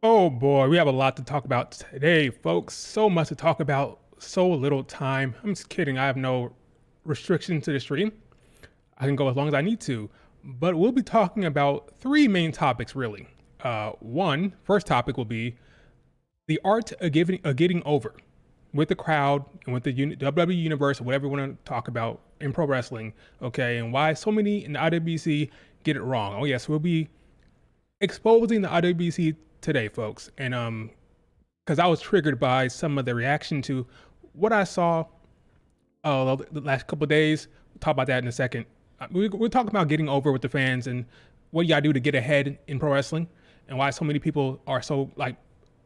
Oh boy, we have a lot to talk about today, folks. So much to talk about, so little time. I'm just kidding. I have no restrictions to the stream. I can go as long as I need to. But we'll be talking about three main topics, really. First topic will be the art of getting over with the crowd and with the WWE universe, or whatever you want to talk about in pro wrestling, okay, and why so many in the IWC get it wrong. Oh yes, we'll be exposing the IWC today, folks, and because I was triggered by some of the reaction to what I saw the last couple of days. We'll talk about that in a second. We're talking about getting over with the fans and what you gotta do to get ahead in pro wrestling, and why so many people are so like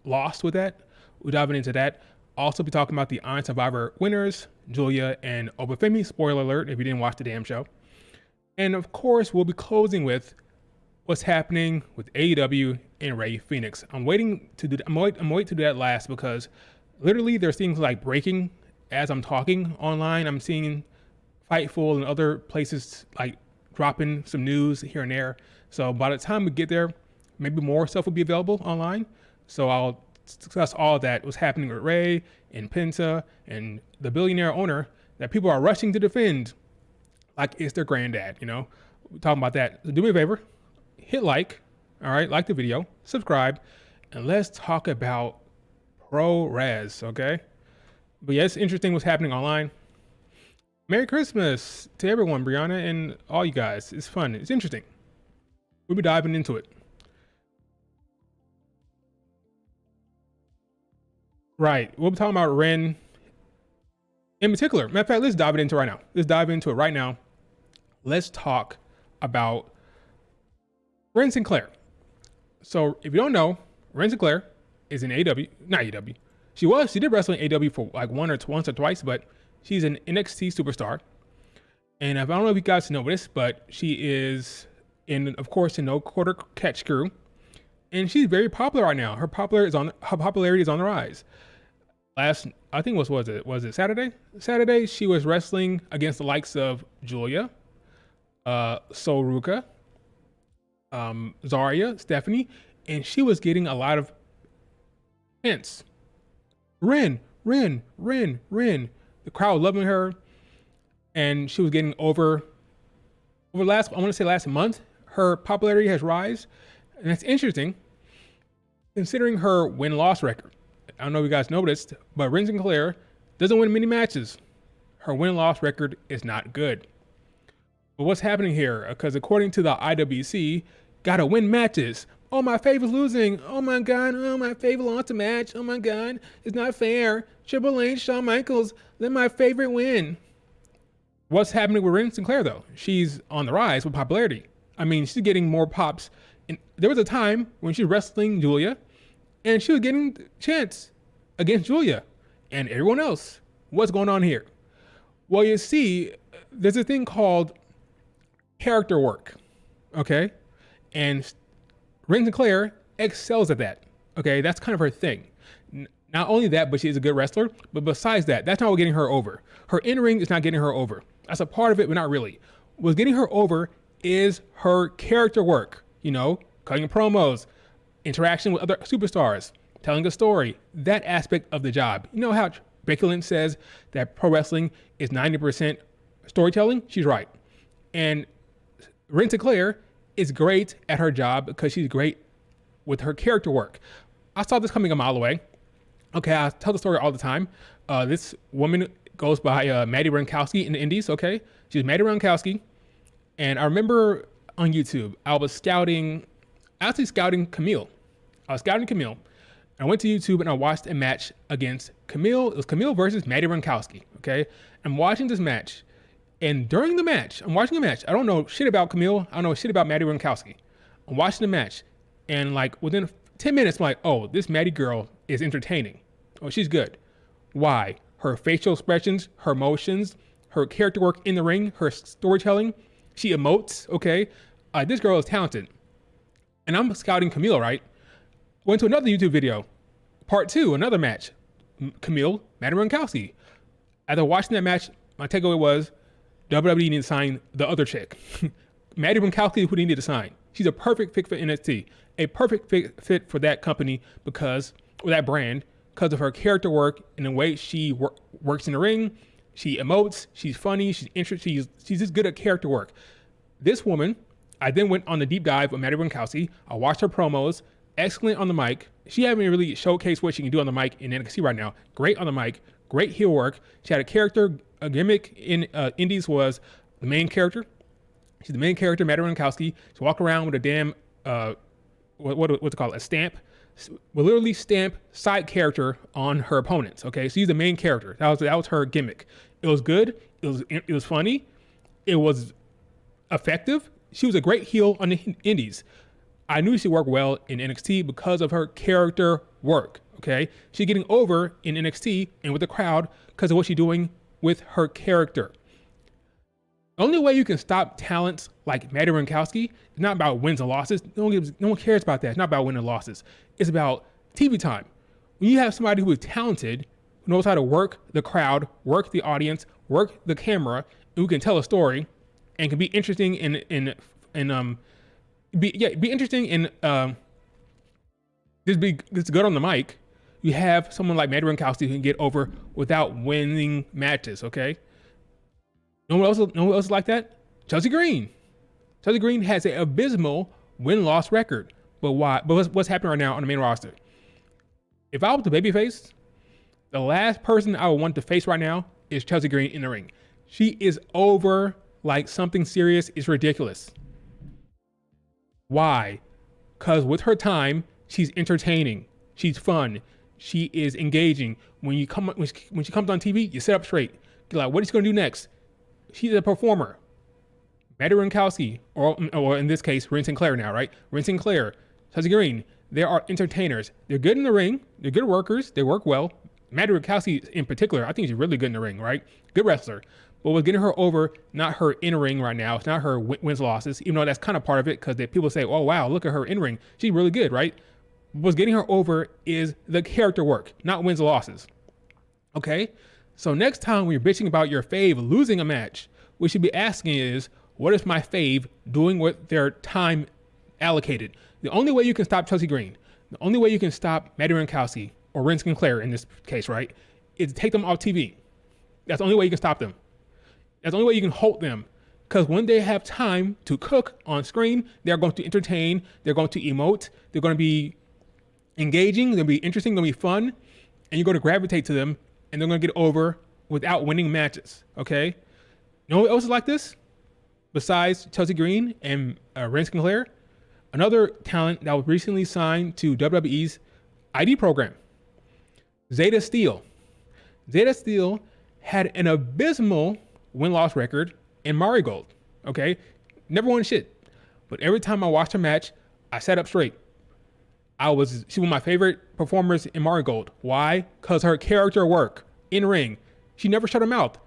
lost with that. We're diving into that. Also, be talking about the Iron Survivor winners, Julia and Obafemi. Spoiler alert if you didn't watch the damn show. And of course, we'll be closing with what's happening with AEW and Rey Fenix. I'm waiting to do that last because literally there's things like breaking as I'm talking online. I'm seeing Fightful and other places like dropping some news here and there. So by the time we get there, maybe more stuff will be available online. So I'll discuss all that was happening with Rey and Penta and the billionaire owner that people are rushing to defend like it's their granddad, you know? We're talking about that. So do me a favor, hit like, all right, like the video, subscribe, and let's talk about pro res, okay? But yeah, it's interesting what's happening online. Merry Christmas to everyone, Brianna, and all you guys. It's fun. It's interesting. We'll be diving into it. Right. We'll be talking about Ren in particular. Matter of fact, let's dive into it right now. Let's dive into it right now. Let's talk about Ren Sinclair. So if you don't know, Ren Sinclair is in AEW, not AEW. She did wrestle in AEW for like once or twice, but she's an NXT superstar. And I don't know if you guys know this, but she is of course, in No Quarter Catch Crew. And she's very popular right now. Her popularity is on the rise. I think was it Saturday? Saturday, she was wrestling against the likes of Julia, Soruka, Zarya, Stephanie, and she was getting a lot of hints. Ren. The crowd loving her, and she was getting over last month. Her popularity has rise, and that's interesting considering her win-loss record. I don't know if you guys noticed, but Ren Sinclair doesn't win many matches. Her win-loss record is not good. But what's happening here? Because according to the IWC, gotta win matches. Oh, my favorite's losing. Oh my God. Oh, my favorite lost a match. Oh my God. It's not fair. Triple H, Shawn Michaels, let my favorite win. What's happening with Ren Sinclair though? She's on the rise with popularity. I mean, she's getting more pops. And there was a time when she was wrestling Julia and she was getting chants against Julia and everyone else. What's going on here? Well, you see, there's a thing called character work, okay? And Ren Sinclair excels at that, okay? That's kind of her thing. Not only that, but she's a good wrestler, but besides that, that's not what's getting her over. Her in-ring is not getting her over. That's a part of it, but not really. What's getting her over is her character work, you know, cutting promos, interaction with other superstars, telling a story, that aspect of the job. You know how Becky Lynch says that pro wrestling is 90% storytelling? She's right. And Ren Sinclair is great at her job because she's great with her character work. I saw this coming a mile away. Okay, I tell the story all the time. This woman goes by Maddie Ronkowski in the Indies, okay? She's Maddie Ronkowski. And I remember on YouTube, I was scouting Camille. I was scouting Camille. I went to YouTube and I watched a match against Camille. It was Camille versus Maddie Ronkowski, okay? I'm watching this match. And during the match, I'm watching the match. I don't know shit about Camille. I don't know shit about Maddie Ronkowski. I'm watching the match. And like within 10 minutes, I'm like, oh, this Maddie girl is entertaining. Oh, she's good. Why? Her facial expressions, her motions, her character work in the ring, her storytelling. She emotes, okay? This girl is talented. And I'm scouting Camille, right? Went to another YouTube video. Part 2, another match. Camille, Maddie Ronkowski. After watching that match, my takeaway was WWE needed to sign the other chick. Maddie Ronkowski, who they needed to sign. She's a perfect fit for NXT, a perfect fit for that company or that brand, because of her character work and the way she works in the ring. She emotes, she's funny, she's interesting, she's just good at character work. This woman, I then went on the deep dive of Maddie Winkowski. I watched her promos, excellent on the mic. She hasn't really showcased what she can do on the mic in NXT right now. Great on the mic, great heel work. She had a gimmick in Indies was the main character. She's the main character, Maddie Winkowski. She walked around with a damn, what's it called, a stamp. Will literally stamp side character on her opponents. Okay, she's the main character. That was her gimmick. It was good. It was funny. It was effective. She was a great heel on the Indies. I knew she worked well in NXT because of her character work. Okay, she's getting over in NXT and with the crowd because of what she's doing with her character. The only way you can stop talents like Maddie Winkowski is not about wins and losses. No one cares about that. It's not about wins and losses. It's about TV time. When you have somebody who is talented, who knows how to work the crowd, work the audience, work the camera, and who can tell a story, and can be interesting be interesting and just good on the mic. You have someone like Maddie Winkowski who can get over without winning matches. Okay. No one else is like that? Chelsea Green. Chelsea Green has an abysmal win-loss record. But why? But what's happening right now on the main roster? If I was the babyface, the last person I would want to face right now is Chelsea Green in the ring. She is over like something serious. It's ridiculous. Why? Because with her time, she's entertaining. She's fun. She is engaging. When she comes on TV, you sit up straight. You're like, what is she going to do next? She's a performer. Maddie Winkowski, or in this case, Ren Sinclair now, right? Ren Sinclair, Chelsea Green, they are entertainers. They're good in the ring. They're good workers. They work well. Maddie Winkowski in particular, I think she's really good in the ring, right? Good wrestler. But what's getting her over, not her in-ring right now. It's not her wins, losses, even though that's kind of part of it because people say, oh, wow, look at her in-ring. She's really good, right? What's getting her over is the character work, not wins, losses. Okay? So next time when you're bitching about your fave losing a match, what you should be asking is, what is my fave doing with their time allocated? The only way you can stop Chelsea Green, the only way you can stop Maddie Winkowski or Ren Sinclair in this case, right, is to take them off TV. That's the only way you can stop them. That's the only way you can hold them. Because when they have time to cook on screen, they're going to entertain, they're going to emote, they're going to be engaging, they're going to be interesting, they're going to be fun, and you're going to gravitate to them, and they're going to get over without winning matches, okay? You know who else is like this? Besides Chelsea Green and Ren Sinclair, another talent that was recently signed to WWE's ID program, Zeta Steel. Zeta Steel had an abysmal win-loss record in Marigold, okay? Never won shit. But every time I watched her match, I sat up straight. She was one of my favorite performers in Marigold. Why? Because her character work in ring. She never shut her mouth.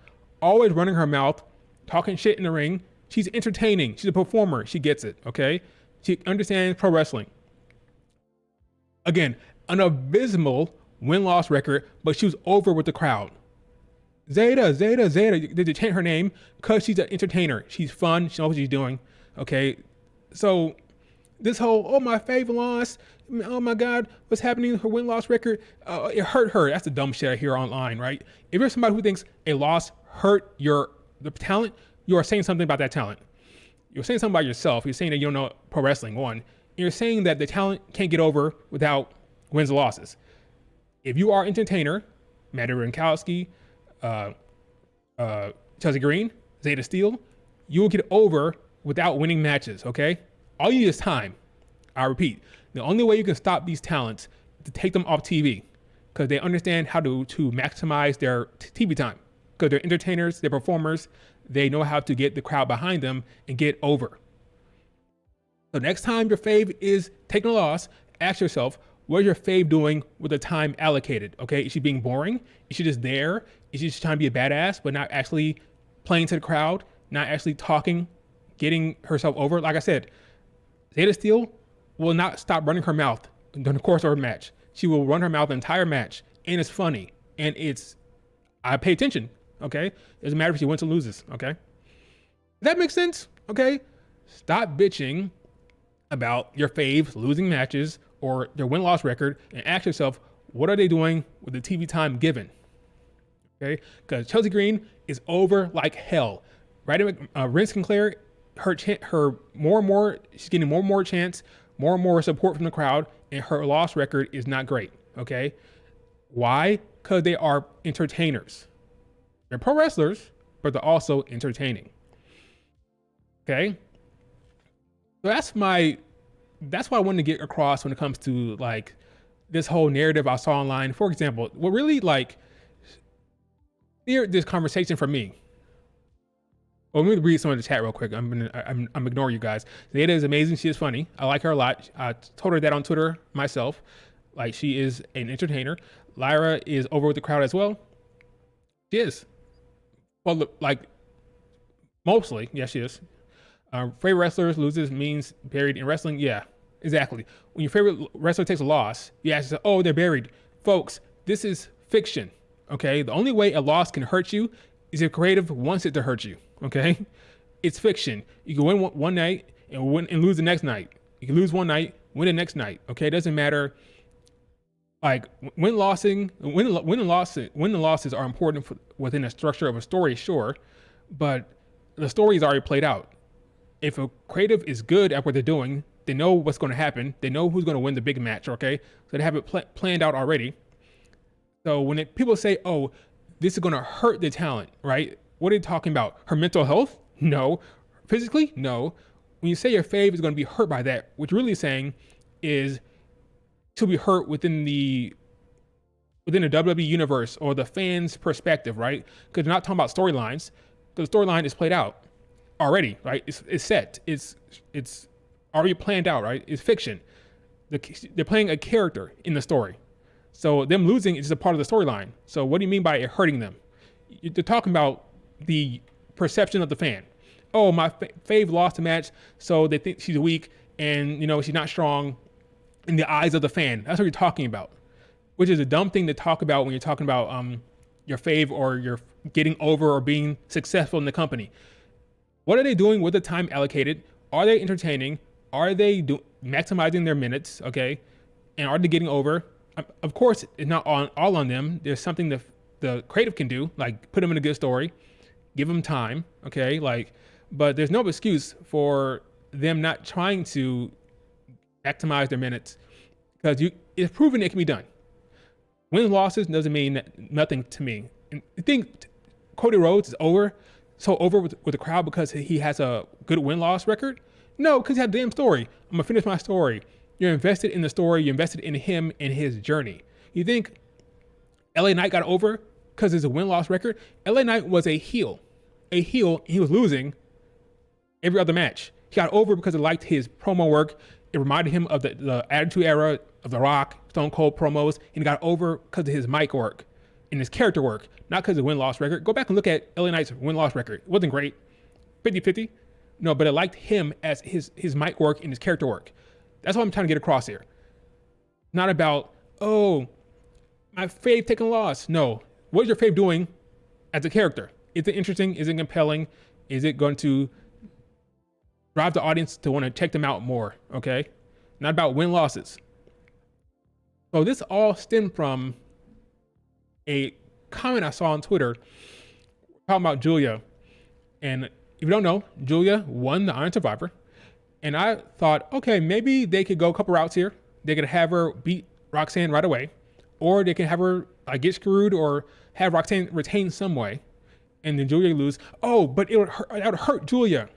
Always running her mouth, talking shit in the ring. She's entertaining. She's a performer. She gets it, okay? She understands pro wrestling. Again, an abysmal win-loss record, but she was over with the crowd. Zeta. Did you chant her name? Because she's an entertainer. She's fun. She knows what she's doing, okay? So this whole, oh, my favorite loss, oh my God, what's happening? Her win-loss record, it hurt her. That's the dumb shit I hear online, right? If you're somebody who thinks a loss hurt the talent, you are saying something about that talent. You're saying something about yourself. You're saying that you don't know pro wrestling, one. You're saying that the talent can't get over without wins and losses. If you are an entertainer, Maddie Winkowski, Chelsea Green, Zeta Steel, you will get over without winning matches, okay? All you need is time. I repeat, the only way you can stop these talents is to take them off TV because they understand how to maximize their TV time because they're entertainers, they're performers, they know how to get the crowd behind them and get over. So next time your fave is taking a loss, ask yourself, what is your fave doing with the time allocated? Okay, is she being boring? Is she just there? Is she just trying to be a badass, but not actually playing to the crowd, not actually talking, getting herself over? Like I said, Zeta Steel will not stop running her mouth during the course of her match. She will run her mouth the entire match, and it's funny, and I pay attention, okay? It doesn't matter if she wins or loses, okay? Does that make sense? Okay? Stop bitching about your faves losing matches or their win-loss record and ask yourself, what are they doing with the TV time given? Okay, because Chelsea Green is over like hell. Right, Rey Sinclair, her more and more, she's getting more and more chance, more and more support from the crowd, and her loss record is not great. Okay, why? Because they are entertainers. They're pro wrestlers, but they're also entertaining. Okay, so that's what I wanted to get across when it comes to like this whole narrative I saw online. For example, what really like steered this conversation for me. Well, let me read some of the chat real quick. I'm ignoring you guys. Zeta is amazing. She is funny. I like her a lot. I told her that on Twitter myself. Like, she is an entertainer. Lyra is over with the crowd as well. She is. Well, like, mostly, yeah, she is. Favorite wrestlers loses means buried in wrestling. Yeah, exactly. When your favorite wrestler takes a loss, you ask yourself, oh, they're buried. Folks, this is fiction, okay? The only way a loss can hurt you is if creative wants it to hurt you, okay? It's fiction. You can win one night and lose the next night. You can lose one night, win the next night, okay? It doesn't matter. Like, win and losses are important within the structure of a story, sure, but the story is already played out. If a creative is good at what they're doing, they know what's going to happen. They know who's going to win the big match, okay? So they have it planned out already. So when people say, oh, this is going to hurt the talent, right? What are you talking about? Her mental health? No. Physically? No. When you say your fave is going to be hurt by that, what you're really saying is to be hurt within the WWE universe or the fans' perspective, right? Because they're not talking about storylines. Because the storyline is played out already, right? It's set. It's already planned out, right? It's fiction. They're playing a character in the story. So them losing is just a part of the storyline. So what do you mean by it hurting them? They're talking about the perception of the fan. Oh, my fave lost a match, so they think she's weak and, she's not strong in the eyes of the fan. That's what you're talking about, which is a dumb thing to talk about when you're talking about your fave or you're getting over or being successful in the company. What are they doing with the time allocated? Are they entertaining? Are they maximizing their minutes? Okay, and are they getting over? Of course, it's not all on them. There's something that the creative can do, like put them in a good story, give them time. Okay, but there's no excuse for them not trying to maximize their minutes because it's proven it can be done. Wins and losses doesn't mean nothing to me. And I think Cody Rhodes is over with the crowd because he has a good win-loss record? No, because he had a damn story. I'm going to finish my story. You're invested in the story. You're invested in him and his journey. You think LA Knight got over because it's a win-loss record? LA Knight was a heel. He was losing every other match. He got over because he liked his promo work. It reminded him of the Attitude Era of The Rock, Stone Cold promos, and he got over because of his mic work and his character work, not because of the win-loss record. Go back and look at LA Knight's win-loss record. It wasn't great. 50-50. No, but I liked him as his mic work and his character work. That's what I'm trying to get across here. Not about, oh, my fave taking a loss. No. What is your fave doing as a character? Is it interesting? Is it compelling? Is it going to drive the audience to want to check them out more? Okay? Not about win-losses. So this all stemmed from a comment I saw on Twitter talking about Julia. And if you don't know, Julia won the Iron Survivor. And I thought, okay, maybe they could go a couple routes here. They could have her beat Roxanne right away. Or they can have her get screwed or have Roxanne retain some way. And then Julia lose. Oh, but that would hurt Julia.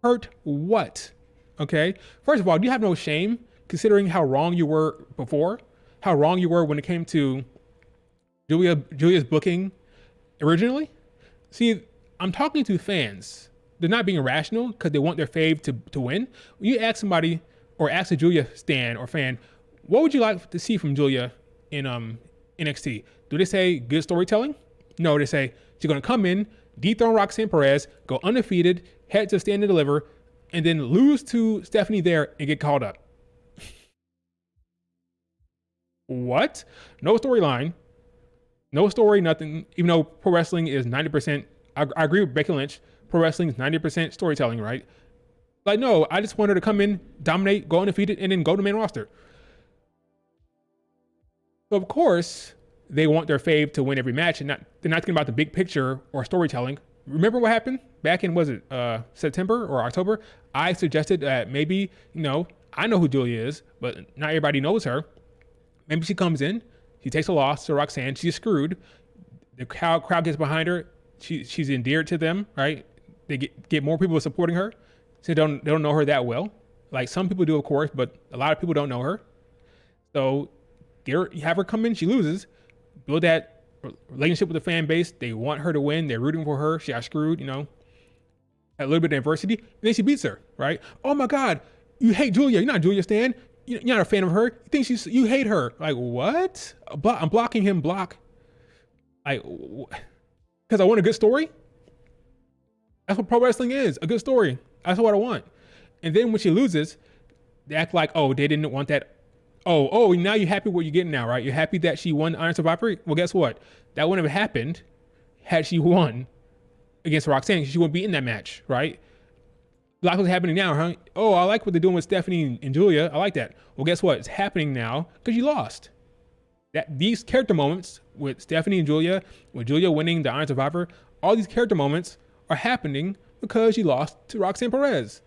Hurt what? Okay? First of all, do you have no shame considering how wrong you were before? How wrong you were when it came to Julia's booking originally? See, I'm talking to fans. They're not being irrational because they want their fave to win. When you ask somebody or ask a Julia stan or fan, what would you like to see from Julia in NXT? Do they say good storytelling? No, they say she's going to come in, dethrone Roxanne Perez, go undefeated, head to Stand and Deliver, and then lose to Stephanie there and get called up. What? No storyline. No story, nothing. Even though pro wrestling is 90%, I agree with Becky Lynch. Pro wrestling is 90% storytelling, right? Like, no, I just want her to come in, dominate, go undefeated, and then go to main roster. So of course, they want their fave to win every match, and they're not thinking about the big picture or storytelling. Remember what happened back in, was it September or October? I suggested that maybe, I know who Julia is, but not everybody knows her. Maybe she comes in, she takes a loss to Roxanne, she's screwed. The crowd gets behind her. She's endeared to them, right? They get more people supporting her. So they don't know her that well. Like some people do, of course, but a lot of people don't know her. So you have her come in, she loses, build that relationship with the fan base. They want her to win. They're rooting for her. She got screwed, a little bit of adversity. And then she beats her, right? Oh my God, you hate Julia. You're not Julia Stan. You're not a fan of her. You think you hate her. Like, what? I'm blocking him, block. Because I want a good story. That's what pro wrestling is, a good story. That's what I want. And then when she loses, they act like, oh, they didn't want that. Oh, now you're happy what you're getting now, right? You're happy that she won Iron Survivor? Well, guess what? That wouldn't have happened had she won against Roxanne. She wouldn't be in that match, right? Like what's happening now, huh? Oh, I like what they're doing with Stephanie and Julia. I like that. Well, guess what? It's happening now because you lost. These character moments with Stephanie and Julia, with Julia winning the Iron Survivor, all these character moments are happening because you lost to Roxanne Perez.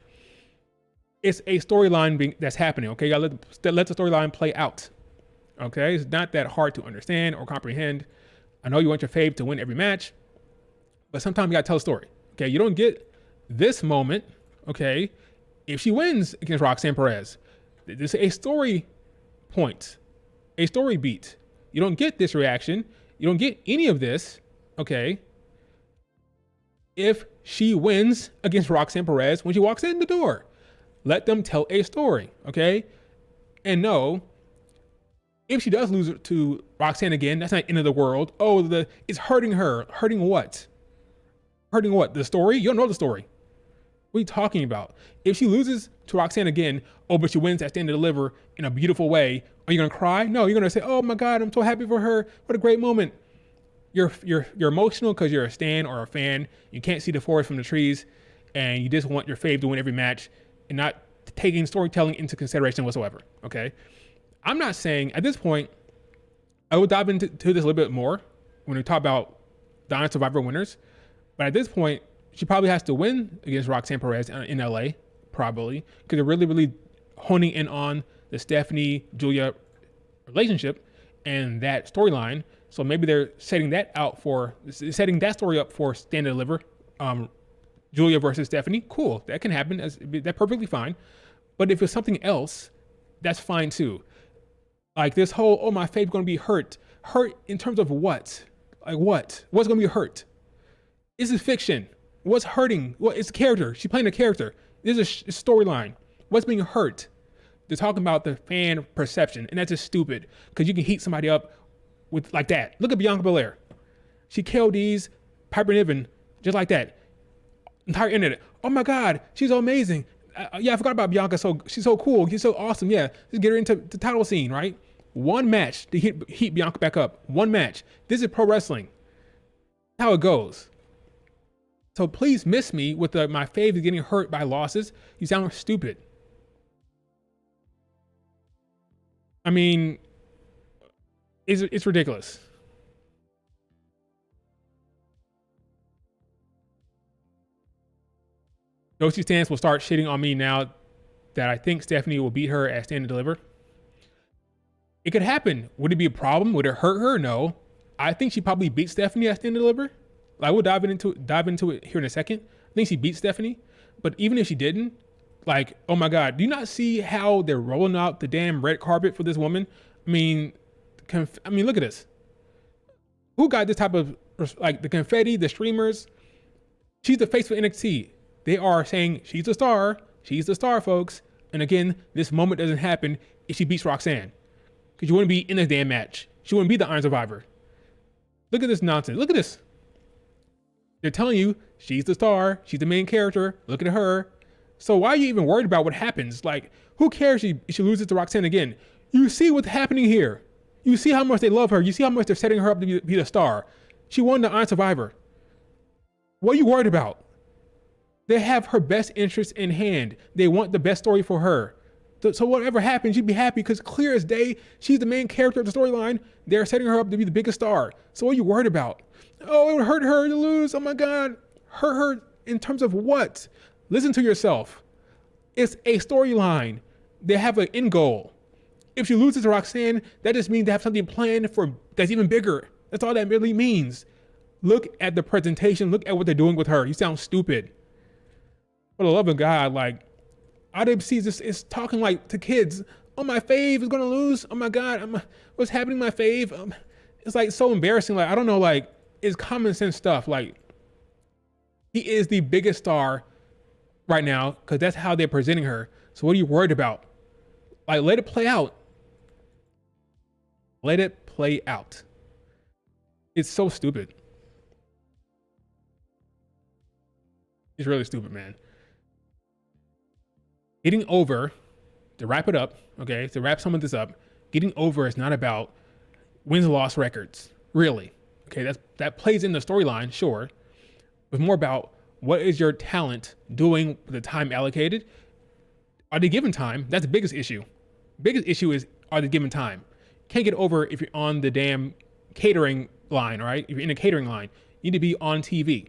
It's a storyline that's happening, okay? You gotta let the storyline play out, okay? It's not that hard to understand or comprehend. I know you want your fave to win every match, but sometimes you gotta tell a story, okay? You don't get this moment, okay, if she wins against Roxanne Perez. This is a story point, a story beat. You don't get this reaction. You don't get any of this, okay, if she wins against Roxanne Perez when she walks in the door. Let them tell a story, okay? And no, if she does lose to Roxanne again, that's not the end of the world. Oh, it's hurting her. Hurting what? Hurting what? The story? You don't know the story. What are you talking about? If she loses to Roxanne again, oh, but she wins at Stand and Deliver in a beautiful way, are you gonna cry? No, you're gonna say, oh my God, I'm so happy for her. What a great moment. You're emotional because you're a stan or a fan. You can't see the forest from the trees, and you just want your fave to win every match and not taking storytelling into consideration whatsoever, okay? I'm not saying, at this point, I will dive into this a little bit more when we talk about the Iron Survivor winners, but at this point, she probably has to win against Roxanne Perez in LA, probably, because they're really, really honing in on the Stephanie-Julia relationship and that storyline. So maybe they're setting that story up for Stand and Deliver, Julia versus Stephanie. Cool, that can happen. That's perfectly fine. But if it's something else, that's fine too. Like this whole, oh, my fave's gonna be hurt. Hurt in terms of what? Like what? What's gonna be hurt? This is fiction. What's hurting? Well, it's a character. She's playing a character. This is a storyline. What's being hurt? They're talking about the fan perception, and that's just stupid because you can heat somebody up with like that. Look at Bianca Belair. She KODs Piper Niven just like that. Entire internet. Oh my God, she's so amazing. Yeah, I forgot about Bianca. So she's so cool. She's so awesome. Yeah, let's get her into the title scene, right? One match to heat Bianca back up. One match. This is pro wrestling. That's how it goes. So please miss me with my fave is getting hurt by losses. You sound stupid. I mean, it's ridiculous. Ghosty Stance will start shitting on me now that I think Stephanie will beat her at Stand and Deliver. It could happen. Would it be a problem? Would it hurt her? No. I think she probably beat Stephanie at Stand and Deliver. I will dive into it here in a second. I think she beat Stephanie. But even if she didn't, like, oh my God, do you not see how they're rolling out the damn red carpet for this woman? I mean, look at this. Who got this type of, like, the confetti, the streamers? She's the face of NXT. They are saying she's the star. She's the star, folks. And again, this moment doesn't happen if she beats Roxanne. Because you wouldn't be in this damn match. She wouldn't be the Iron Survivor. Look at this nonsense. Look at this. They're telling you she's the star. She's the main character. Look at her. So why are you even worried about what happens? Like, who cares if she loses to Roxanne again? You see what's happening here. You see how much they love her. You see how much they're setting her up to be the star. She won the Iron Survivor. What are you worried about? They have her best interest in hand. They want the best story for her. So whatever happens, you'd be happy because clear as day, she's the main character of the storyline. They're setting her up to be the biggest star. So what are you worried about? Oh, it would hurt her to lose. Oh my God. Hurt her in terms of what? Listen to yourself. It's a storyline. They have an end goal. If she loses to Roxanne, that just means they have something planned for that's even bigger. That's all that really means. Look at the presentation. Look at what they're doing with her. You sound stupid. For the love of God, like, IWC is talking like to kids. Oh, my fave is gonna lose. Oh my God, what's happening to my fave? It's like so embarrassing. Like, I don't know, like, it's common sense stuff. Like, he is the biggest star right now because that's how they're presenting her. So what are you worried about? Like, let it play out. Let it play out. It's so stupid. It's really stupid, man. Getting over, to wrap it up, okay, to wrap some of this up, getting over is not about wins and loss records, really. Okay, that plays in the storyline, sure. But more about what is your talent doing with the time allocated? Are they given time? That's the biggest issue. Biggest issue is, are they given time? Can't get over if you're on the damn catering line, right? If you're in a catering line, you need to be on TV.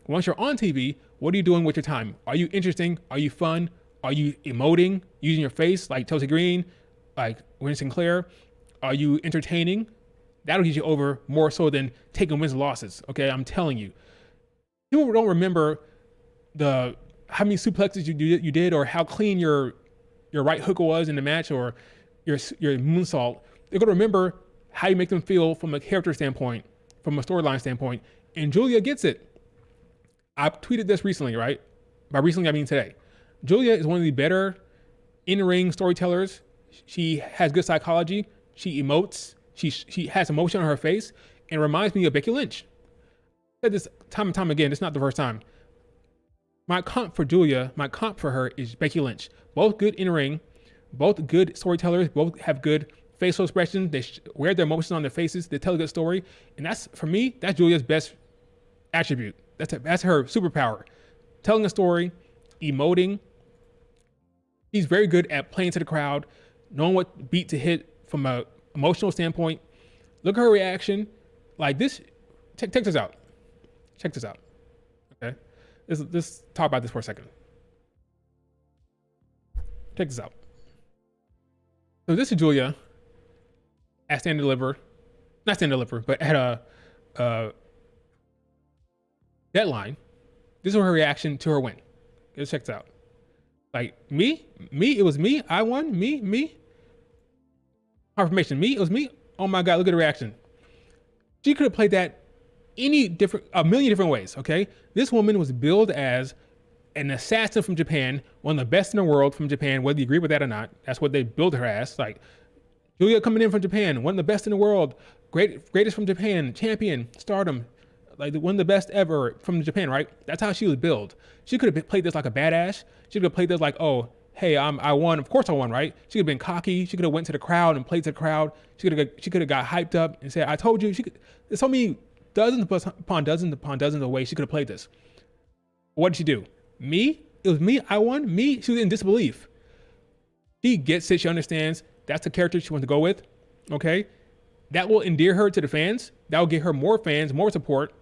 Once you're on TV, what are you doing with your time? Are you interesting? Are you fun? Are you emoting, using your face like Chelsea Green, like Winston Sinclair? Are you entertaining? That'll get you over more so than taking wins and losses. Okay, I'm telling you. People don't remember how many suplexes you did or how clean your right hook was in the match or your moonsault. They're gonna remember how you make them feel from a character standpoint, from a storyline standpoint. And Julia gets it. I tweeted this recently, right? By recently, I mean today. Julia is one of the better in-ring storytellers. She has good psychology. She emotes. She has emotion on her face and reminds me of Becky Lynch. I said this time and time again. It's not the first time. My comp for Julia, my comp for her is Becky Lynch. Both good in-ring, both good storytellers, both have good facial expressions. They wear their emotions on their faces. They tell a good story. And that's, for me, that's Julia's best attribute. That's her superpower. Telling a story, emoting. She's very good at playing to the crowd, knowing what beat to hit from an emotional standpoint. Look at her reaction. Like this, check this out. Check this out. Okay? Let's talk about this for a second. Check this out. So this is Julia at Stand and Deliver. Not Stand and Deliver, but at a deadline. This is her reaction to her win. Let's check this out. Like, me, it was me. I won, me. Confirmation, me, it was me. Oh my God, look at the reaction. She could have played that a million different ways, okay? This woman was billed as an assassin from Japan, one of the best in the world from Japan, whether you agree with that or not. That's what they billed her as. Like, Julia coming in from Japan, one of the best in the world, greatest from Japan, champion, stardom, like one of the best ever from Japan, right? That's how she was billed. She could have played this like a badass. She could have played this like, oh, hey, I won. Of course I won, right? She could have been cocky. She could have went to the crowd and played to the crowd. She could have got hyped up and said, I told you. There's so many dozens upon dozens of ways she could have played this. What did she do? Me? It was me. I won. Me? She was in disbelief. She gets it. She understands. That's the character she wants to go with. Okay? That will endear her to the fans. That will get her more fans, more support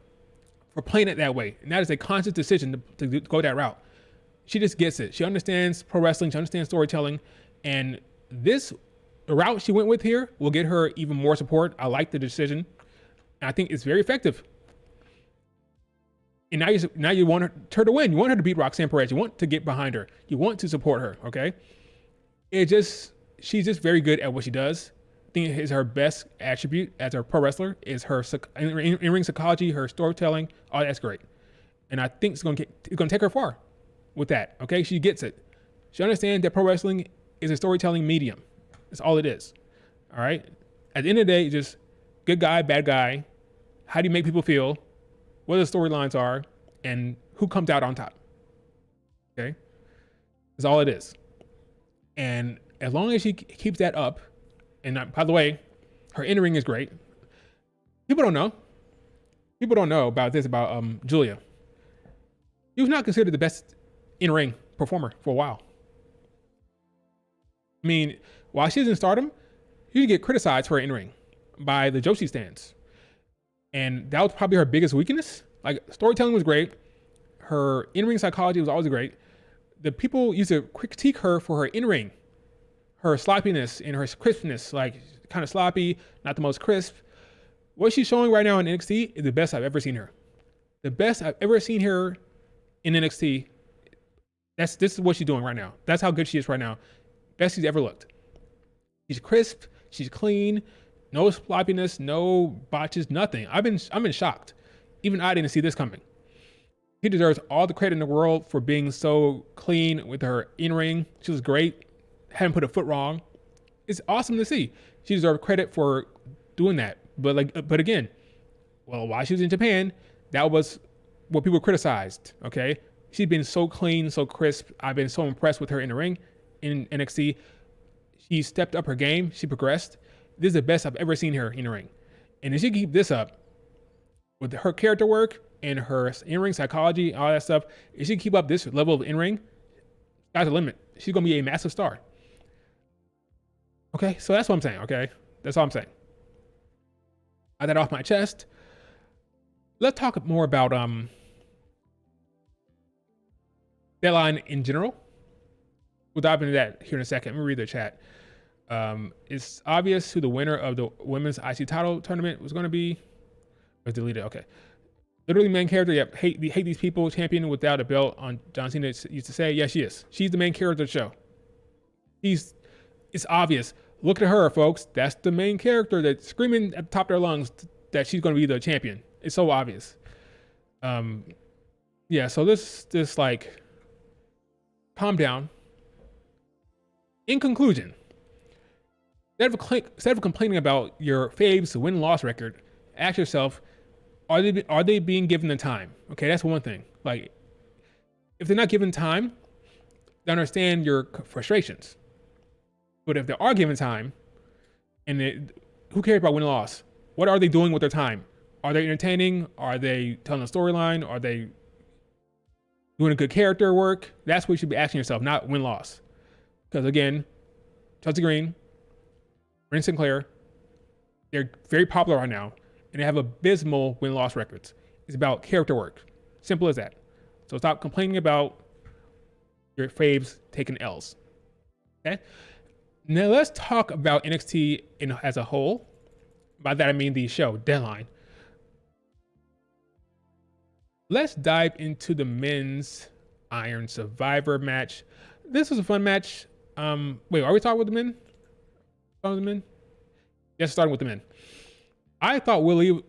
for playing it that way. And that is a conscious decision to go that route. She just gets it. She understands pro wrestling. She understands storytelling. And the route she went with here will get her even more support. I like the decision. And I think it's very effective. And now you want her to win. You want her to beat Roxanne Perez. You want to get behind her. You want to support her, okay? She's just very good at what she does. I think is her best attribute as a pro wrestler is her in-ring psychology, her storytelling. Oh, that's great. And I think it's going to take her far with that, okay? She gets it. She understands that pro wrestling is a storytelling medium. That's all it is, all right? At the end of the day, just good guy, bad guy. How do you make people feel? What the storylines are, and who comes out on top, okay? That's all it is. And as long as she keeps that up, and by the way, her in-ring is great. People don't know about this, about Julia. She was not considered the best in-ring performer for a while. I mean, while she's in Stardom, she would get criticized for her in-ring by the Joshi stands. And that was probably her biggest weakness. Like, storytelling was great. Her in-ring psychology was always great. The people used to critique her for her in-ring, her sloppiness and her crispness, like kind of sloppy, not the most crisp. What she's showing right now in NXT is the best I've ever seen her. The best I've ever seen her in NXT. This is what she's doing right now. That's how good she is right now. Best she's ever looked. She's crisp, she's clean, no sloppiness, no botches, nothing. I've been shocked. Even I didn't see this coming. She deserves all the credit in the world for being so clean with her in-ring. She was great. Hadn't put a foot wrong. It's awesome to see. She deserves credit for doing that. But again, well, while she was in Japan, that was what people criticized. Okay, she's been so clean, so crisp. I've been so impressed with her in the ring in NXT. She stepped up her game. She progressed. This is the best I've ever seen her in the ring. And if she keep this up with her character work and her in-ring psychology, all that stuff, if she keep up this level of in-ring, sky's the limit. She's gonna be a massive star. Okay, so that's what I'm saying. Okay, that's all I'm saying. I got that off my chest. Let's talk more about Deadline in general. We'll dive into that here in a second. Let me read the chat. It's obvious who the winner of the women's IC title tournament was going to be. Or deleted. Okay. Literally main character. Yep. Hate these people. Champion without a belt. On John Cena used to say. Yeah, she is. She's the main character of the show. It's obvious. Look at her, folks. That's the main character that's screaming at the top of their lungs that she's going to be the champion. It's so obvious. Yeah. So this like, calm down. In conclusion, instead of complaining about your faves win-loss record, ask yourself, are they being given the time? Okay, that's one thing. Like, if they're not given time, they understand your frustrations. But if they are given time, and who cares about win-loss? What are they doing with their time? Are they entertaining? Are they telling a storyline? Are they doing a good character work? That's what you should be asking yourself, not win-loss. Because again, Chelsea Green, Ren Sinclair, they're very popular right now, and they have abysmal win-loss records. It's about character work. Simple as that. So stop complaining about your faves taking L's. Okay? Now let's talk about NXT as a whole. By that I mean the show, Deadline. Let's dive into the men's Iron Survivor match. This was a fun match. Wait, are we talking with the men? Yes, starting with the men. I thought Wesley,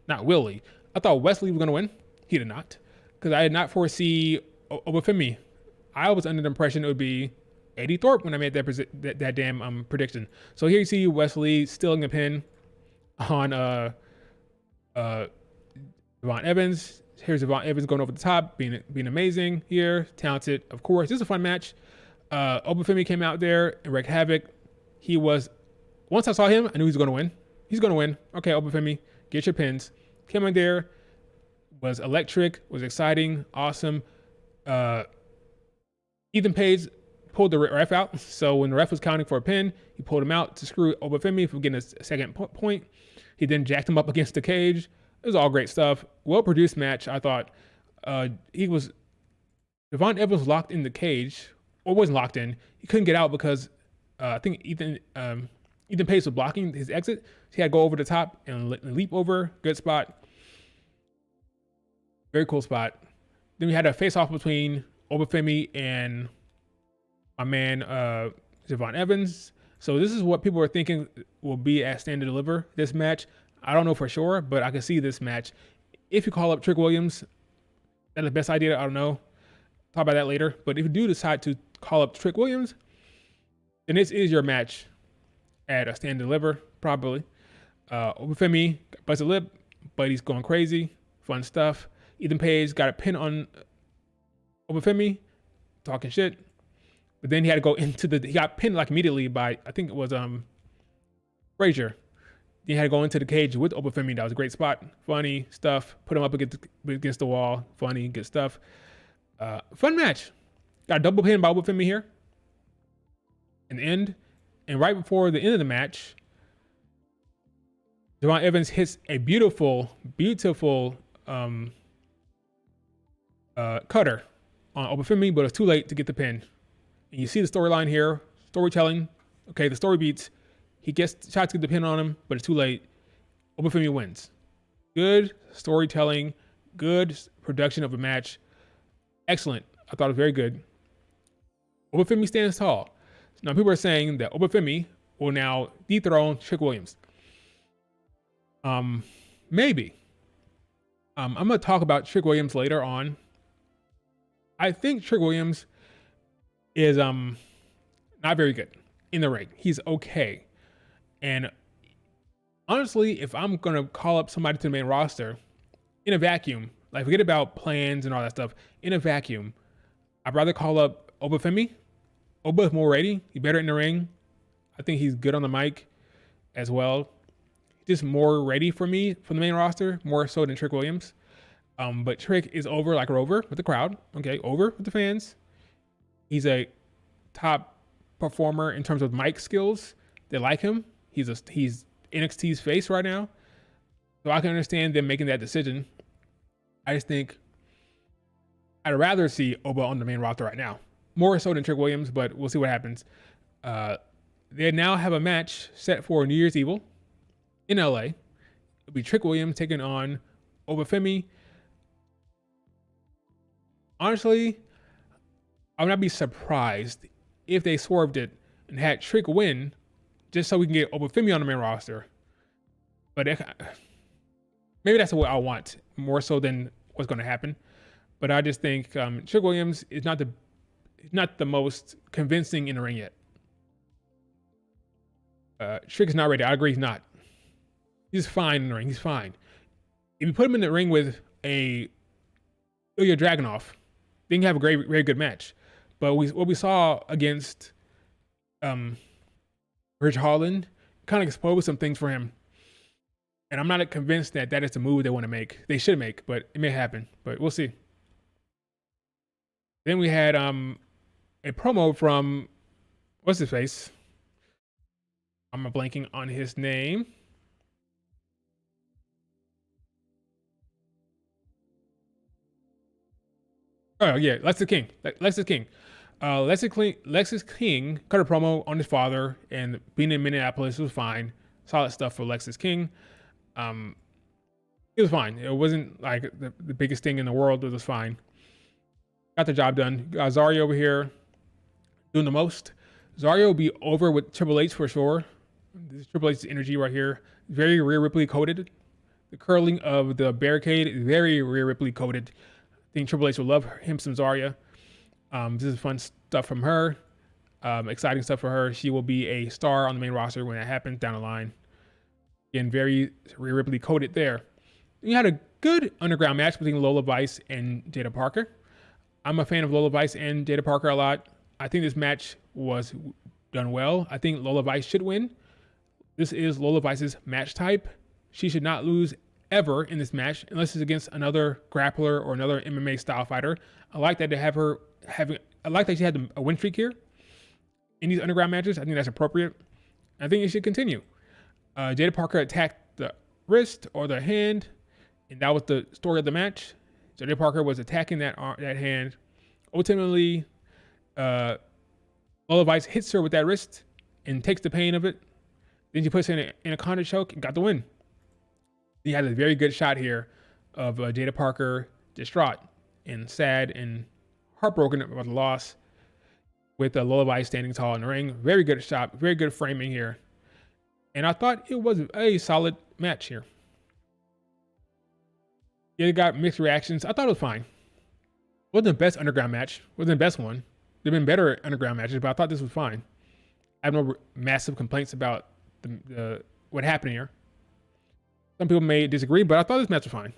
not Willie. I thought Wesley was gonna win. He did not, because I did not foresee Obafemi. I was under the impression it would be Eddie Thorpe when I made that damn prediction. So here you see Wesley stealing the pin on Devon Evans. Here's Devon Evans going over the top, being amazing here, talented, of course. This is a fun match. Obafemi came out there and wreaked havoc. Once I saw him, I knew he was going to win. He's going to win. Okay, Obafemi, get your pins. Came in there, was electric, was exciting, awesome. Ethan Page pulled the ref out. So when the ref was counting for a pin, he pulled him out to screw Obafemi from getting a second point. He then jacked him up against the cage. It was all great stuff. Well-produced match, I thought. Devon Evans was locked in the cage, or wasn't locked in. He couldn't get out because I think Ethan Page was blocking his exit. So he had to go over the top and leap over. Good spot. Very cool spot. Then we had a face-off between Obafemi and my man Devon Evans. So this is what people are thinking will be at Stand and Deliver, this match. I don't know for sure, but I can see this match. If you call up Trick Williams, that's the best idea. I don't know. Talk about that later. But if you do decide to call up Trick Williams, then this is your match at a Stand and Deliver, probably. Obafemi busted lip, but he's going crazy. Fun stuff. Ethan Page got a pin on Obafemi, talking shit. But then he had to go into he got pinned like immediately by, I think it was Frazier. Then you had to go into the cage with Obafemi. That was a great spot. Funny stuff. Put him up against the wall. Funny, good stuff. Fun match. Got a double pin by Obafemi here. An end. And right before the end of the match, Javon Evans hits a beautiful cutter on Obafemi, but it's too late to get the pin. And you see the storyline here. Storytelling. Okay, the story beats. He gets shots to get the pin on him, but it's too late. Obafemi wins. Good storytelling. Good production of a match. Excellent. I thought it was very good. Obafemi stands tall. Now people are saying that Obafemi will now dethrone Trick Williams. Maybe. I'm gonna talk about Trick Williams later on. I think Trick Williams is not very good in the ring. He's okay. And honestly, if I'm gonna call up somebody to the main roster in a vacuum, like forget about plans and all that stuff, in a vacuum, I'd rather call up Obafemi. Oba is more ready. He's better in the ring. I think he's good on the mic as well. Just more ready for me from the main roster, more so than Trick Williams. But Trick is over like Rover with the crowd. Okay, over with the fans. He's a top performer in terms of mic skills. They like him. He's NXT's face right now. So I can understand them making that decision. I just think I'd rather see Oba on the main roster right now. More so than Trick Williams, but we'll see what happens. They now have a match set for New Year's Evil in LA. It'll be Trick Williams taking on Obafemi. Honestly, I would not be surprised if they swerved it and had Trick win just so we can get Obafemi on the main roster. But maybe that's what I want more so than what's going to happen. But I just think Trick Williams is not the most convincing in the ring yet. Trick is not ready. I agree he's not. He's fine in the ring. He's fine. If you put him in the ring with a Ilya Dragunov, then you have a very good match. But what we saw against Ridge Holland kind of exposed some things for him. And I'm not convinced that is the move they want to make. They should make, but it may happen. But we'll see. Then we had a promo from, what's his face? I'm blanking on his name. Oh yeah, Lexus King. Lexus King. Lexus King cut a promo on his father, and being in Minneapolis was fine. Solid stuff for Lexus King. It was fine. It wasn't like the biggest thing in the world. It was fine. Got the job done. Got Zarya over here doing the most. Zarya will be over with Triple H for sure. This is Triple H's energy right here. Very Rhea Ripley coated. The curling of the barricade is very Rhea Ripley coated. I think Triple H will love him some Zarya. This is fun stuff from her. Exciting stuff for her. She will be a star on the main roster when that happens down the line. Again, very Rhea Ripley coated there. You had a good underground match between Lola Vice and Jada Parker. I'm a fan of Lola Vice and Jada Parker a lot. I think this match was done well. I think Lola Vice should win. This is Lola Vice's match type. She should not lose ever in this match unless it's against another grappler or another MMA style fighter. I like that I like that she had a win streak here in these underground matches. I think that's appropriate. I think it should continue. Jada Parker attacked the wrist or the hand, and that was the story of the match. Jada Parker was attacking that hand. Ultimately, Lola Vice hits her with that wrist and takes the pain of it. Then she puts her in a counter choke and got the win. He had a very good shot here of Jada Parker distraught and sad and heartbroken about the loss, with Lola Vice standing tall in the ring. Very good shot, very good framing here. And I thought it was a solid match here. Yeah, it got mixed reactions. I thought it was fine. Wasn't the best underground match. Wasn't the best one. There've been better underground matches, but I thought this was fine. I have no massive complaints about what happened here. Some people may disagree, but I thought this match was fine.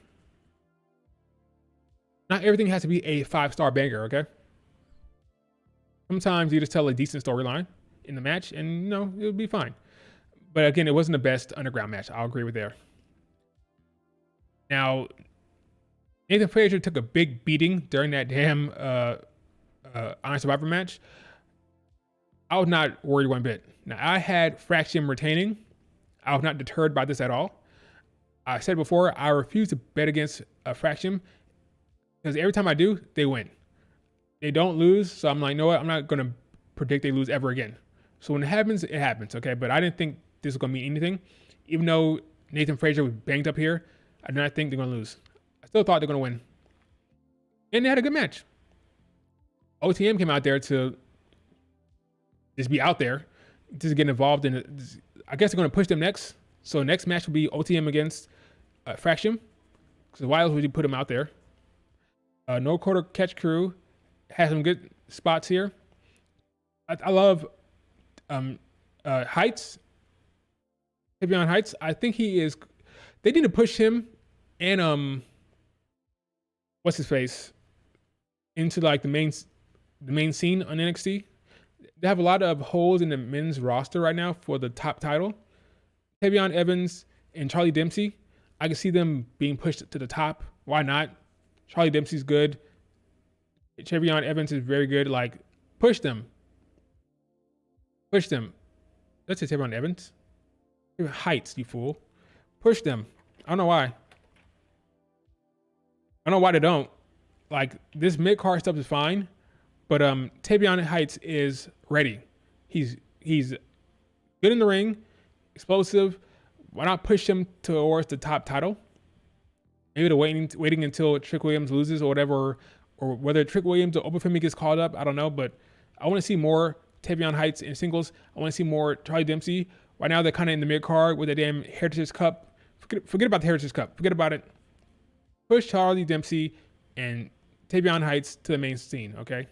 Not everything has to be a 5-star banger, okay? Sometimes you just tell a decent storyline in the match, and it'll be fine. But again, it wasn't the best underground match. I'll agree with there. Now, Nathan Frazier took a big beating during that damn Iron Survivor match. I was not worried one bit. Now, I had Fraction retaining. I was not deterred by this at all. I said before, I refuse to bet against a Fraction because every time I do, they win. They don't lose, so I'm like, you know what? I'm not going to predict they lose ever again. So when it happens, okay? But I didn't think this was going to mean anything. Even though Nathan Frazier was banged up here, I did not think they're going to lose. I still thought they're going to win. And they had a good match. OTM came out there to just be out there, just get involved in it. I guess they're going to push them next. So next match will be OTM against Fraction. So why else would you put them out there? No Quarter Catch Crew has some good spots here. I love Heights. Tavion Heights. I think he is. They need to push him and what's his face into like the main scene on NXT. They have a lot of holes in the men's roster right now for the top title. Tavion Evans and Charlie Dempsey. I can see them being pushed to the top. Why not? Charlie Dempsey's good. Tavion Evans is very good. Like, push them. Push them. Let's say Tavion Evans. Heights, you fool. Push them. I don't know why. I don't know why they don't. Like, this mid-card stuff is fine, but Tavion Heights is ready. He's good in the ring, explosive. Why not push him towards the top title? Maybe they're waiting until Trick Williams loses or whatever, or whether Trick Williams or Obafemi gets called up. I don't know, but I want to see more Tavion Heights in singles. I want to see more Charlie Dempsey. Right now, they're kind of in the mid-card with the damn Heritage Cup. Forget about the Heritage Cup. Forget about it. Push Charlie Dempsey and Tavion Heights to the main scene, okay?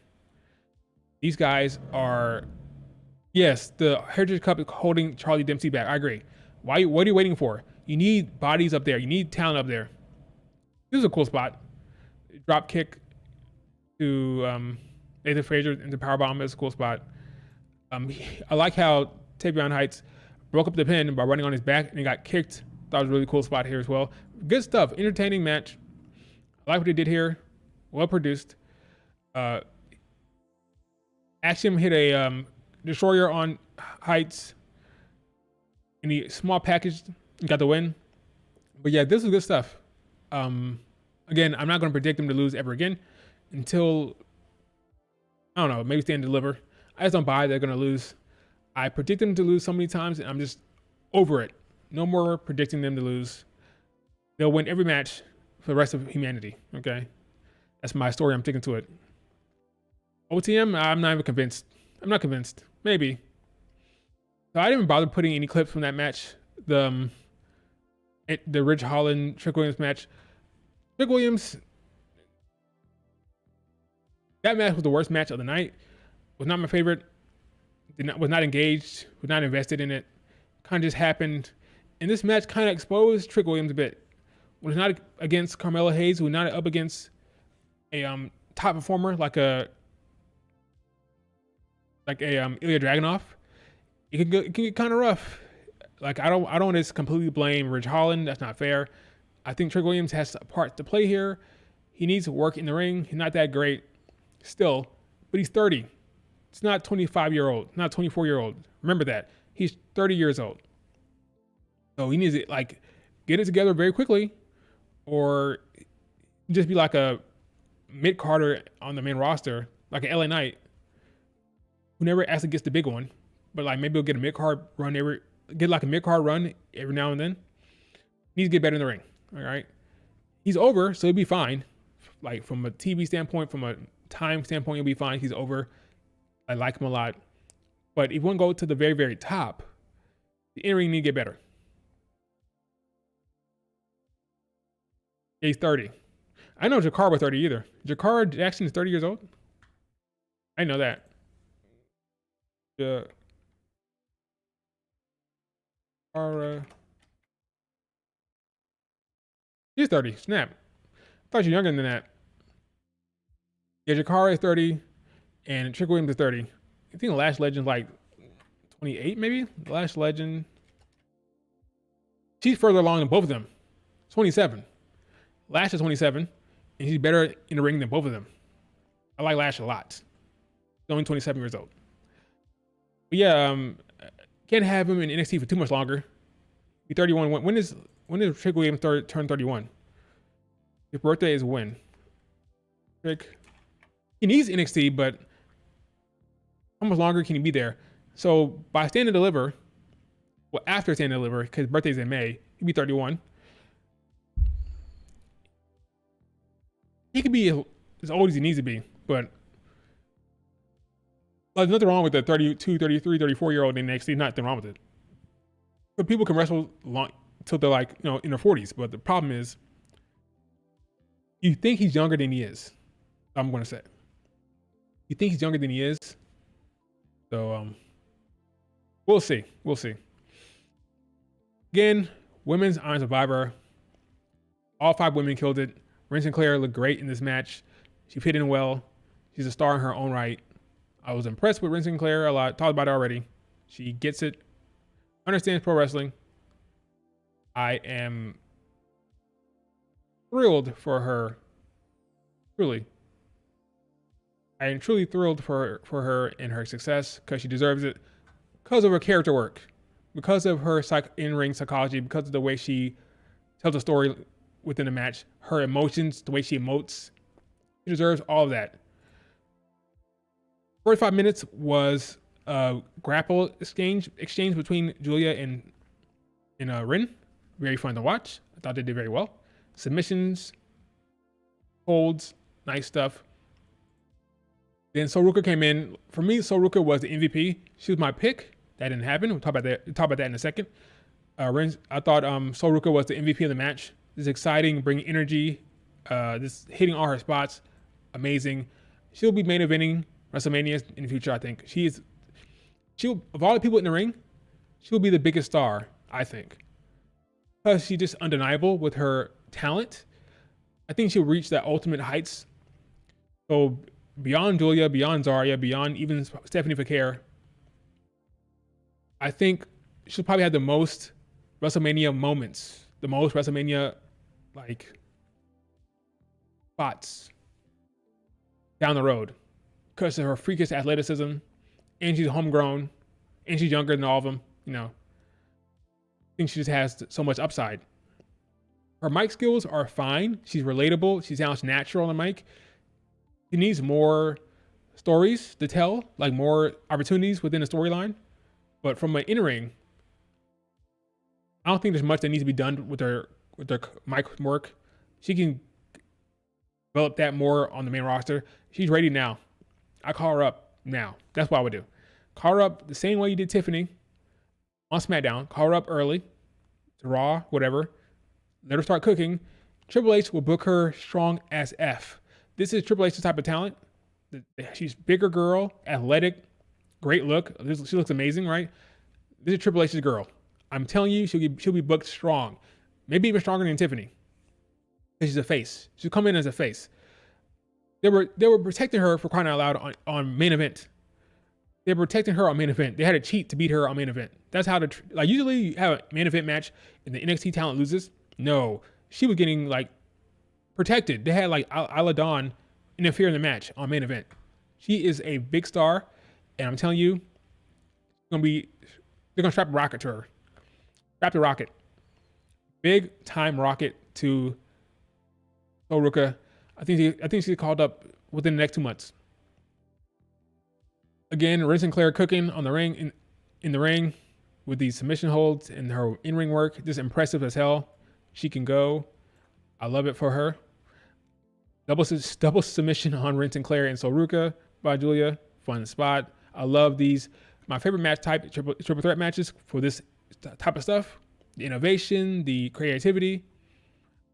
These guys are... Yes, the Heritage Cup is holding Charlie Dempsey back. I agree. What are you waiting for? You need bodies up there. You need talent up there. This is a cool spot. Drop kick to Nathan Frazier into powerbomb is a cool spot. I like how Tavion Heights broke up the pin by running on his back and he got kicked. That was a really cool spot here as well. Good stuff. Entertaining match. I like what they did here. Well produced. Axiom hit a destroyer on Heights. And he small package got the win. But yeah, this was good stuff. Again, I'm not going to predict them to lose ever again until, I don't know, maybe stand and deliver. I just don't buy they're going to lose. I predict them to lose so many times and I'm just over it. No more predicting them to lose. They'll win every match for the rest of humanity, okay? That's my story. I'm sticking to it. OTM, I'm not even convinced. I'm not convinced. Maybe. So I didn't even bother putting any clips from that match. The Ridge Holland Trick Williams match. Trick Williams, that match was the worst match of the night. Was not my favorite. Was not engaged. Was not invested in it. Kind of just happened. And this match kind of exposed Trick Williams a bit. When it's not against Carmelo Hayes, who's not up against a top performer like a Ilya Dragunov, it can get kind of rough. Like I don't just completely blame Ridge Holland. That's not fair. I think Trick Williams has a part to play here. He needs to work in the ring. He's not that great still, but he's 30. It's not 25-year-old, not 24-year-old. Remember that. He's 30 years old. So he needs to get it together very quickly or just be like a mid-carder on the main roster, like an LA Knight, who never actually gets the big one, but like maybe he'll get a mid-card run every now and then. He needs to get better in the ring. All right. He's over, so he'll be fine. Like from a TV standpoint, from a time standpoint, he'll be fine. He's over. I like him a lot. But if you want to go to the very, very top, the in-ring need to get better. He's 30. I know Jakar was 30 either. Jakar Jackson is 30 years old. I know that. He's 30. Snap. I thought you were younger than that. Yeah, Jakar is 30, and Trick Williams is 30. I think the Last Legend's like 28, maybe? The Last Legend. She's further along than both of them. 27. Lash is 27, and she's better in the ring than both of them. I like Lash a lot. He's only 27 years old. But yeah, can't have him in NXT for too much longer. He's 31. When does Trick Williams turn 31? His birthday is when? Trick. He needs NXT, but how much longer can he be there? So by Stand and Deliver, well, after Stand and Deliver, because birthday's in May, he'd be 31. He could be as old as he needs to be, but there's nothing wrong with the 32, 33, 34-year-old in NXT. Nothing wrong with it. But people can wrestle long till they're like, in their 40s. But the problem is, you think he's younger than he is. I'm going to say. You think he's younger than he is. So, we'll see. We'll see. Again, Women's Iron Survivor. All 5 women killed it. Ren Sinclair looked great in this match. She fit in well. She's a star in her own right. I was impressed with Ren Sinclair a lot. Talked about it already. She gets it. Understands pro wrestling. I am thrilled for her. Truly. I am truly thrilled for her and her success because she deserves it. Because of her character work. Because of her in-ring psychology. Because of the way she tells a story within the match. Her emotions, the way she emotes. She deserves all of that. 45 minutes was a grapple exchange between Julia and Rin. Very fun to watch. I thought they did very well. Submissions, holds, nice stuff. Then Soruka came in. For me, Soruka was the MVP. She was my pick. That didn't happen. We'll talk about that in a second. Rin, I thought Soruka was the MVP of the match. This is exciting, bringing energy. This hitting all her spots. Amazing. She'll be main eventing WrestleMania in the future, I think. She'll of all the people in the ring, she'll be the biggest star, I think. Because she's just undeniable with her talent. I think she'll reach that ultimate heights. So beyond Julia, beyond Zarya, beyond even Stephanie Fakir, I think she'll probably have the most WrestleMania moments, the most WrestleMania spots down the road. Because of her freakish athleticism, and she's homegrown, and she's younger than all of them, I think she just has so much upside. Her mic skills are fine. She's relatable. She sounds natural on the mic. She needs more stories to tell, like more opportunities within the storyline. But from an in-ring, I don't think there's much that needs to be done with her mic work. She can develop that more on the main roster. She's ready now. I call her up now. That's what I would do. Call her up the same way you did Tiffany on SmackDown. Call her up early to Raw, whatever. Let her start cooking. Triple H will book her strong as F. This is Triple H's type of talent. She's bigger girl, athletic, great look. She looks amazing, right? This is Triple H's girl. I'm telling you, she'll be booked strong. Maybe even stronger than Tiffany. Because she's a face. She'll come in as a face. They were protecting her for crying out loud on main event. They were protecting her on main event. They had to cheat to beat her on main event. That's how usually you have a main event match and the NXT talent loses. No, she was getting protected. They had Isla Dawn interfere in the match on main event. She is a big star, and I'm telling you, they're gonna strap a rocket to her. Strap the rocket. Big time rocket to Soruka. I think she's called up within the next 2 months. Again, Ren Sinclair cooking on the ring in the ring with these submission holds and her in-ring work, just impressive as hell. She can go. I love it for her. Double submission on Ren Sinclair and Soruka by Julia. Fun spot. I love these. My favorite match type, triple threat matches for this type of stuff. The innovation, the creativity.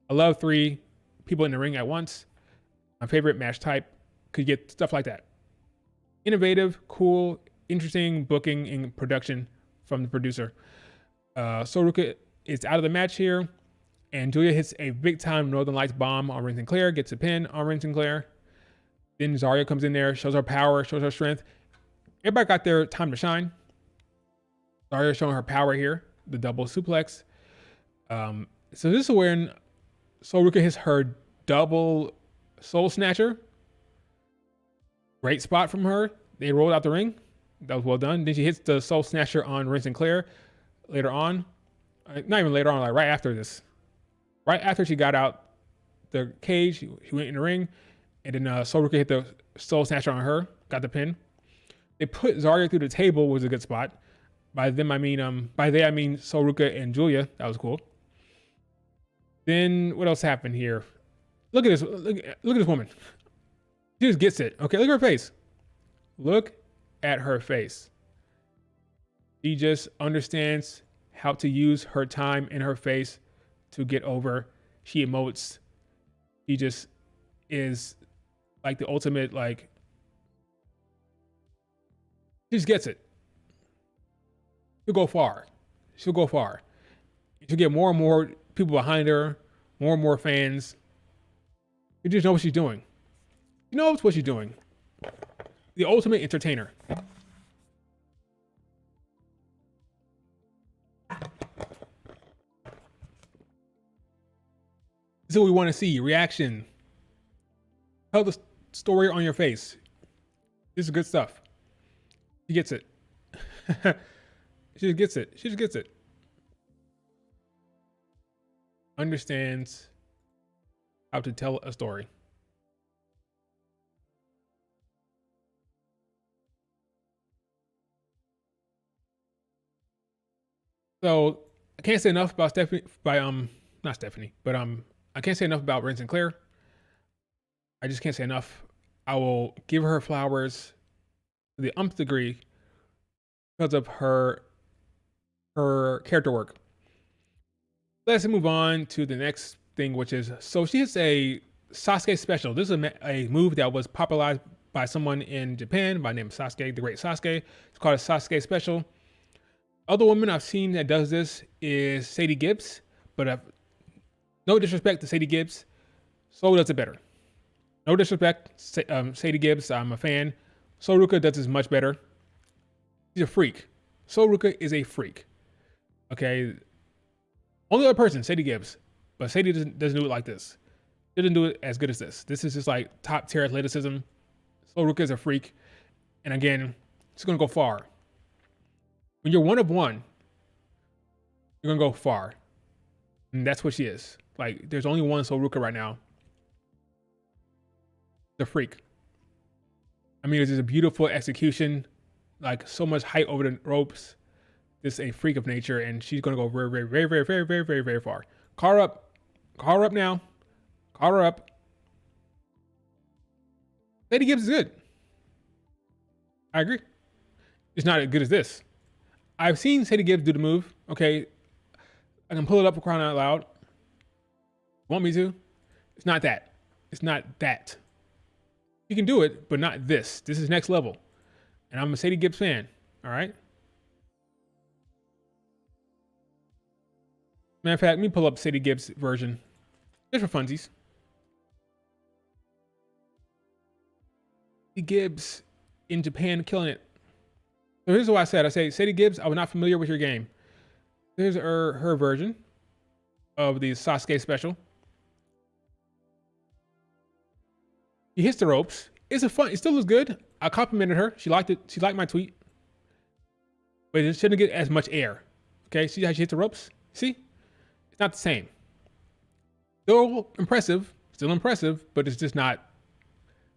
I love 3 people in the ring at once. My favorite match type could get stuff like that. Innovative, cool, interesting booking and production from the producer. Soruka is out of the match here, and Julia hits a big time Northern Lights bomb on Ren Sinclair, gets a pin on Ren Sinclair. Then Zarya comes in there, shows her power, shows her strength. Everybody got their time to shine. Zarya showing her power here, the double suplex. So this is when Soul Ruka hits her double Soul Snatcher. Great spot from her. They rolled out the ring. That was well done. Then she hits the Soul Snatcher on Rin Sinclair later on. Not even later on, like right after this. Right after she got out the cage, she went in the ring. And then Soul Ruka hit the Soul Snatcher on her. Got the pin. They put Zarya through the table, was a good spot. By they I mean Soul Ruka and Julia. That was cool. Then what else happened here? Look at this. Look at this woman. She just gets it. Okay, look at her face. Look at her face. She just understands how to use her time in her face to get over. She emotes. She just is like the ultimate, like, she just gets it. She'll go far. She'll go far. She'll get more and more people behind her, more and more fans. You just know what she's doing. She knows what she's doing. The ultimate entertainer. This is what we want to see. Reaction. Tell the story on your face. This is good stuff. She gets it. She just gets it. She just gets it. Understands how to tell a story. So I can't say enough about Stephanie not Stephanie, but I can't say enough about Rin Sinclair. I just can't say enough. I will give her flowers to the umpth degree because of her character work. Let's move on to the next thing, which is, so she hits a Sasuke special. This is a move that was popularized by someone in Japan by the name of Sasuke, the great Sasuke. It's called a Sasuke special. Other women I've seen that does this is Sadie Gibbs, but no disrespect to Sadie Gibbs, Soul does it better. No disrespect, Sadie Gibbs, I'm a fan. Soul Ruka does this much better. She's a freak. Soul Ruka is a freak. Okay. Only other person, Sadie Gibbs, but Sadie doesn't do it like this. Didn't do it as good as this. This is just like top tier athleticism. Soul Ruka is a freak, and again, it's gonna go far. When you're one of one, you're gonna go far, and that's what she is. Like, there's only one Soul Ruka right now. The freak. I mean, it's just a beautiful execution, like so much height over the ropes. Just a freak of nature, and she's gonna go very, very, very, very, very, very, very, very far. Call her up. Call her up now. Call her up. Sadie Gibbs is good. I agree. It's not as good as this. I've seen Sadie Gibbs do the move. Okay, I can pull it up for crying out loud. Want me to? It's not that. It's not that. You can do it, but not this. This is next level. And I'm a Sadie Gibbs fan. All right. Matter of fact, let me pull up Sadie Gibbs' version. Just for funsies. Sadie Gibbs in Japan killing it. So here's what I said. I say, Sadie Gibbs, I was not familiar with your game. Here's her version of the Sasuke special. She hits the ropes. It still looks good. I complimented her. She liked it. She liked my tweet. But it shouldn't get as much air. Okay, see how she hits the ropes? See? It's not the same. Still impressive, but it's just not,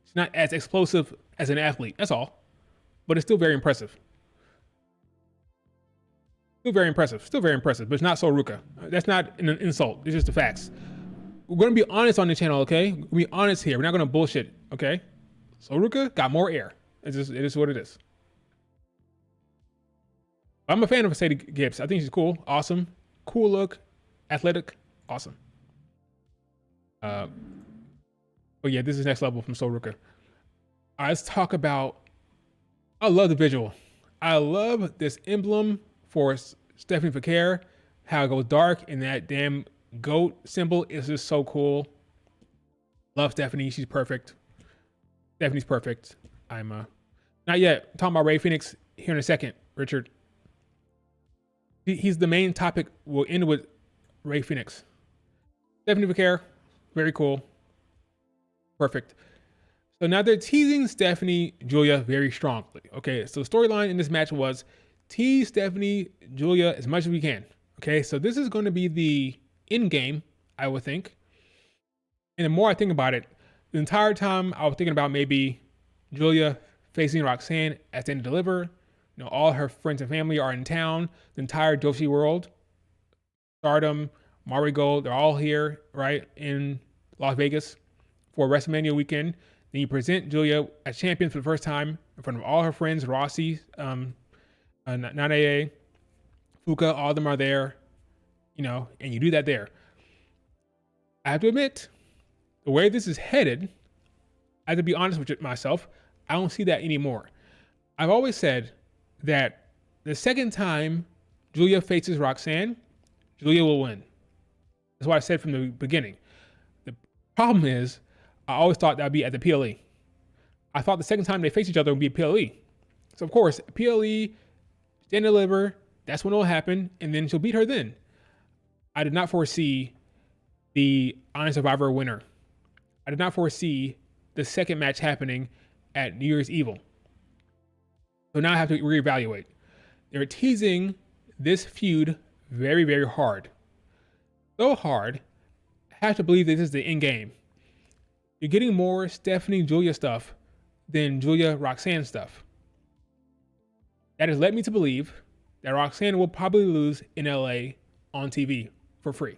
it's not as explosive as an athlete. That's all. But it's still very impressive. Still very impressive, but it's not Soul Ruka. That's not an insult. It's just the facts. We're going to be honest on the channel, okay? We're be honest here. We're not going to bullshit, okay? Soul Ruka got more air. It is what it is. I'm a fan of Sadie Gibbs. I think she's cool, awesome, cool look, athletic, awesome. But yeah, this is next level from Soul Ruka. All right, let's talk about, I love the visual. I love this emblem for Stephanie Fakir, how it goes dark, and that damn goat symbol is just so cool. Love Stephanie, she's perfect. Stephanie's perfect. I'm not yet talking about Rey Fenix here in a second, Richard. He's the main topic. We'll end with Rey Fenix. Stephanie Vaquer, very cool. Perfect. So now they're teasing Stephanie Julia very strongly. Okay, so the storyline in this match was tease Stephanie Julia as much as we can. Okay, so this is going to be the end game, I would think. And the more I think about it, the entire time I was thinking about maybe Julia facing Roxanne at the end of Deliver. You know, all her friends and family are in town. The entire Joshi world, Stardom, Marigold, they're all here, right, in Las Vegas for WrestleMania weekend. Then you present Julia as champion for the first time in front of all her friends, Rossi, Nanae, Fuka, all of them are there, you know, and you do that there. I have to admit, the way this is headed, I have to be honest with myself, I don't see that anymore. I've always said that the second time Julia faces Roxanne, Julia will win. That's what I said from the beginning. The problem is, I always thought that would be at the PLE. I thought the second time they face each other would be a PLE. So of course, PLE, stand and deliver, that's when it'll happen, and then she'll beat her then. I did not foresee the Iron Survivor winner. I did not foresee the second match happening at New Year's Evil. So now I have to reevaluate. They're teasing this feud very, very hard. So hard, I have to believe that this is the end game. You're getting more Stephanie Julia stuff than Julia Roxanne stuff. That has led me to believe that Roxanne will probably lose in LA on TV for free.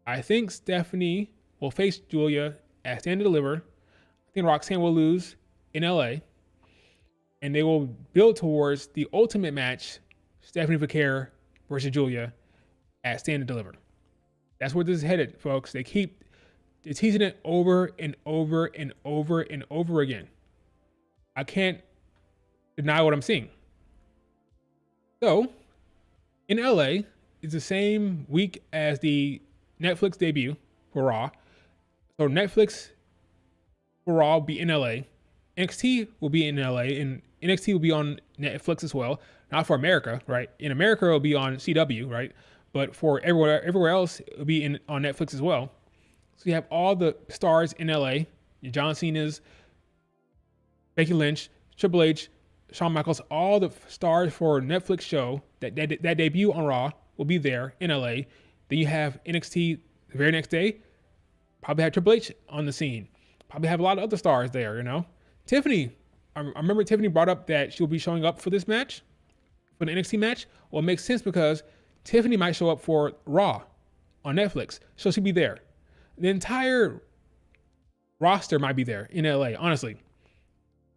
I think Stephanie will face Julia at Stand and Deliver. I think Roxanne will lose in LA. And they will build towards the ultimate match, Stephanie Vaquer versus Julia at Stand and Deliver. That's where this is headed, folks. They're teasing it over and over and over and over again. I can't deny what I'm seeing. So, in LA, it's the same week as the Netflix debut for Raw. So Netflix for Raw will be in LA. NXT will be in LA, and NXT will be on Netflix as well. Not for America, right? In America, it'll be on CW, right? But for everywhere else, it'll be on Netflix as well. So you have all the stars in LA, your John Cena's, Becky Lynch, Triple H, Shawn Michaels, all the stars for Netflix show that debut on Raw will be there in LA. Then you have NXT the very next day, probably have Triple H on the scene. Probably have a lot of other stars there, you know. Tiffany, I remember Tiffany brought up that she'll be showing up for this match, for the NXT match. Well, it makes sense because Tiffany might show up for Raw on Netflix, so she'll be there. The entire roster might be there in LA, honestly.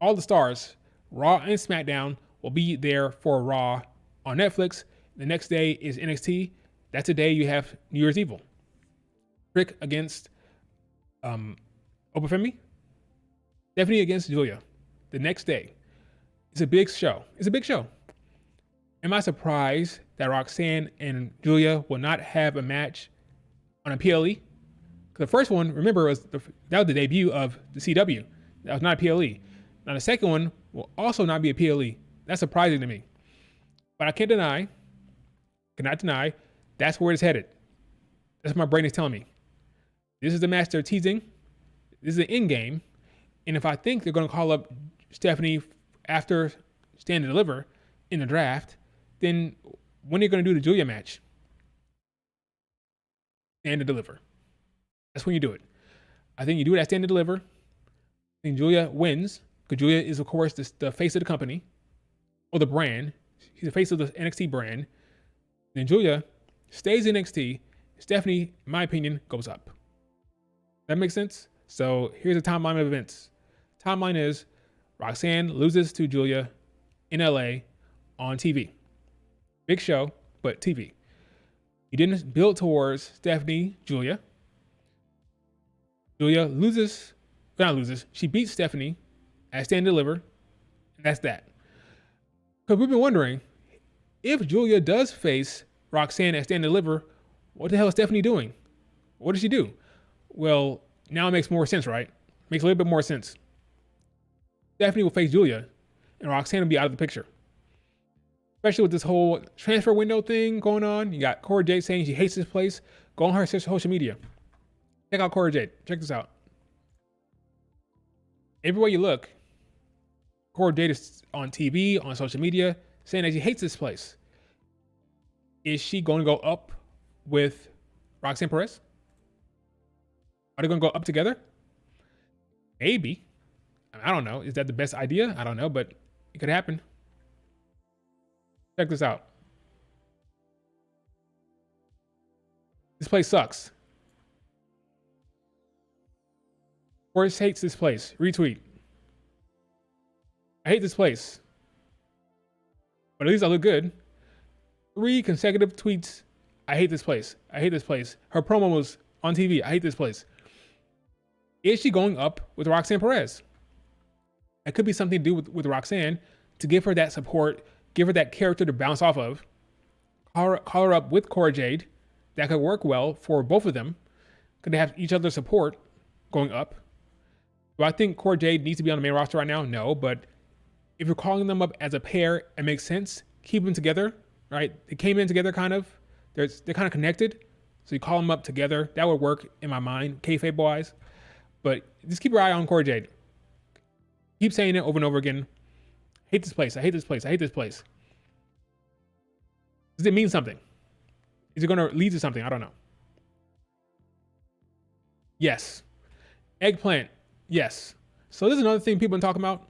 All the stars, Raw and SmackDown, will be there for Raw on Netflix. The next day is NXT. That's the day you have New Year's Evil. Rick against Obafemi. Stephanie against Julia. The next day. It's a big show. It's a big show. Am I surprised that Roxanne and Julia will not have a match on a PLE? The first one, remember, that was the debut of the CW. That was not a PLE. Now the second one will also not be a PLE. That's surprising to me. But I cannot deny, that's where it's headed. That's what my brain is telling me. This is the match they're teasing. This is the end game. And if I think they're going to call up Stephanie after Stand and Deliver in the draft, then when are you going to do the Julia match? Stand and Deliver. That's when you do it. I think you do it at Stand and Deliver. I think Julia wins, because Julia is, of course, the face of the company, or the brand. She's the face of the NXT brand. Then Julia stays in NXT. Stephanie, in my opinion, goes up. That makes sense? So here's a timeline of events. Timeline is Roxanne loses to Julia in LA on TV. Big show, but TV. You didn't build towards Stephanie, Julia. Julia she beats Stephanie at Stand and Deliver, and that's that. Because we've been wondering, if Julia does face Roxanne at Stand and Deliver, what the hell is Stephanie doing? What does she do? Well, now it makes more sense, right? Makes a little bit more sense. Stephanie will face Julia, and Roxanne will be out of the picture. Especially with this whole transfer window thing going on. You got Cora Jade saying she hates this place. Go on her social media. Check out Cora Jade. Check this out. Everywhere you look, Cora Jade is on TV, on social media, saying that she hates this place. Is she going to go up with Roxanne Perez? Are they going to go up together? Maybe. I don't know. Is that the best idea? I don't know, but it could happen. Check this out. This place sucks. Forrest hates this place. Retweet. I hate this place. But at least I look good. 3 consecutive tweets. I hate this place. I hate this place. Her promo was on TV. I hate this place. Is she going up with Roxanne Perez? It could be something to do with Roxanne to give her that support, give her that character to bounce off of. Call her up with Cora Jade. That could work well for both of them. Could they have each other's support going up? Do I think Cora Jade needs to be on the main roster right now? No, but if you're calling them up as a pair, it makes sense. Keep them together, right? They came in together kind of. They're kind of connected. So you call them up together. That would work in my mind, kayfabe wise. But just keep your eye on Cora Jade. Keep saying it over and over again. Hate this place. I hate this place. I hate this place. Does it mean something? Is it going to lead to something? I don't know. Yes. Eggplant. Yes. So this is another thing people have been talking about.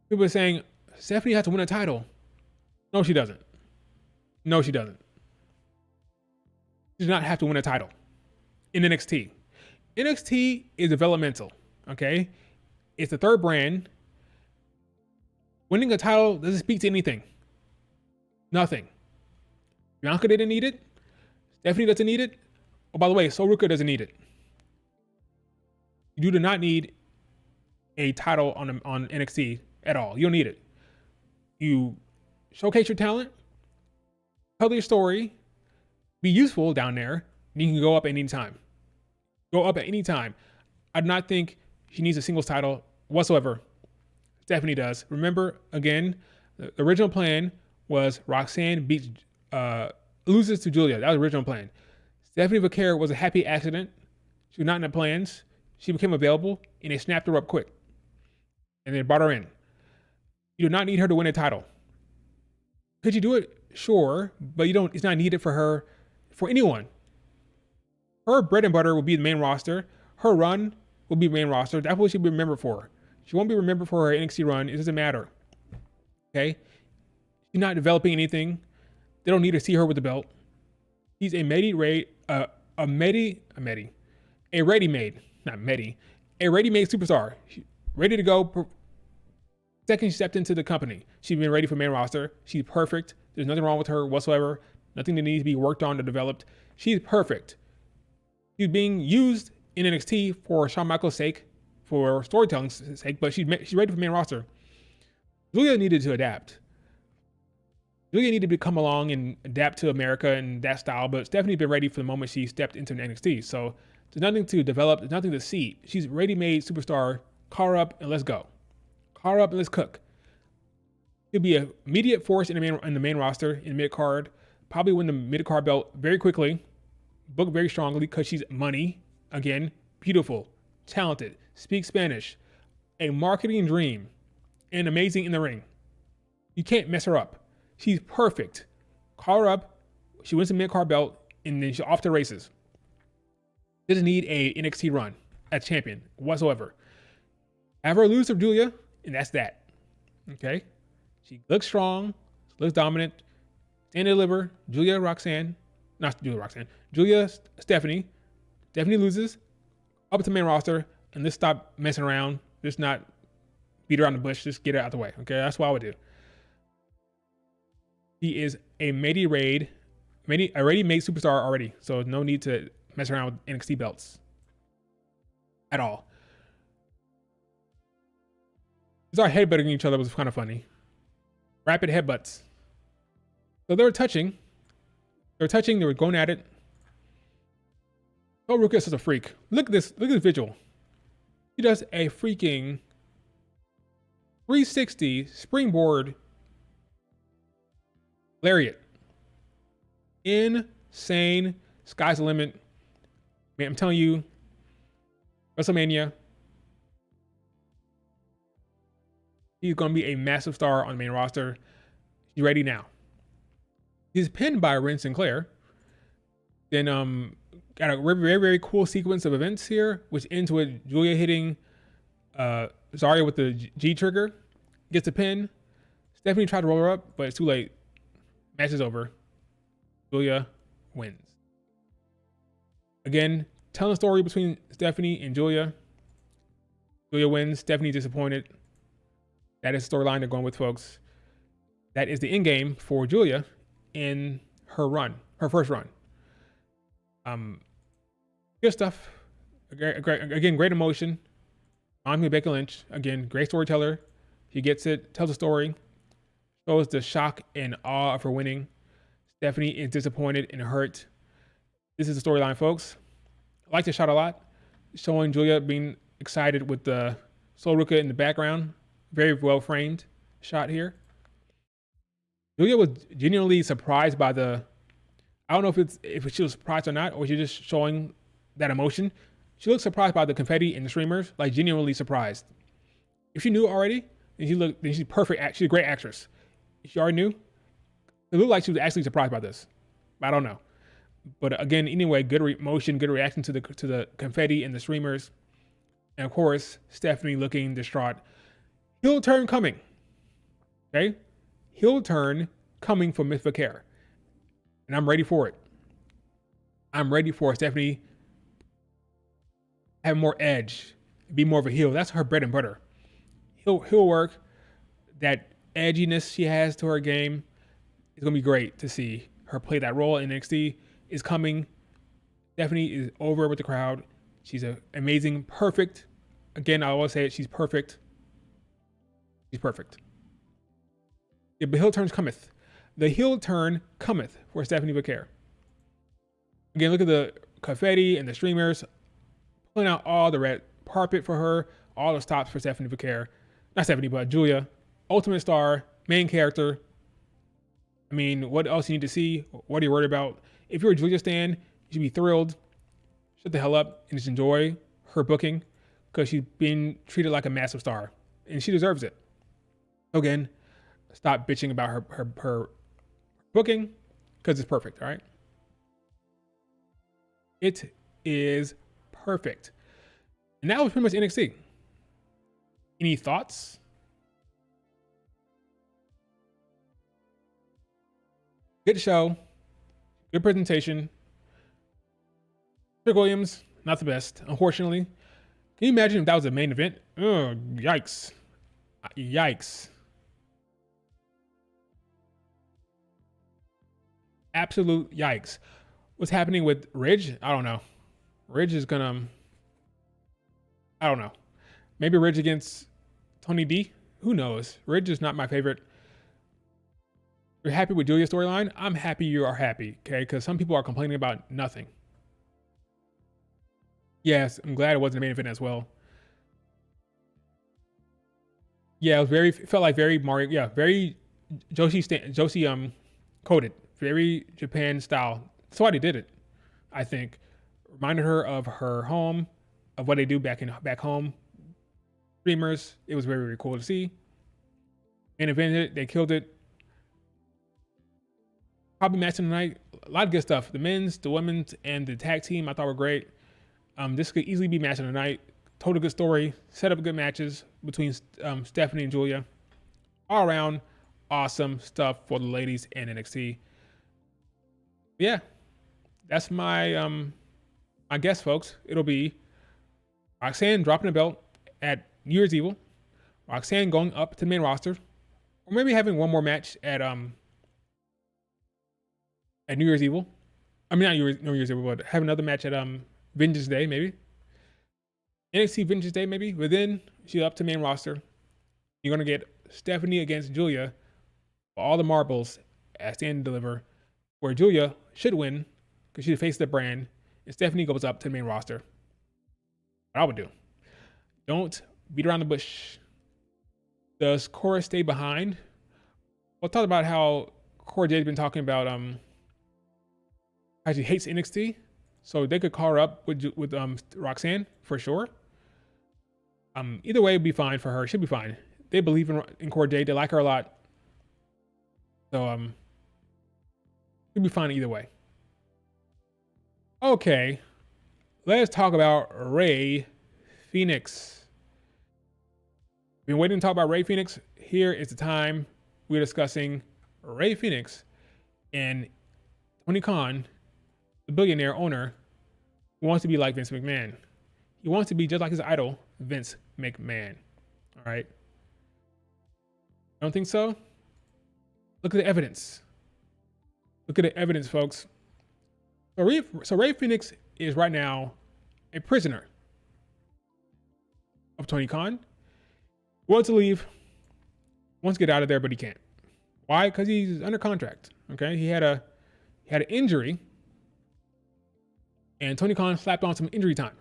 People are saying, Stephanie has to win a title. No, she doesn't. No, she doesn't. She does not have to win a title in NXT. NXT is developmental, okay? It's the third brand. Winning a title doesn't speak to anything. Nothing. Bianca didn't need it. Stephanie doesn't need it. Oh, by the way, Soruka doesn't need it. You do not need a title on NXT at all. You don't need it. You showcase your talent, tell your story, be useful down there, and you can go up at any time. Go up at any time. I do not think she needs a singles title whatsoever. Stephanie does. Remember, again, the original plan was Roxanne loses to Julia. That was the original plan. Stephanie Vaquer was a happy accident. She was not in the plans. She became available, and they snapped her up quick. And they brought her in. You do not need her to win a title. Could you do it? Sure, but you don't. It's not needed for her, for anyone. Her bread and butter will be the main roster. Her run will be main roster. That's what she'll be remembered for. She won't be remembered for her NXT run. It doesn't matter. Okay? She's not developing anything. They don't need to see her with the belt. She's a ready-made superstar. She's ready to go. Second she stepped into the company, she's been ready for main roster. She's perfect. There's nothing wrong with her whatsoever. Nothing that needs to be worked on or developed. She's perfect. She's being used in NXT for Shawn Michaels' sake, for storytelling's sake, but she's ready for main roster. Julia needed to adapt. Julia needed to come along and adapt to America and that style, but Stephanie's been ready for the moment she stepped into NXT. So there's nothing to develop. There's nothing to see. She's ready-made superstar. Call her up and let's go. Call her up and let's cook. She'll be an immediate force in the main roster, in mid-card. Probably win the mid-card belt very quickly. Book very strongly because she's money. Again, beautiful, talented, speaks Spanish, a marketing dream, and amazing in the ring. You can't mess her up. She's perfect. Call her up. She wins the mid-card belt, and then she's off to races. Doesn't need a NXT run as champion whatsoever. Have her lose to Julia, and that's that. Okay? She looks strong, looks dominant, and deliver. Julia Stephanie. Stephanie loses, up to main roster, and let's stop messing around. Just not beat around the bush. Just get her out the way. Okay? That's what I would do. She is a ready-made superstar already, so no need to mess around with NXT belts at all. They started headbutting each other, was kind of funny. Rapid headbutts. So they were touching. They were going at it. Oh, Ruka is such a freak. Look at this visual. He does a freaking 360 springboard lariat. Insane Sky's the limit. Man, I'm telling you, WrestleMania, he's going to be a massive star on the main roster. He's ready now. He's pinned by Ren Sinclair. Then got a very, very, very cool sequence of events here, which ends with Julia hitting Zarya with the G trigger. Gets a pin. Stephanie tried to roll her up, but it's too late. Match is over. Julia wins. Again, telling the story between Stephanie and Julia. Julia wins. Stephanie disappointed. That is the storyline they're going with, folks. That is the end game for Julia in her run, her first run. Good stuff. Again, great emotion. On me, Becky Lynch. Again, great storyteller. She gets it, tells a story, shows the shock and awe of her winning. Stephanie is disappointed and hurt. This is the storyline, folks. I like the shot a lot, showing Julia being excited with the Soul Ruka in the background. Very well framed shot here. Julia was genuinely surprised by the, I don't know if she was surprised or not, or she's just showing that emotion. She looked surprised by the confetti and the streamers, like genuinely surprised. If she knew already, then she's perfect. She's a great actress. If she already knew, it looked like she was actually surprised by this. I don't know. But again, anyway, good emotion, good reaction to the confetti and the streamers. And of course, Stephanie looking distraught. Heel turn coming. Okay? Heel turn coming for Miss Vaquer. And I'm ready for it. I'm ready for Stephanie have more edge, be more of a heel. That's her bread and butter. Heel work, that edginess she has to her game is going to be great to see her play that role in NXT. Is coming. Stephanie is over with the crowd. She's amazing, perfect. Again, I always say it, she's perfect. She's perfect. The heel turn cometh. The heel turn cometh for Stephanie Vaquer. Again, look at the confetti and the streamers pulling out all the red carpet for her, all the stops for Stephanie Vaquer. Not Stephanie, but Julia. Ultimate star, main character. I mean, what else you need to see? What are you worried about? If you're a Julia stan, you should be thrilled. Shut the hell up and just enjoy her booking because she's being treated like a massive star and she deserves it. Again, stop bitching about her booking because it's perfect, all right? It is perfect. And that was pretty much NXT. Any thoughts? Good show. Good presentation. Trick Williams, not the best, unfortunately. Can you imagine if that was a main event? Oh, yikes. Yikes. Absolute yikes. What's happening with Ridge? I don't know. Ridge is gonna, I don't know. Maybe Ridge against Tony D? Who knows? Ridge is not my favorite. You're happy with Julia's storyline? I'm happy you are happy, okay? Because some people are complaining about nothing. Yes, I'm glad it wasn't a main event as well. Yeah, it was felt like very Mario, yeah, very Joshi coded. Very Japan style. That's why they did it, I think. Reminded her of her home, of what they do back home. Streamers, it was very, very cool to see. Main event, they killed it. Probably match of the night. A lot of good stuff. The men's, the women's, and the tag team I thought were great. This could easily be match of the night. Told a good story. Set up good matches between Stephanie and Julia. All around, awesome stuff for the ladies and NXT. Yeah, that's my my guess, folks. It'll be Roxanne dropping the belt at New Year's Evil. Roxanne going up to the main roster, or maybe having one more match at New Year's Evil. I mean, not New Year's Evil, but have another match at Vengeance Day, maybe. NXT Vengeance Day, maybe. But then she's up to main roster. You're gonna get Stephanie against Julia for all the marbles at Stand and Deliver, where Julia should win because she's the face of the brand, and Stephanie goes up to the main roster. What I would do. Don't beat around the bush. Does Cora stay behind? We'll talk about how Cora Jade's been talking about Actually hates NXT, so they could call her up with Roxanne for sure. Either way, it'd be fine for her. She'll be fine. They believe in Core Jade. They like her a lot, so it'll be fine either way. Okay, let's talk about Rey Fenix. Been waiting to talk about Rey Fenix. Here is the time we're discussing Rey Fenix and Tony Khan, the billionaire owner, who wants to be like Vince McMahon. He wants to be just like his idol, Vince McMahon. All right. Don't think so? Look at the evidence. Look at the evidence, folks. So Rey Fenix is right now a prisoner of Tony Khan. Wants to leave, wants to get out of there, but he can't. Why? Because he's under contract. Okay, he had an injury, and Tony Khan slapped on some injury time,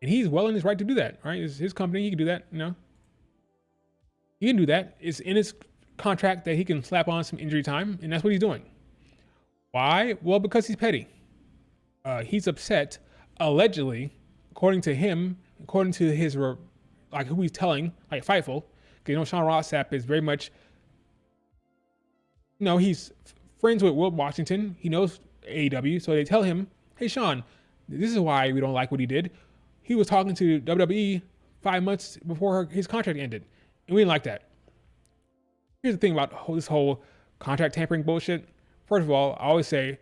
and he's well in his right to do that. Right? It's his company; he can do that. You know, he can do that. It's in his contract that he can slap on some injury time, and that's what he's doing. Why? Well, because he's petty. He's upset, allegedly, according to him, according to his like who he's telling, like Fightful. Because you know Sean Ross Sapp is very much, you know, he's friends with Will Washington. He knows AEW, so they tell him, "Hey, Sean, this is why we don't like what he did. He was talking to WWE 5 months before his contract ended, and we didn't like that." Here's the thing about this whole contract tampering bullshit. First of all, I always say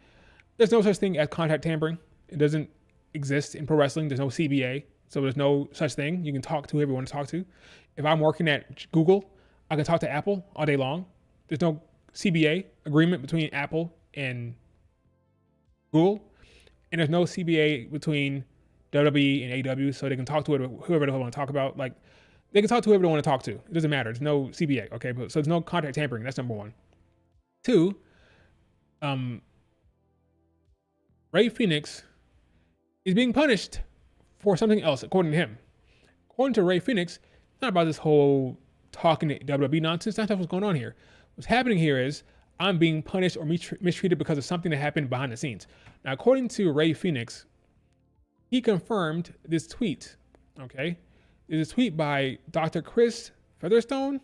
there's no such thing as contract tampering. It doesn't exist in pro wrestling. There's no CBA, so there's no such thing. You can talk to whoever you want to talk to. If I'm working at Google, I can talk to Apple all day long. There's no CBA agreement between Apple and Google, and there's no CBA between WWE and AEW, so they can talk to whoever they want to talk about. Like, they can talk to whoever they want to talk to. It doesn't matter. There's no CBA, okay? So there's no contract tampering. That's number one. Two, Rey Fenix is being punished for something else, according to him. According to Rey Fenix, it's not about this whole talking to WWE nonsense. That's not what's going on here. What's happening here is I'm being punished or mistreated because of something that happened behind the scenes. Now, according to Rey Fenix, he confirmed this tweet, okay? There's a tweet by Dr. Chris Featherstone.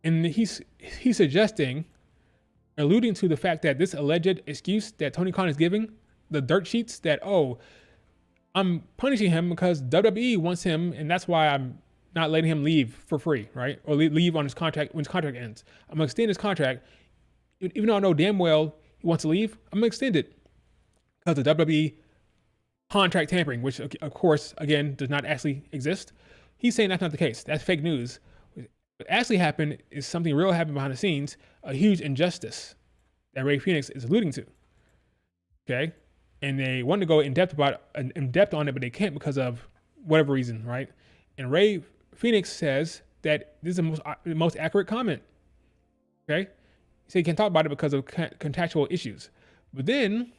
And he's suggesting, alluding to the fact that this alleged excuse that Tony Khan is giving, the dirt sheets that, oh, I'm punishing him because WWE wants him, and that's why I'm not letting him leave for free, right? Or leave on his contract when his contract ends. I'm gonna extend his contract, even though I know damn well he wants to leave. I'm gonna extend it because of WWE contract tampering, which of course, again, does not actually exist. He's saying that's not the case. That's fake news. What actually happened is something real happened behind the scenes, a huge injustice that Rey Fenix is alluding to. Okay, and they want to go in depth on it, but they can't because of whatever reason, right? And Rey Fenix says that this is the most accurate comment. Okay, he said he can't talk about it because of contractual issues. But then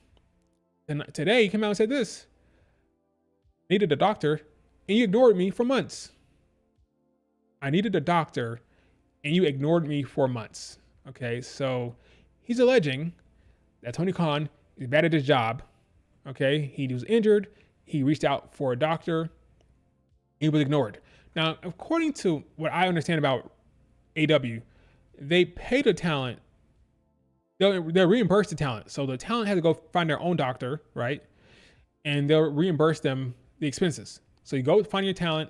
today he came out and said this: I needed a doctor, and you ignored me for months. I needed a doctor, and you ignored me for months. Okay, so he's alleging that Tony Khan is bad at his job. Okay, he was injured. He reached out for a doctor. He was ignored. Now, according to what I understand about AW, they pay the talent. They'll reimburse the talent. So the talent has to go find their own doctor, right? And they'll reimburse them the expenses. So you go find your talent,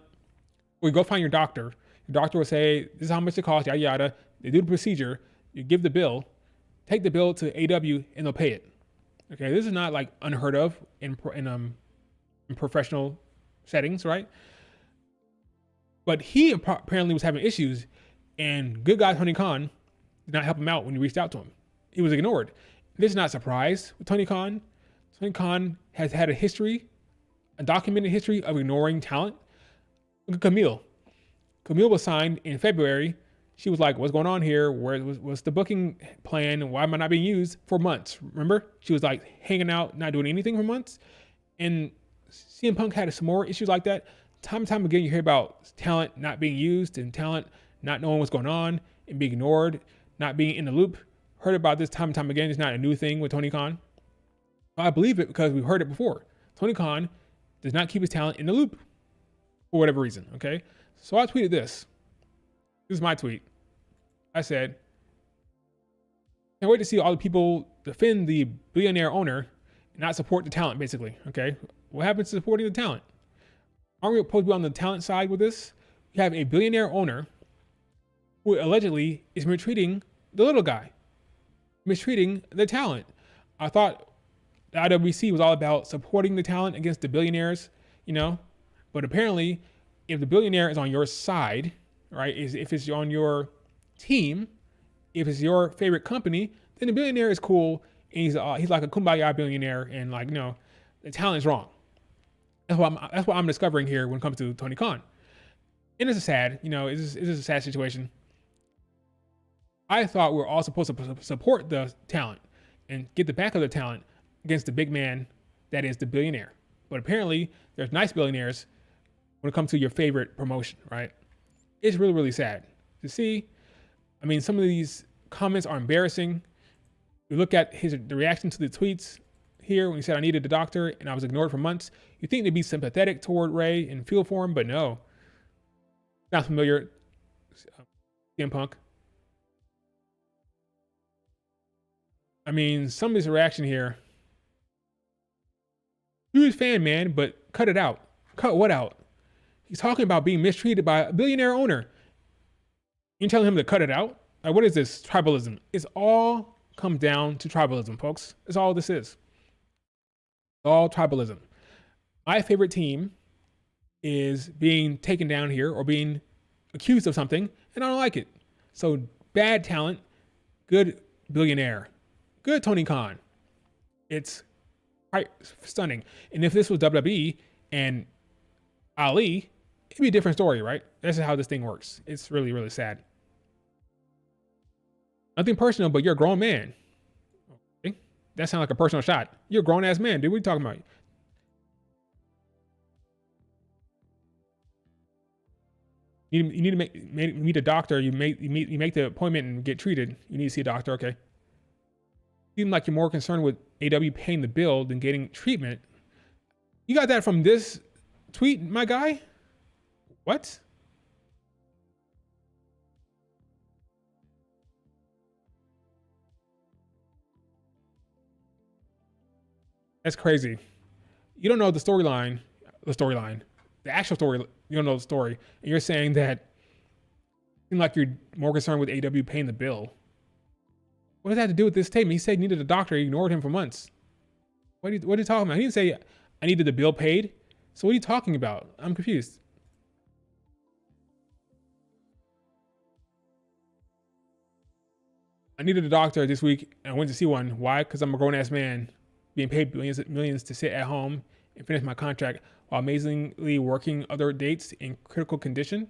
or you go find your doctor. Your doctor will say, this is how much it costs, yada, yada. They do the procedure. You give the bill, take the bill to AW, and they'll pay it. Okay, this is not like unheard of in professional settings, right? But he apparently was having issues, and good guy Tony Khan did not help him out when he reached out to him. He was ignored. This is not a surprise with Tony Khan. Tony Khan has had a history, a documented history of ignoring talent. Look at Camille. Camille was signed in February. She was like, what's going on here? What's the booking plan? Why am I not being used for months? Remember? She was like hanging out, not doing anything for months. And CM Punk had some more issues like that. Time and time again, you hear about talent not being used and talent not knowing what's going on and being ignored. not being in the loop. Heard about this time and time again. It's not a new thing with Tony Khan. I believe it because we've heard it before. Tony Khan does not keep his talent in the loop for whatever reason, okay? So I tweeted this. This is my tweet. I said, can't wait to see all the people defend the billionaire owner and not support the talent, basically, okay? What happens to supporting the talent? Aren't we supposed to be on the talent side with this? We have a billionaire owner who allegedly is mistreating the little guy, mistreating the talent. I thought the IWC was all about supporting the talent against the billionaires, you know? But apparently, if the billionaire is on your side, right, if it's on your team, if it's your favorite company, then the billionaire is cool, and he's like a kumbaya billionaire, and like, you know, the talent is wrong. That's what I'm discovering here when it comes to Tony Khan. And it's a sad, you know, it's a sad situation. I thought we were all supposed to support the talent and get the back of the talent against the big man that is the billionaire. But apparently, there's nice billionaires when it comes to your favorite promotion, right? It's really, really sad to see. I mean, some of these comments are embarrassing. You look at the reaction to the tweets here when he said I needed a doctor and I was ignored for months. You think they'd be sympathetic toward Rey and feel for him, but no. Not familiar. CM Punk. I mean, some of his reaction here. Huge fan, man, but cut it out. Cut what out? He's talking about being mistreated by a billionaire owner. You telling him to cut it out? Like, what is this? Tribalism. It's all comes down to tribalism, folks. That's all this is. All tribalism. My favorite team is being taken down here or being accused of something, and I don't like it. So bad talent, good billionaire, good Tony Khan. It's quite stunning. And if this was WWE and Ali, it'd be a different story, right? That's how this thing works. It's really, really sad. Nothing personal, but you're a grown man. Okay? That sounds like a personal shot. You're a grown ass man, dude. What are you talking about? You need to meet a doctor. You make the appointment and get treated. You need to see a doctor. Okay. Seems like you're more concerned with AW paying the bill than getting treatment. You got that from this tweet, my guy? What? That's crazy. You don't know the storyline, the actual story. You don't know the story. And you're saying that it seems like you're more concerned with AW paying the bill. What does that have to do with this statement? He said he needed a doctor. He ignored him for months. What are you talking about? He didn't say I needed the bill paid. So what are you talking about? I'm confused. I needed a doctor this week and I went to see one. Why? Because I'm a grown ass man being paid millions to sit at home and finish my contract while amazingly working other dates in critical condition.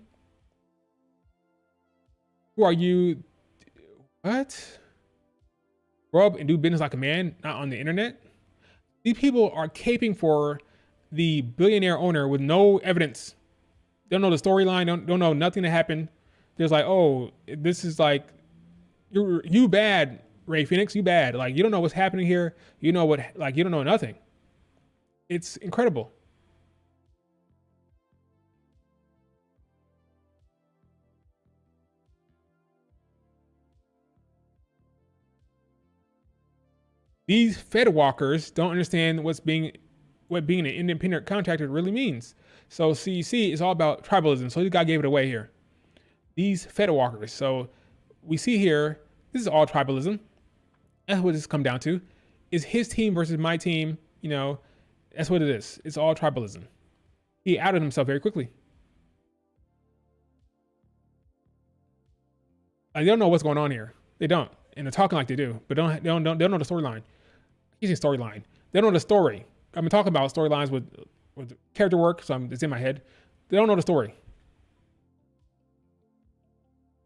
Who are you? What? Grow up and do business like a man, not on the internet. These people are caping for the billionaire owner with no evidence. They don't know the storyline, don't know nothing that happened. There's like, oh, this is like, you bad, Rey Fenix, you bad. Like, you don't know what's happening here. You know what, like, you don't know nothing. It's incredible. These Fed walkers don't understand what being an independent contractor really means. So CEC is all about tribalism. So this guy gave it away here. These Fed walkers. So we see here, this is all tribalism. That's what this come down to. Is his team versus my team. You know, that's what it is. It's all tribalism. He outed himself very quickly. They don't know what's going on here. They don't. And they're talking like they do, but they don't know the storyline. He's a storyline. They don't know the story. I've been talking about storylines with character work, so it's in my head. They don't know the story.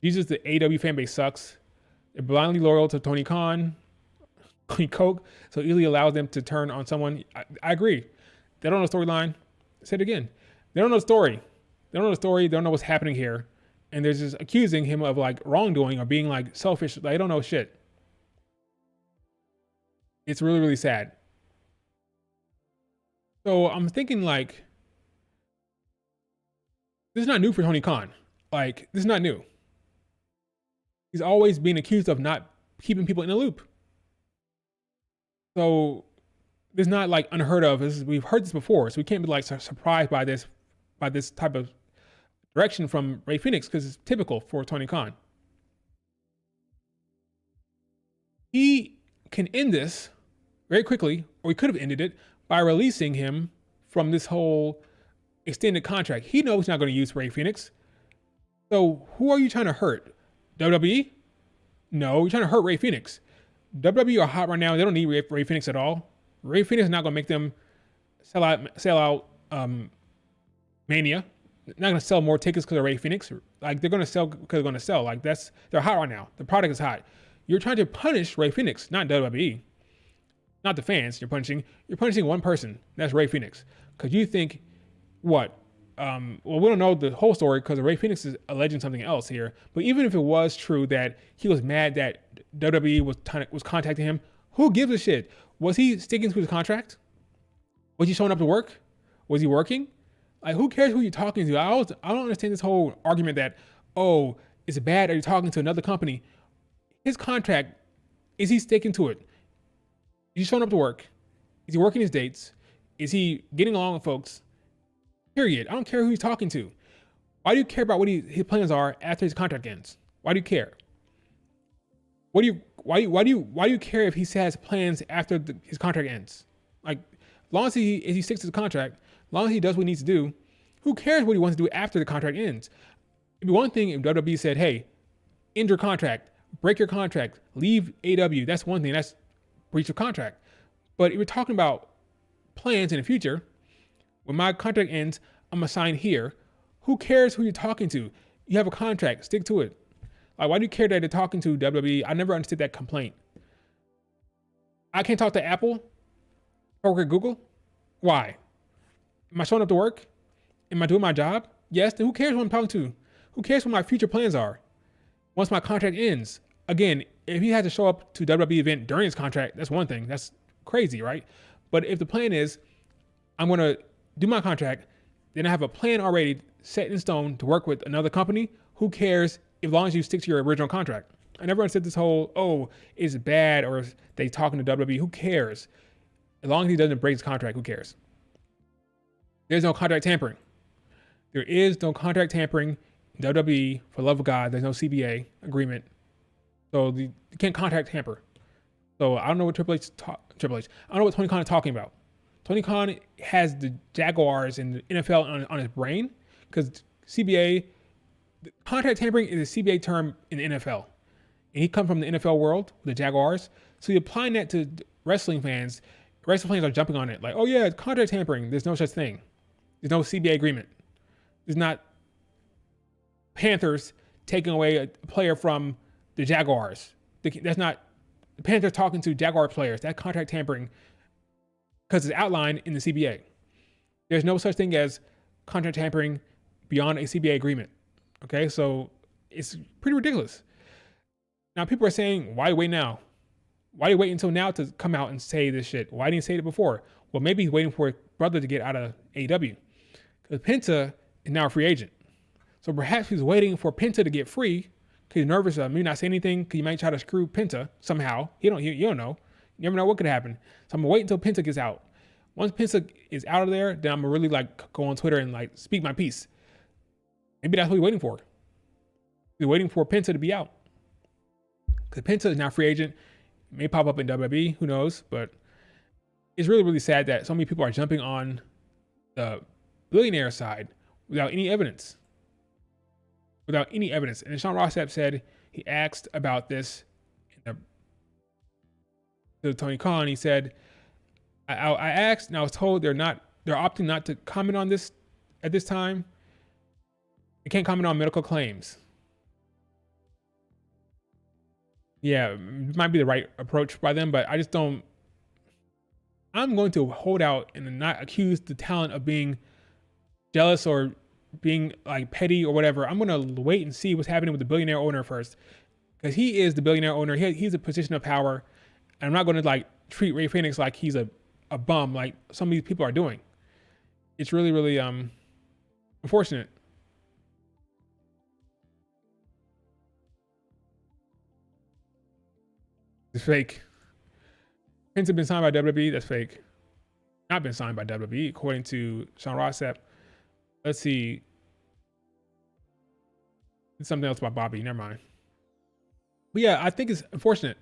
Jesus, the AW fan base sucks. They're blindly loyal to Tony Khan, Tony Coke, so easily allows them to turn on someone. I agree. They don't know the storyline. Say it again. They don't know the story. They don't know the story. They don't know what's happening here. and they're just accusing him of like wrongdoing or being like selfish. They don't know shit. It's really, really sad. So I'm thinking like, this is not new for Tony Khan. Like, this is not new. He's always being accused of not keeping people in the loop. So this is not like unheard of. We've heard this before, so we can't be like surprised by this type of direction from Rey Fenix, because it's typical for Tony Khan. He can end this very quickly, or he could have ended it by releasing him from this whole extended contract. He knows he's not going to use Rey Fenix. So who are you trying to hurt? WWE? No, you're trying to hurt Rey Fenix. WWE are hot right now. They don't need Rey Fenix at all. Rey Fenix is not going to make them sell out Mania. They're not going to sell more tickets because of Rey Fenix. Like, they're going to sell because they're going to sell. Like, they're hot right now. The product is hot. You're trying to punish Rey Fenix, not WWE. Not the fans you're punishing. You're punishing one person. That's Rey Fenix. Because you think, what? Well, we don't know the whole story because Rey Fenix is alleging something else here. But even if it was true that he was mad that WWE was contacting him, who gives a shit? Was he sticking to his contract? Was he showing up to work? Was he working? Like, who cares who you're talking to? I don't understand this whole argument that, oh, is it bad? Are you talking to another company? His contract, is he sticking to it? Is he showing up to work? Is he working his dates? Is he getting along with folks? Period. I don't care who he's talking to. Why do you care about what his plans are after his contract ends? Why do you care? Why do you care if he has plans after his contract ends? Like, as long as he sticks to the contract, as long as he does what he needs to do, who cares what he wants to do after the contract ends? It'd be one thing if WWE said, hey, end your contract, break your contract, leave AW. That's one thing. That's breach of contract. But if we're talking about plans in the future, when my contract ends, I'm going to sign here. Who cares who you're talking to? You have a contract. Stick to it. Like, why do you care that they're talking to WWE? I never understood that complaint. I can't talk to Apple or Google. Why? Am I showing up to work? Am I doing my job? Yes. Then who cares who I'm talking to? Who cares what my future plans are? Once my contract ends, again, if he has to show up to WWE event during his contract, that's one thing. That's crazy, right? But if the plan is, I'm going to do my contract, then I have a plan already set in stone to work with another company, who cares as long as you stick to your original contract? I never understood this whole, oh, is it bad or is they talking to WWE? Who cares? As long as he doesn't break his contract, who cares? There's no contract tampering. There is no contract tampering in WWE, for the love of God. There's no CBA agreement. So you can't contract tamper. So I don't know what Triple H. I don't know what Tony Khan is talking about. Tony Khan has the Jaguars and the NFL on his brain, because CBA, contract tampering is a CBA term in the NFL. And he comes from the NFL world, the Jaguars. So you're applying that to wrestling fans. Wrestling fans are jumping on it. Like, oh yeah, it's contract tampering. There's no such thing. There's no CBA agreement. There's not Panthers taking away a player from the Jaguars. That's not the Panthers talking to Jaguar players. That contract tampering, because it's outlined in the CBA. There's no such thing as contract tampering beyond a CBA agreement. Okay, so it's pretty ridiculous. Now people are saying, why wait now? Why do you wait until now to come out and say this shit? Why didn't he say it before? Well, maybe he's waiting for his brother to get out of AEW. Because Penta is now a free agent. So perhaps he's waiting for Penta to get free because he's nervous of me not saying anything because he might try to screw Penta somehow. You don't know. You never know what could happen. So I'm going to wait until Penta gets out. Once Penta is out of there, then I'm going to really like go on Twitter and like speak my piece. Maybe that's what he's waiting for. He's waiting for Penta to be out. Because Penta is now free agent. It may pop up in WWE, who knows? But it's really, really sad that so many people are jumping on the billionaire side without any evidence. Without any evidence. And Sean Ross Sapp said he asked about this to Tony Khan. He said, I asked and I was told they're opting not to comment on this at this time. They can't comment on medical claims. Yeah, it might be the right approach by them, but I just don't. I'm going to hold out and not accuse the talent of being jealous or being like petty or whatever. I'm gonna wait and see what's happening with the billionaire owner first, because he is the billionaire owner. He's a position of power, and I'm not gonna like treat Rey Fenix like he's a bum like some of these people are doing. It's really, really unfortunate. It's fake. Prince have been signed by WWE. That's fake. Not been signed by WWE, according to Sean Rossap. Let's see. It's something else about Bobby. Never mind. But yeah, I think it's unfortunate.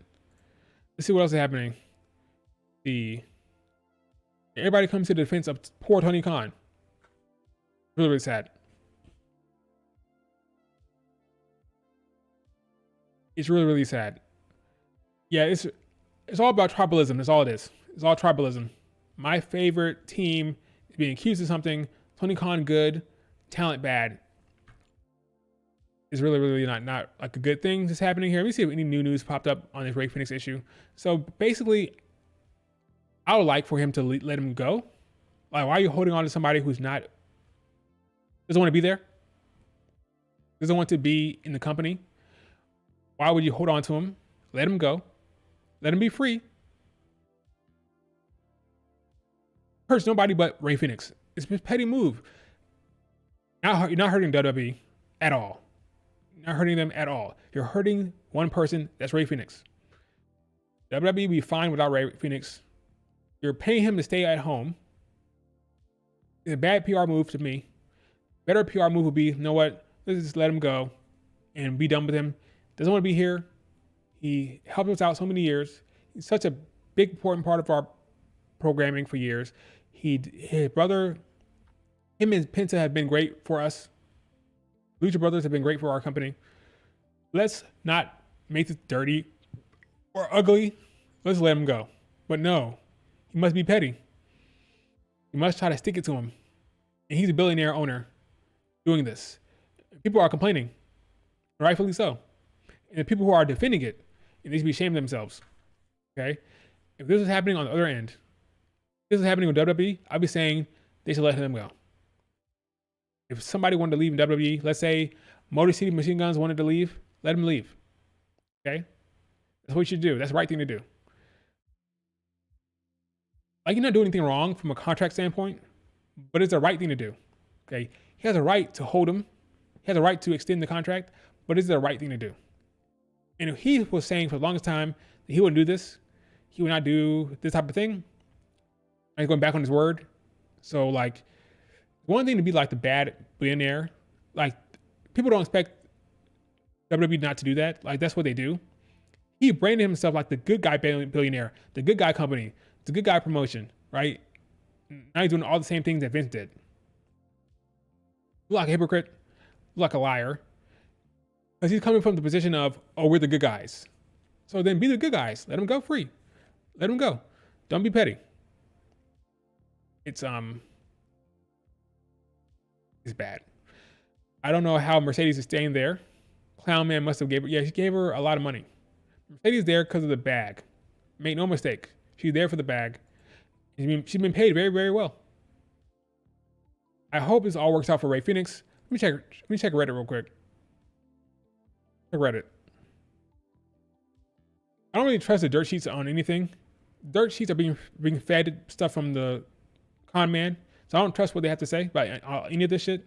Let's see what else is happening. Everybody comes to the defense of poor Tony Khan. Really, really sad. It's really, really sad. Yeah, it's all about tribalism. That's all it is. It's all tribalism. My favorite team is being accused of something. Tony Khan good, talent bad. Is really, really not like a good thing that's happening here. Let me see if any new news popped up on this Rey Fenix issue. So basically, I would like for him to let him go. Like, why are you holding on to somebody who's not, doesn't want to be there? Doesn't want to be in the company? Why would you hold on to him? Let him go. Let him be free. Hurts nobody but Rey Fenix. It's a petty move. You're not hurting WWE at all. You're not hurting them at all. You're hurting one person. That's Rey Fenix. WWE will be fine without Rey Fenix. You're paying him to stay at home. It's a bad PR move to me. Better PR move would be, you know what? Let's just let him go and be done with him. Doesn't want to be here. He helped us out so many years. He's such a big, important part of our programming for years. His brother, him and Penta have been great for us. Lucha Brothers have been great for our company. Let's not make this dirty or ugly. Let's let him go. But no, he must be petty. You must try to stick it to him. And he's a billionaire owner doing this. People are complaining, rightfully so. And the people who are defending it, it needs to be ashamed of themselves. Okay? If this is happening on the other end, if this is happening with WWE, I'd be saying they should let him go. If somebody wanted to leave in WWE, let's say Motor City Machine Guns wanted to leave, let him leave. Okay? That's what you should do. That's the right thing to do. Like, you're not doing anything wrong from a contract standpoint, but it's the right thing to do. Okay? He has a right to hold him. He has a right to extend the contract, but it's the right thing to do. And if he was saying for the longest time that he wouldn't do this, he would not do this type of thing, and he's going back on his word. So, like, one thing to be like the bad billionaire, like, people don't expect WWE not to do that. Like, that's what they do. He branded himself like the good guy billionaire, the good guy company, the good guy promotion, right? Now he's doing all the same things that Vince did. Look like a hypocrite, look like a liar. Because he's coming from the position of, oh, we're the good guys. So then be the good guys. Let them go free. Let them go. Don't be petty. It's bad. I don't know how Mercedes is staying there. Clown Man must have gave her, she gave her a lot of money. Mercedes is there because of the bag. Make no mistake. She's there for the bag. She's been paid very, very well. I hope this all works out for Rey Fenix. Let me check Reddit real quick. Check Reddit. I don't really trust the dirt sheets on anything. Dirt sheets are being fed stuff from the con man. So I don't trust what they have to say about any of this shit.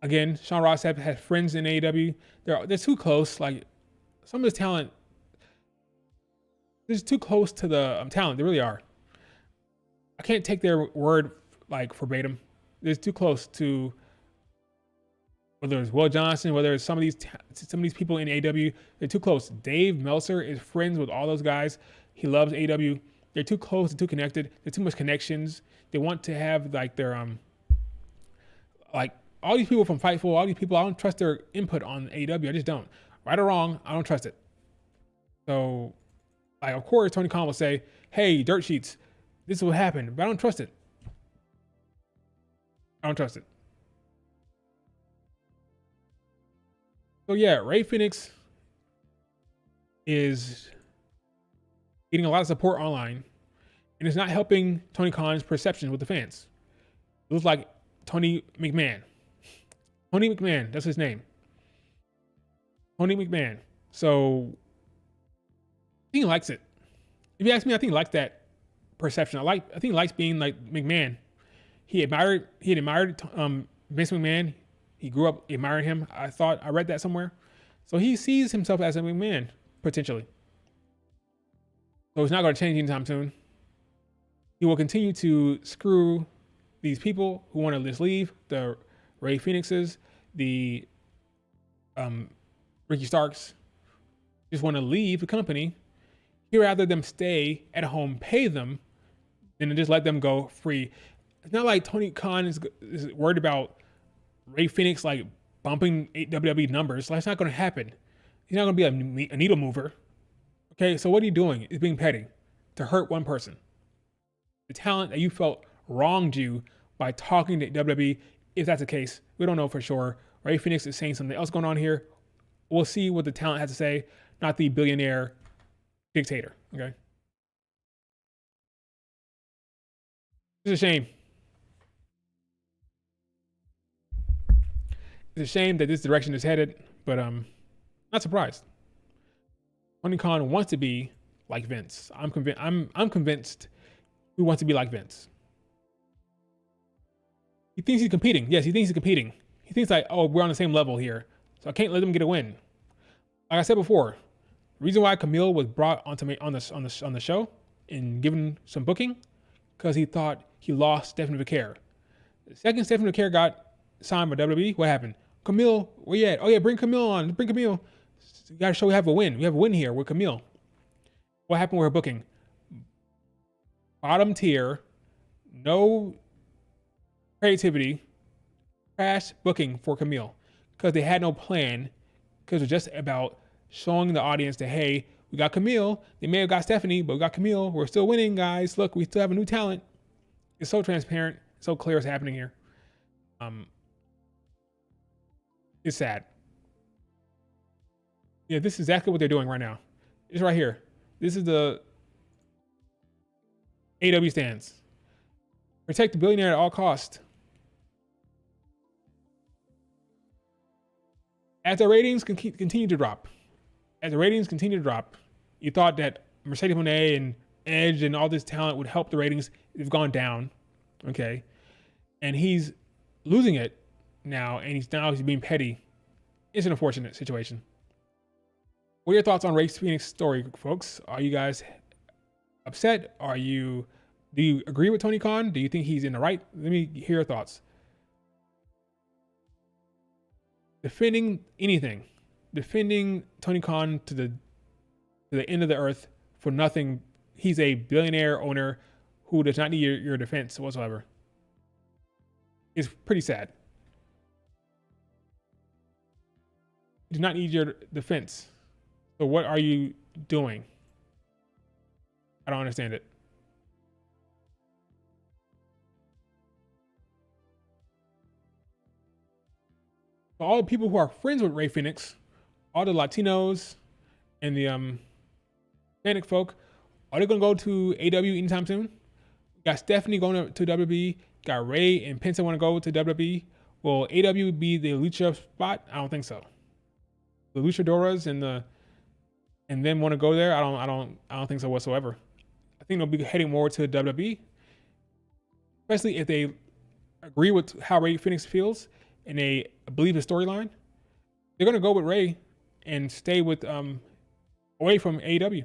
Again, Sean Ross has friends in AEW. They're too close. Like, some of this talent, they're just too close to the talent. They really are. I can't take their word like verbatim. They're too close to, whether it's Will Johnson, whether it's some of these people in AEW. They're too close. Dave Meltzer is friends with all those guys. He loves AEW. They're too close and too connected. There's too much connections. They want to have like their like all these people from Fightful, all these people. I don't trust their input on AEW. I just don't. Right or wrong, I don't trust it. So, like, of course, Tony Khan will say, "Hey, dirt sheets, this is what happened," but I don't trust it. I don't trust it. So yeah, Rey Fenix is getting a lot of support online, and it's not helping Tony Khan's perception with the fans. It looks like Tony McMahon. Tony McMahon, that's his name. Tony McMahon. So I think he likes it. If you ask me, I think he likes that perception. I think he likes being like McMahon. He had admired Vince McMahon. He grew up admiring him. I read that somewhere. So he sees himself as a McMahon, potentially. So it's not going to change anytime soon. He will continue to screw these people who want to just leave, the Rey Fenixes, the Ricky Starks, just want to leave the company. He'd rather them stay at home, pay them, than to just let them go free. It's not like Tony Khan is worried about Rey Fenix like bumping WWE numbers. That's not going to happen. He's not going to be a needle mover. Okay, so what are you doing? It's being petty to hurt one person. The talent that you felt wronged you by talking to WWE, if that's the case, we don't know for sure. Rey Fenix is saying something else going on here. We'll see what the talent has to say, not the billionaire dictator, okay? It's a shame. It's a shame that this direction is headed, but not surprised. Tony Khan wants to be like Vince. I'm convinced he wants to be like Vince. He thinks he's competing. Yes, he thinks he's competing. He thinks like, oh, we're on the same level here, so I can't let them get a win. Like I said before, the reason why Camille was brought onto me on the show and given some booking, because he thought he lost Stephanie Vaquer. The second Stephanie Vaquer got signed by WWE, what happened? Camille, where you at? Oh yeah, bring Camille on. Bring Camille. You gotta show we have a win. We have a win here with Camille. What happened with her booking? Bottom tier, no creativity, crash booking for Camille because they had no plan, because it was just about showing the audience that, hey, we got Camille. They may have got Stephanie, but we got Camille. We're still winning, guys. Look, we still have a new talent. It's so transparent, so clear what's happening here. It's sad. Yeah, this is exactly what they're doing right now. It's right here. This is the AW stance. Protect the billionaire at all costs. As the ratings continue to drop, you thought that Mercedes Moné and Edge and all this talent would help the ratings. They've gone down, okay? And he's losing it now, and he's being petty. It's an unfortunate situation. What are your thoughts on Rey Fenix's story, folks? Are you guys upset? Do you agree with Tony Khan? Do you think he's in the right? Let me hear your thoughts. Defending anything, defending Tony Khan to the end of the earth for nothing. He's a billionaire owner who does not need your defense whatsoever. It's pretty sad. He does not need your defense. So what are you doing? I don't understand it. All the people who are friends with Rey Fenix, all the Latinos and the Hispanic folk, are they going to go to AW anytime soon? Got Stephanie going to WWE. Got Rey and Penta want to go to WWE. Will AW be the lucha spot? I don't think so. The luchadoras and then want to go there? I don't think so whatsoever. I think they'll be heading more to WWE, especially if they agree with how Rey Fenix feels and they believe his storyline. They're gonna go with Rey and stay with away from AEW.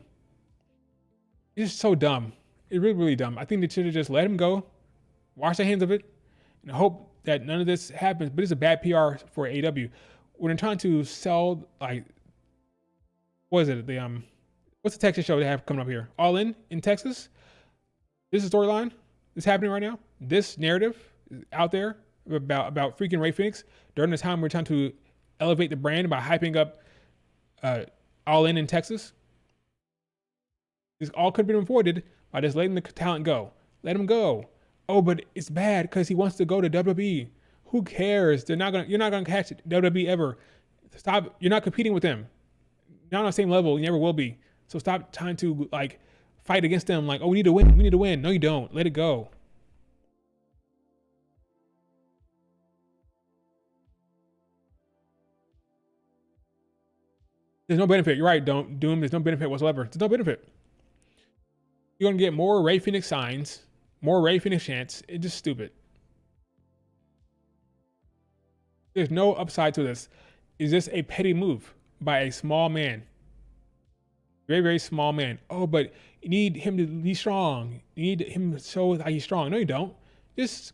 It's just so dumb. It's really, really dumb. I think they should have just let him go, wash their hands of it, and hope that none of this happens. But it's a bad PR for AEW when they're trying to sell, like, what is it? What's the Texas show they have coming up here? All In Texas. This is a storyline that's happening right now. This narrative is out there about freaking Rey Fenix during the time we're trying to elevate the brand by hyping up All In Texas. This all could have been avoided by just letting the talent go. Let him go. Oh, but it's bad because he wants to go to WWE. Who cares? You're not gonna catch WWE ever. Stop. You're not competing with them. You're not on the same level. You never will be. So stop trying to like fight against them. Like, oh, we need to win. We need to win. No, you don't. Let it go. There's no benefit. You're right, Doom. There's no benefit whatsoever. There's no benefit. You're gonna get more Rey Fenix signs, more Rey Fenix chants. It's just stupid. There's no upside to this. Is this a petty move by a small man? Very, very small man. Oh, but you need him to be strong. You need him to show that he's strong. No, you don't. Just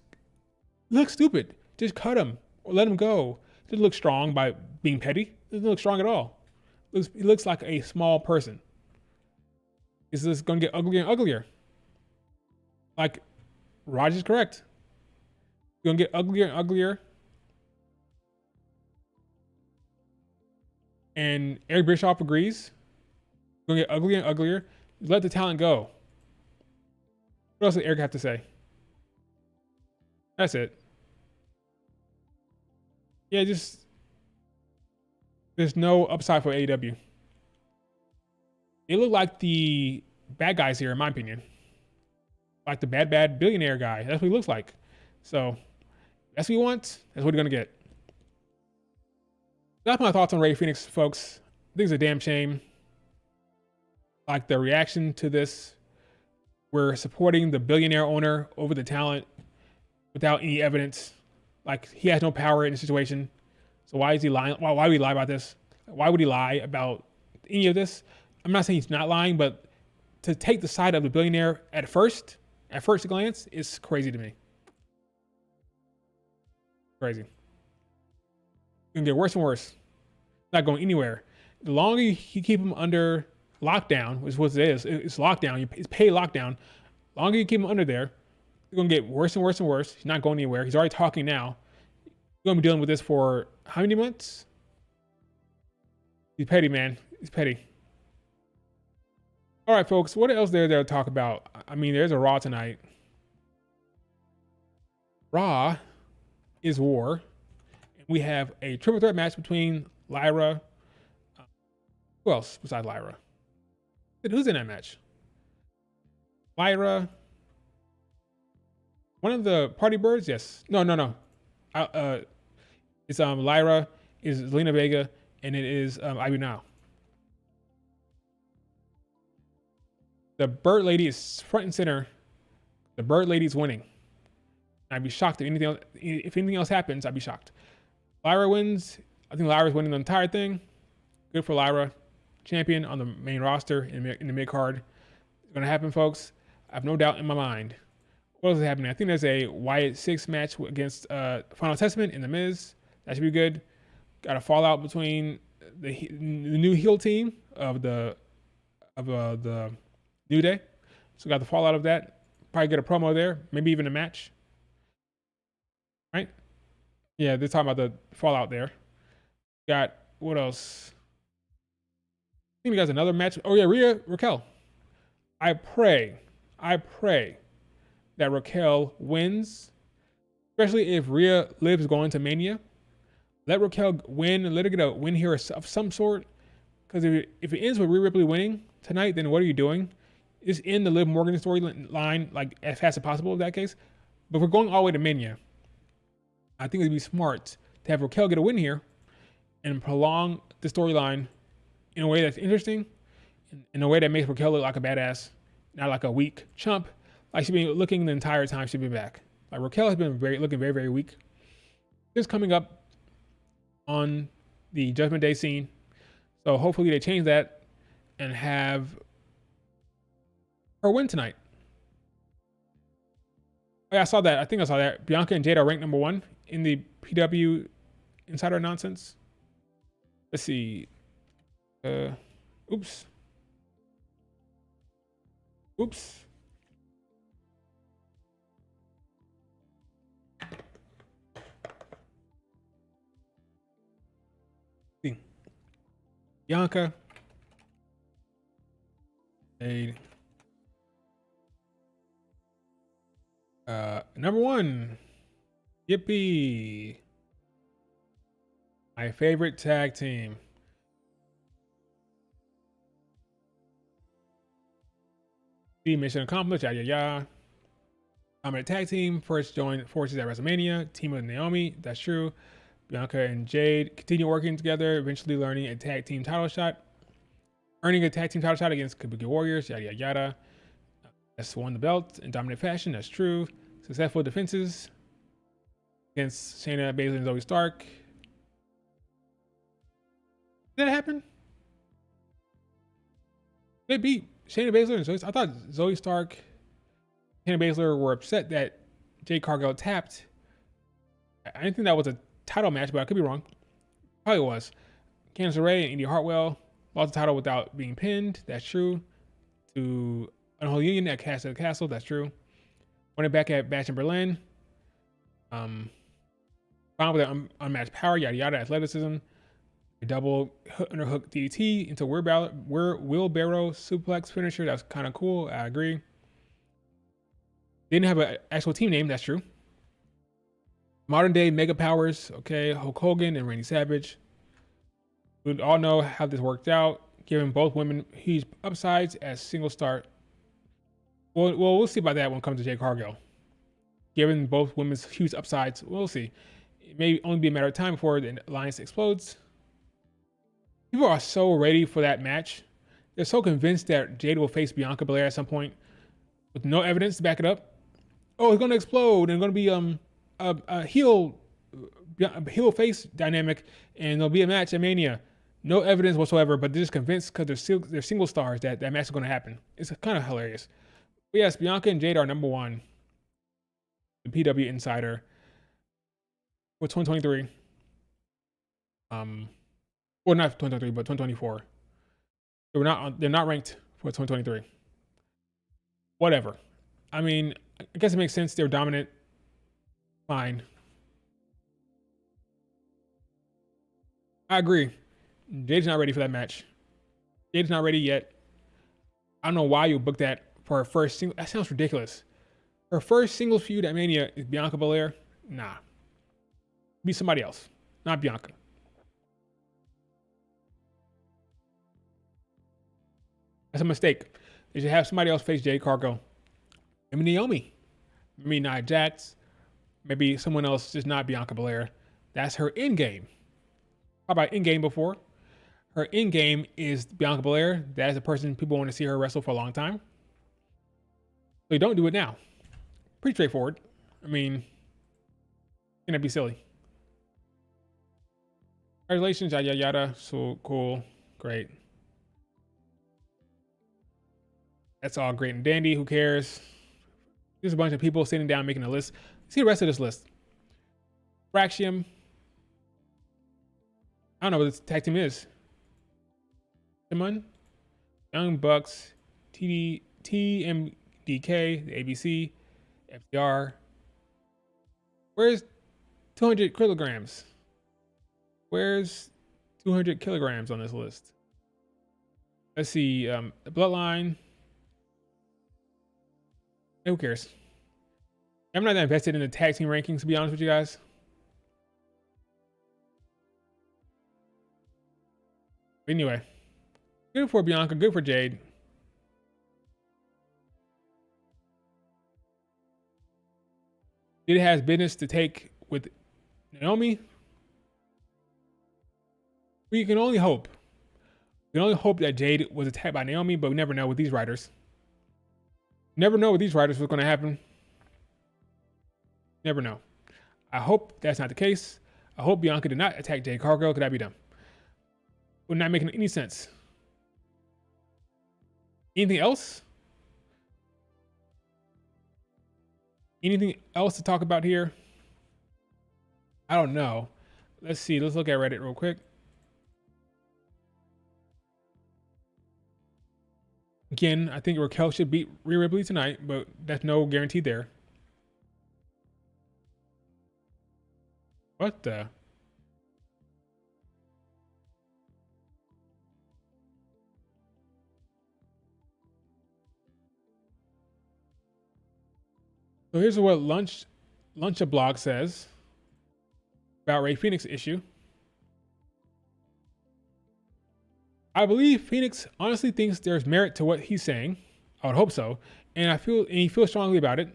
look stupid. Just cut him or let him go. Doesn't look strong by being petty. Doesn't look strong at all. He looks like a small person. Is this going to get uglier and uglier? Like, Raj is correct. It's going to get uglier and uglier. And Eric Bischoff agrees. It's going to get uglier and uglier. Let the talent go. What else does Eric have to say? That's it. Yeah, just there's no upside for AEW. They look like the bad guys here, in my opinion. Like the bad billionaire guy. That's what he looks like. So that's what he wants. That's what you're gonna get. That's my thoughts on Rey Fenix, folks. I think it's a damn shame. Like the reaction to this, we're supporting the billionaire owner over the talent without any evidence. Like he has no power in the situation. So why is he lying? Why would he lie about this? Why would he lie about any of this? I'm not saying he's not lying, but to take the side of the billionaire at first glance is crazy to me. Crazy. It's gonna get worse and worse. It's not going anywhere. The longer you keep him under lockdown, which is what it is, it's lockdown. It's paid lockdown. The longer you keep him under there, it's gonna get worse and worse and worse. He's not going anywhere. He's already talking now. He's gonna be dealing with this for how many months? He's petty, man. He's petty. All right, folks. What else there to talk about? I mean, there's a Raw tonight. Raw is War. And we have a triple threat match between Lyra. Who else besides Lyra? Who's in that match? Lyra. One of the Party Birds? Yes. No. It's Lyra, is Zelina Vega, and it is Ivy Now. The Bird Lady is front and center. The Bird Lady is winning. I'd be shocked if anything else happens. I'd be shocked. Lyra wins. I think Lyra's winning the entire thing. Good for Lyra. Champion on the main roster in the mid card. It's gonna happen, folks. I have no doubt in my mind. What else is happening? I think there's a Wyatt 6 match against Final Testament in The Miz. That should be good. Got a fallout between the new heel team of the New Day. So got the fallout of that. Probably get a promo there. Maybe even a match. Right? Yeah, they're talking about the fallout there. Got what else? I think we got another match. Oh yeah, Raquel. I pray that Raquel wins, especially if Rhea lives going to Mania. Let Raquel win and let her get a win here of some sort. Because if it ends with Rhea Ripley winning tonight, then what are you doing? Just end the Liv Morgan storyline like as fast as possible in that case. But if we're going all the way to Mania, I think it'd be smart to have Raquel get a win here and prolong the storyline in a way that's interesting, in a way that makes Raquel look like a badass, not like a weak chump. Like she's been looking the entire time she's been back. Like Raquel has been looking very, very weak. This coming up on the Judgment Day scene. So hopefully they change that and have her win tonight. Oh, yeah, I saw that. I think I saw that. Bianca and Jade are ranked number 1 in the PW Insider nonsense. Let's see. Oops. Bianca. Jade. Number 1. Yippee. My favorite tag team. Mission accomplished. Yeah. I'm a tag team. First joined forces at WrestleMania. Team with Naomi. That's true. Bianca and Jade continue working together, eventually learning a tag team title shot, earning a tag team title shot against Kabuki Warriors, yada yada yada. That's won the belt in dominant fashion. That's true. Successful defenses against Shayna Baszler and Zoe Stark. Did that happen? They beat Shayna Baszler and Zoe. I thought Zoe Stark and Shayna Baszler were upset that Jade Cargill tapped. I didn't think that was a title match, but I could be wrong. Probably was. Candice LeRae and Indy Hartwell lost the title without being pinned. That's true. To Unholy Union at Castle of the Castle. That's true. Won it back at Bash in Berlin. Found with an unmatched power, yada yada, athleticism. A double underhook DDT into wheelbarrow suplex finisher. That's kind of cool. I agree. Didn't have an actual team name. That's true. Modern day mega powers. Okay, Hulk Hogan and Randy Savage. We all know how this worked out, giving both women huge upsides as single star. Well, we'll see about that when it comes to Jade Cargill. Given both women's huge upsides, we'll see. It may only be a matter of time before the alliance explodes. People are so ready for that match. They're so convinced that Jade will face Bianca Belair at some point with no evidence to back it up. Oh, it's going to explode and going to be a heel face dynamic, and there'll be a match at Mania. No evidence whatsoever, but they're just convinced because they're single stars that that match is going to happen. It's kind of hilarious. But yes, Bianca and Jade are number one. The PW Insider for 2023. Well, not 2023, but 2024. They're not ranked for 2023. Whatever. I mean, I guess it makes sense. They're dominant. Fine. I agree. Jade's not ready for that match. Jade's not ready yet. I don't know why you booked that for her first single. That sounds ridiculous. Her first singles feud at Mania is Bianca Belair. Nah. Be somebody else. Not Bianca. That's a mistake. They should have somebody else face Jade Cargill. Maybe Naomi. Maybe Nia Jax. Maybe someone else, just not Bianca Belair. That's her end game. How about end game before? Her end game is Bianca Belair. That is the person people want to see her wrestle for a long time. So you don't do it now. Pretty straightforward. I mean, gonna be silly. Congratulations, yada yada yada. So cool, great. That's all great and dandy. Who cares? There's a bunch of people sitting down making a list. See the rest of this list. Fraxium. I don't know what this tag team is. Simon, Young Bucks, TMDK, the ABC, FTR. Where's 200 kilograms? Where's 200 kilograms on this list? Let's see. The Bloodline. Who cares? I'm not that invested in the tag team rankings, to be honest with you guys. Anyway, good for Bianca, good for Jade. Jade has business to take with Naomi. We can only hope. We can only hope that Jade was attacked by Naomi, but we never know with these writers. Never know with these writers what's going to happen. Never know. I hope that's not the case. I hope Bianca did not attack Jade Cargill. Could that be done? Would not making any sense. Anything else? Anything else to talk about here? I don't know. Let's see. Let's look at Reddit real quick. Again, I think Raquel should beat Rhea Ripley tonight, but that's no guarantee there. What the? So here's what Lunchablog says about Rey Fenix issue. I believe Phoenix honestly thinks there's merit to what he's saying. I would hope so, and he feels strongly about it.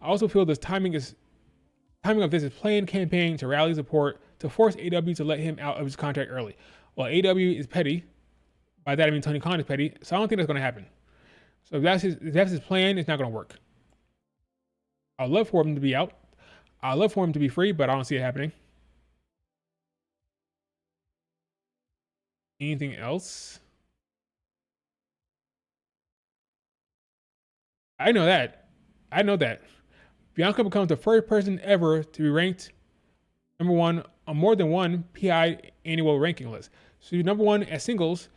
I also feel this timing of this is planned campaign to rally support to force AW to let him out of his contract early. Well, AW is petty. By that I mean Tony Khan is petty. So I don't think that's going to happen. So if that's his plan, it's not going to work. I'd love for him to be out. I'd love for him to be free, but I don't see it happening. Anything else? I know that. Bianca becomes the first person ever to be ranked number one on more than one PI annual ranking list. So she's number one at singles,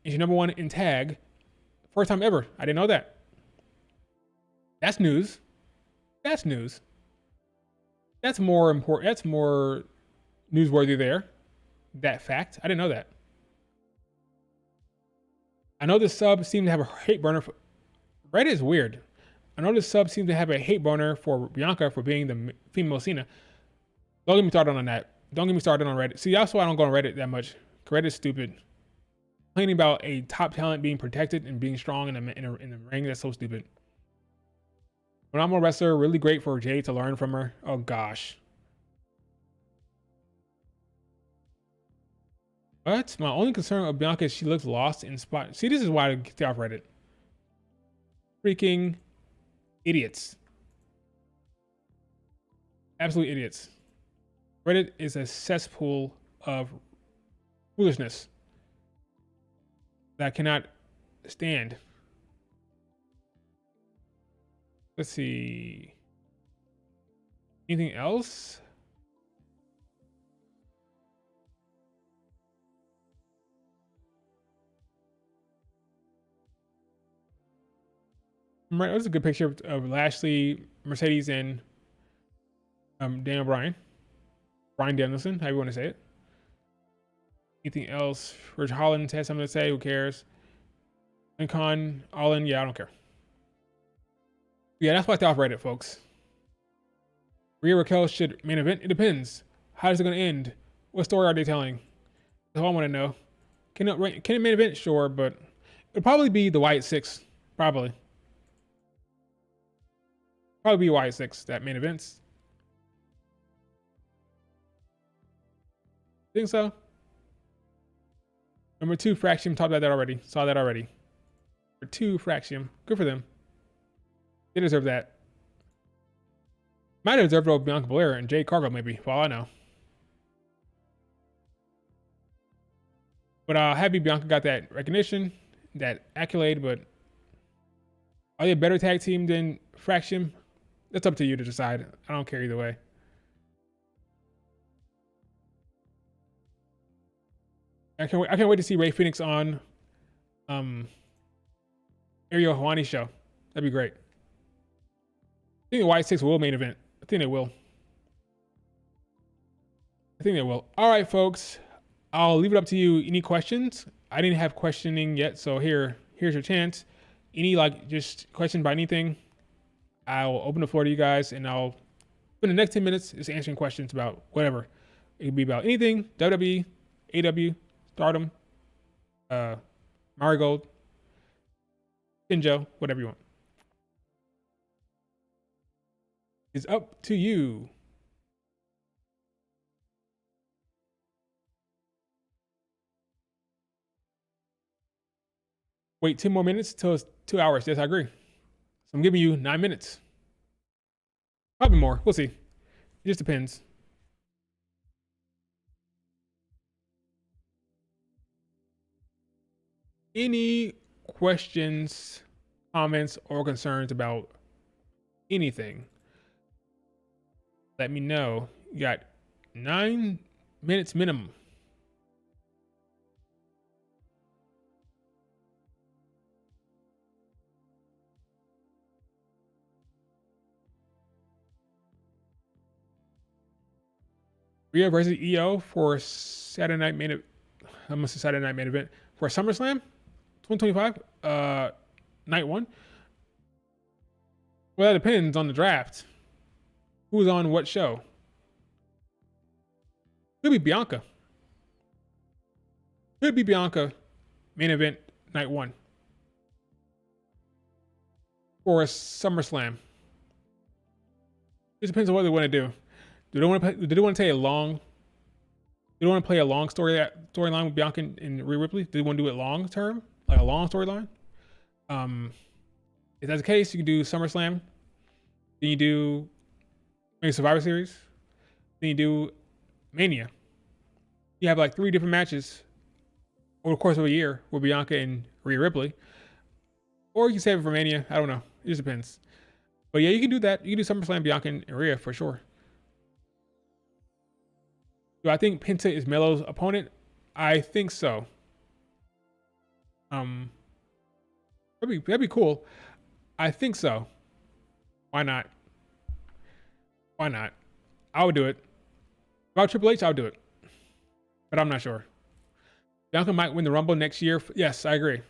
and she's number one in tag. First time ever. I didn't know that. That's news. That's news. That's more important. That's more newsworthy there. That fact. I didn't know that. I know the sub seemed to have a hate burner for Reddit is weird. I know the sub seems to have a hate burner for Bianca for being the female Cena. Don't get me started on that. Don't get me started on Reddit. See, that's why I don't go on Reddit that much. Reddit's stupid. Complaining about a top talent being protected and being strong in the ring, that's so stupid. When I'm a wrestler, really great for Jay to learn from her. Oh gosh. What? My only concern with Bianca is she looks lost in spot. See, this is why I get off Reddit. Freaking idiots. Absolute idiots. Reddit is a cesspool of foolishness that I cannot stand. Let's see. Anything else? Right, that was a good picture of Lashley, Mercedes, and Daniel Bryan. Bryan Danielson, however you want to say it. Anything else? Rich Holland has something to say. Who cares? Con, all in. Yeah, I don't care. Yeah, that's why I stay off Reddit, folks. Rhea Raquel should main event. It depends. How is it going to end? What story are they telling? That's all I want to know. Can it main event? Sure, but it'll probably be the Wyatt Six. Probably be Wyatt Six that main events. Think so? Number 2, Fraxium. Talked about that already. Saw that already. Number 2, Fraxium. Good for them. They deserve that. Might have deserved over Bianca Belair and Jade Cargill, maybe. For all I know. But happy Bianca got that recognition, that accolade. But are they a better tag team than Fraxium? That's up to you to decide. I don't care either way. I can't wait to see Rey Fenix on Ariel Helwani's show. That'd be great. I think the Wyatt Six will main event. I think they will. All right, folks. I'll leave it up to you. Any questions? I didn't have questioning yet, so here's your chance. Any just question about anything? I'll open the floor to you guys, and I'll spend the next 10 minutes just answering questions about whatever. It could be about anything: WWE, AW, Stardom, Marigold, Shinjo, whatever you want. It's up to you. Wait 10 more minutes till it's 2 hours. Yes, I agree. So I'm giving you 9 minutes. Probably more. We'll see. It just depends. Any questions, comments, or concerns about anything? Let me know. You got 9 minutes minimum. Rhea versus EO for Saturday night main event. I must say Saturday night main event for SummerSlam 2025. Night 1. Well, that depends on the draft. Who's on what show? Could be Bianca. Main event night 1 for SummerSlam. It depends on what they want to do. Do they want to take a long They don't want to play a long storyline with Bianca and Rhea Ripley. They want to do it long term, like a long storyline. If that's the case, you can do SummerSlam. Then you do maybe Survivor Series. Then you do Mania. You have like 3 different matches over the course of a year with Bianca and Rhea Ripley. Or you can save it for Mania. I don't know. It just depends. But yeah, you can do that. You can do SummerSlam, Bianca and Rhea for sure. Do I think Penta is Melo's opponent? I think so. That'd be cool. I think so. Why not? Why not? I would do it. About Triple H, I would do it. But I'm not sure. Bianca might win the Rumble next year. Yes, I agree.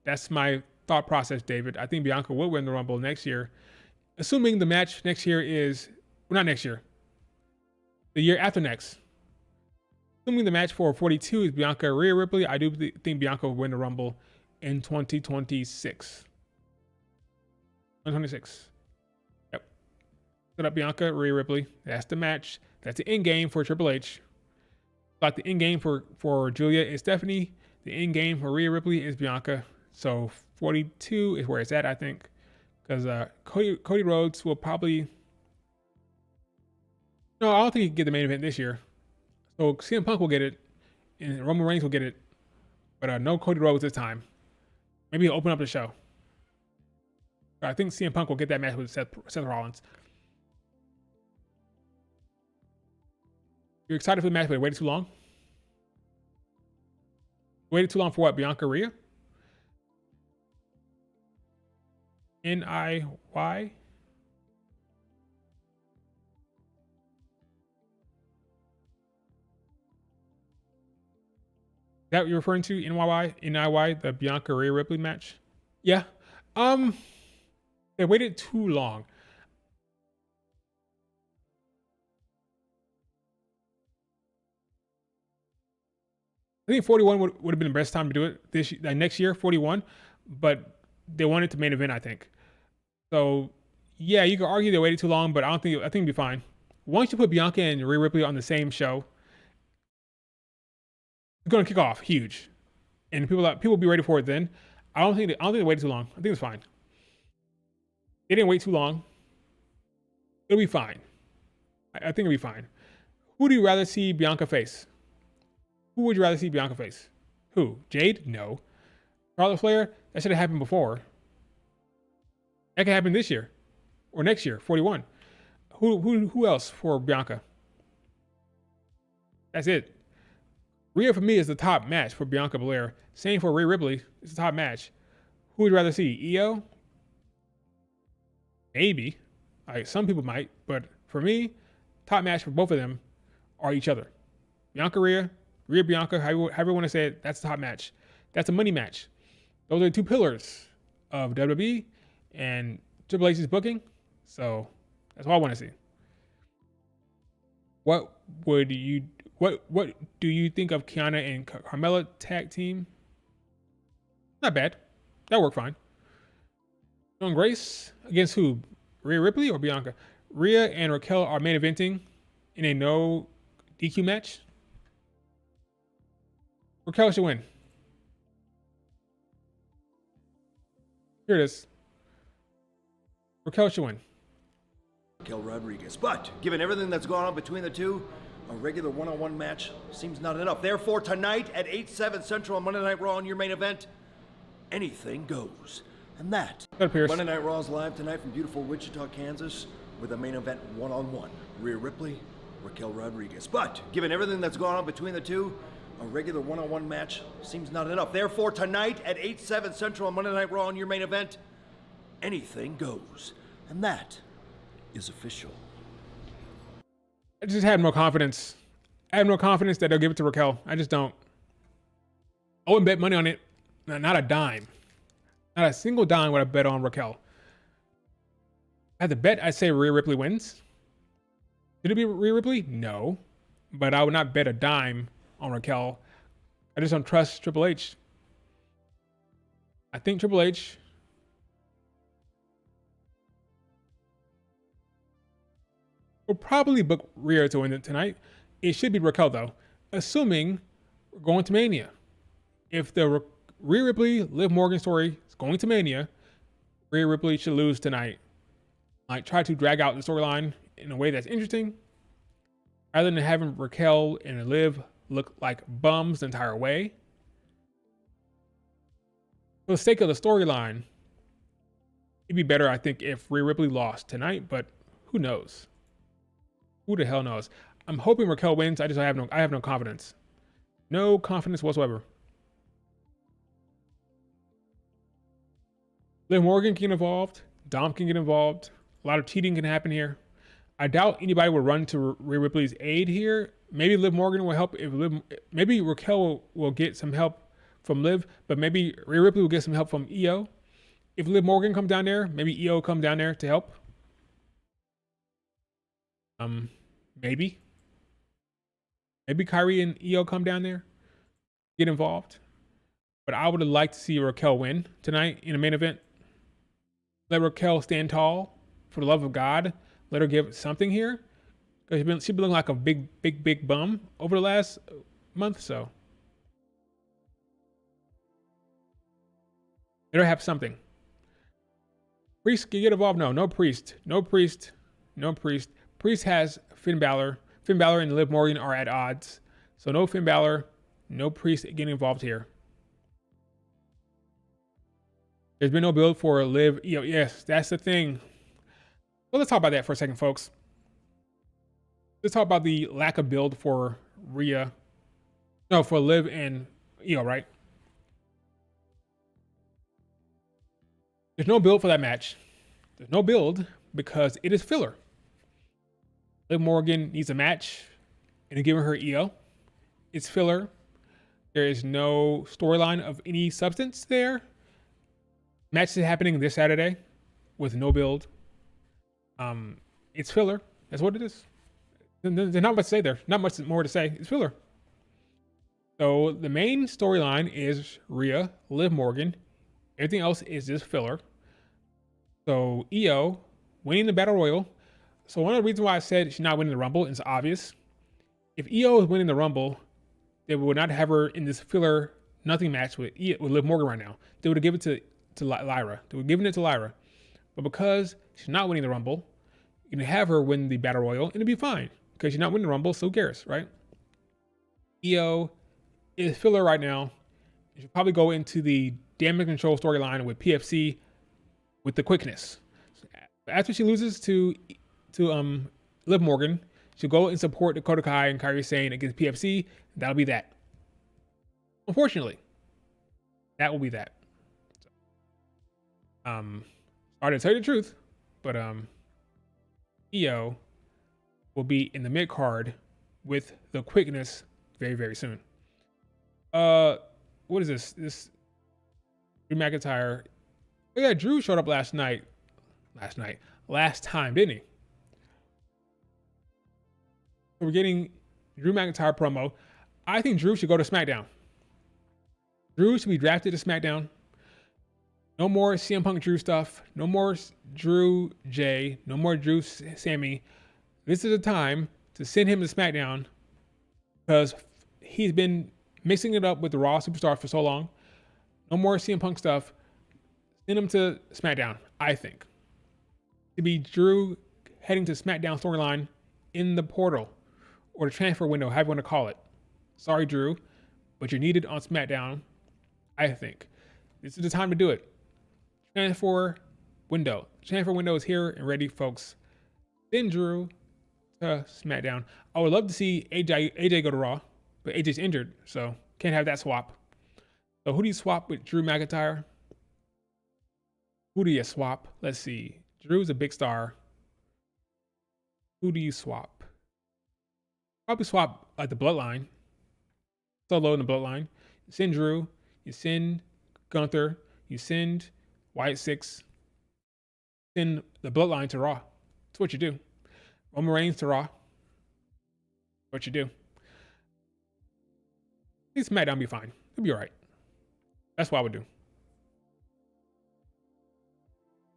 That's my thought process, David. I think Bianca will win the Rumble next year. Assuming the match next year is, well, not next year, the year after next. Assuming the match for 42 is Bianca Rhea Ripley, I do think Bianca will win the Rumble in 2026. 2026. Yep. Set up Bianca Rhea Ripley. That's the match. That's the end game for Triple H. Like the end game for Julia is Stephanie. The end game for Rhea Ripley is Bianca. So 42 is where it's at, I think. Because Cody Rhodes will probably... No, I don't think he can get the main event this year. So CM Punk will get it, and Roman Reigns will get it, but no Cody Rhodes this time. Maybe he'll open up the show. But I think CM Punk will get that match with Seth Rollins. You're excited for the match, but it waited too long? Waited too long for what? Bianca Rhea? NIY? Is that what you're referring to? NIY, the Bianca Rhea Ripley match? Yeah. They waited too long. I think 41 would have been the best time to do it next year, 41, but they wanted to main event, I think. So yeah, you could argue they waited too long, but I think it'd be fine. Once you put Bianca and Rhea Ripley on the same show, it's gonna kick off huge, and people will be ready for it then. I don't think they waited too long. I think it's fine. They didn't wait too long. It'll be fine. I think it'll be fine. Who do you rather see Bianca face? Who would you rather see Bianca face? Who? Jade? No. Charlotte Flair? That should have happened before. That could happen this year or next year. 41. Who else for Bianca? That's it. Rhea for me is the top match for Bianca Belair. Same for Rhea Ripley. It's the top match. Who would you rather see? EO? Maybe. Some people might, but for me, top match for both of them are each other. Bianca Rhea Bianca, however you want to say it, that's the top match. That's a money match. Those are the 2 pillars of WWE and Triple H's booking. So that's all I want to see. What do you think of Kiana and Carmella tag team? Not bad. That worked fine. John Grace against who? Rhea Ripley or Bianca? Rhea and Raquel are main eventing in a no DQ match. Raquel should win. Here it is. Raquel should win. Raquel Rodriguez. But given everything that's gone on between the two, a regular one-on-one match seems not enough. Therefore, tonight at 8/7 Central on Monday Night Raw in your main event, anything goes. And that Monday Night Raw is live tonight from beautiful Wichita, Kansas, with a main event one-on-one. Rhea Ripley, Raquel Rodriguez. But given everything that's gone on between the two, a regular one-on-one match seems not enough. Therefore, tonight at 8/7 Central on Monday Night Raw in your main event, anything goes. And that is official. I just had more confidence. I have no confidence that they'll give it to Raquel. I just don't. I wouldn't bet money on it. Not a dime. Not a single dime would I bet on Raquel. If I had to bet, I'd say Rhea Ripley wins. Should it be Rhea Ripley? No. But I would not bet a dime on Raquel. I just don't trust Triple H. I think Triple H will probably book Rhea to win it tonight. It should be Raquel though. assuming we're going to Mania. If the Rhea Ripley Liv Morgan story is going to Mania, Rhea Ripley should lose tonight. Like, try to drag out the storyline in a way that's interesting, rather than having Raquel and Liv look like bums the entire way. For the sake of the storyline, it'd be better, I think, if Rhea Ripley lost tonight, but who knows? Who the hell knows? I'm hoping Raquel wins. I have no confidence. No confidence whatsoever. Liv Morgan can get involved. Dom can get involved. A lot of cheating can happen here. I doubt anybody will run to Rhea Ripley's aid here. Maybe Liv Morgan will help. Maybe Raquel will get some help from Liv, but maybe Rhea Ripley will get some help from Io. If Liv Morgan comes down there, maybe Io come down there to help. Maybe Kyrie and Io come down there, get involved. But I would have liked to see Raquel win tonight in a main event. Let Raquel stand tall, for the love of God. Let her give something here, because she's been looking like a big bum over the last month or so. Let her have something. Priest can get involved. No Priest. Priest has Finn Balor. Finn Balor and Liv Morgan are at odds. So no Finn Balor, no Priest getting involved here. There's been no build for Liv. Yes, that's the thing. Well, let's talk about that for a second, folks. Let's talk about the lack of build for Rhea. No, for Liv and Io, right? There's no build for that match. There's no build because it is filler. Liv Morgan needs a match, and they're giving her Io. It's filler. There is no storyline of any substance there. Match is happening this Saturday with no build. It's filler. That's what it is. There's not much to say there. Not much more to say. It's filler. So the main storyline is Rhea, Liv Morgan. Everything else is just filler. So Io winning the Battle Royal. So one of the reasons why I said she's not winning the Rumble is obvious. If Io is winning the Rumble, they would not have her in this filler nothing match with Liv Morgan right now. They would have given it to Lyra. They would have given it to Lyra. But because she's not winning the Rumble, you can have her win the Battle Royal and it'll be fine. Because she's not winning the Rumble, so who cares, right? Io is filler right now. She'll probably go into the damage control storyline with PFC with the quickness. So after she loses to Liv Morgan, she'll go and support Dakota Kai and Kairi Sane against PFC. That'll be that. Unfortunately, that will be that. Sorry to tell you the truth, but Io will be in the mid card with the quickness very, very soon. What is this? This Drew McIntyre. Oh yeah, Drew showed up last time, didn't he? So we're getting Drew McIntyre promo. I think Drew should go to SmackDown. Drew should be drafted to SmackDown. No more CM Punk Drew stuff. No more Drew Jay. No more Drew Sammy. This is a time to send him to SmackDown because he's been mixing it up with the Raw superstars for so long. No more CM Punk stuff. Send him to SmackDown, I think. To be Drew heading to SmackDown storyline in the portal or the transfer window, however you want to call it. Sorry, Drew, but you're needed on SmackDown, I think. This is the time to do it. Transfer window. Transfer window is here and ready, folks. Send Drew to SmackDown. I would love to see AJ go to Raw, but AJ's injured, so can't have that swap. So who do you swap with Drew McIntyre? Who do you swap? Let's see. Drew's a big star. Who do you swap? Probably swap the Bloodline. Solo in the Bloodline. You send Drew. You send Gunther. You send Wyatt Six. Send the Bloodline to Raw. That's what you do. Roman Reigns to Raw. What you do. I think SmackDown will be fine. It'll be all right. That's what I would do.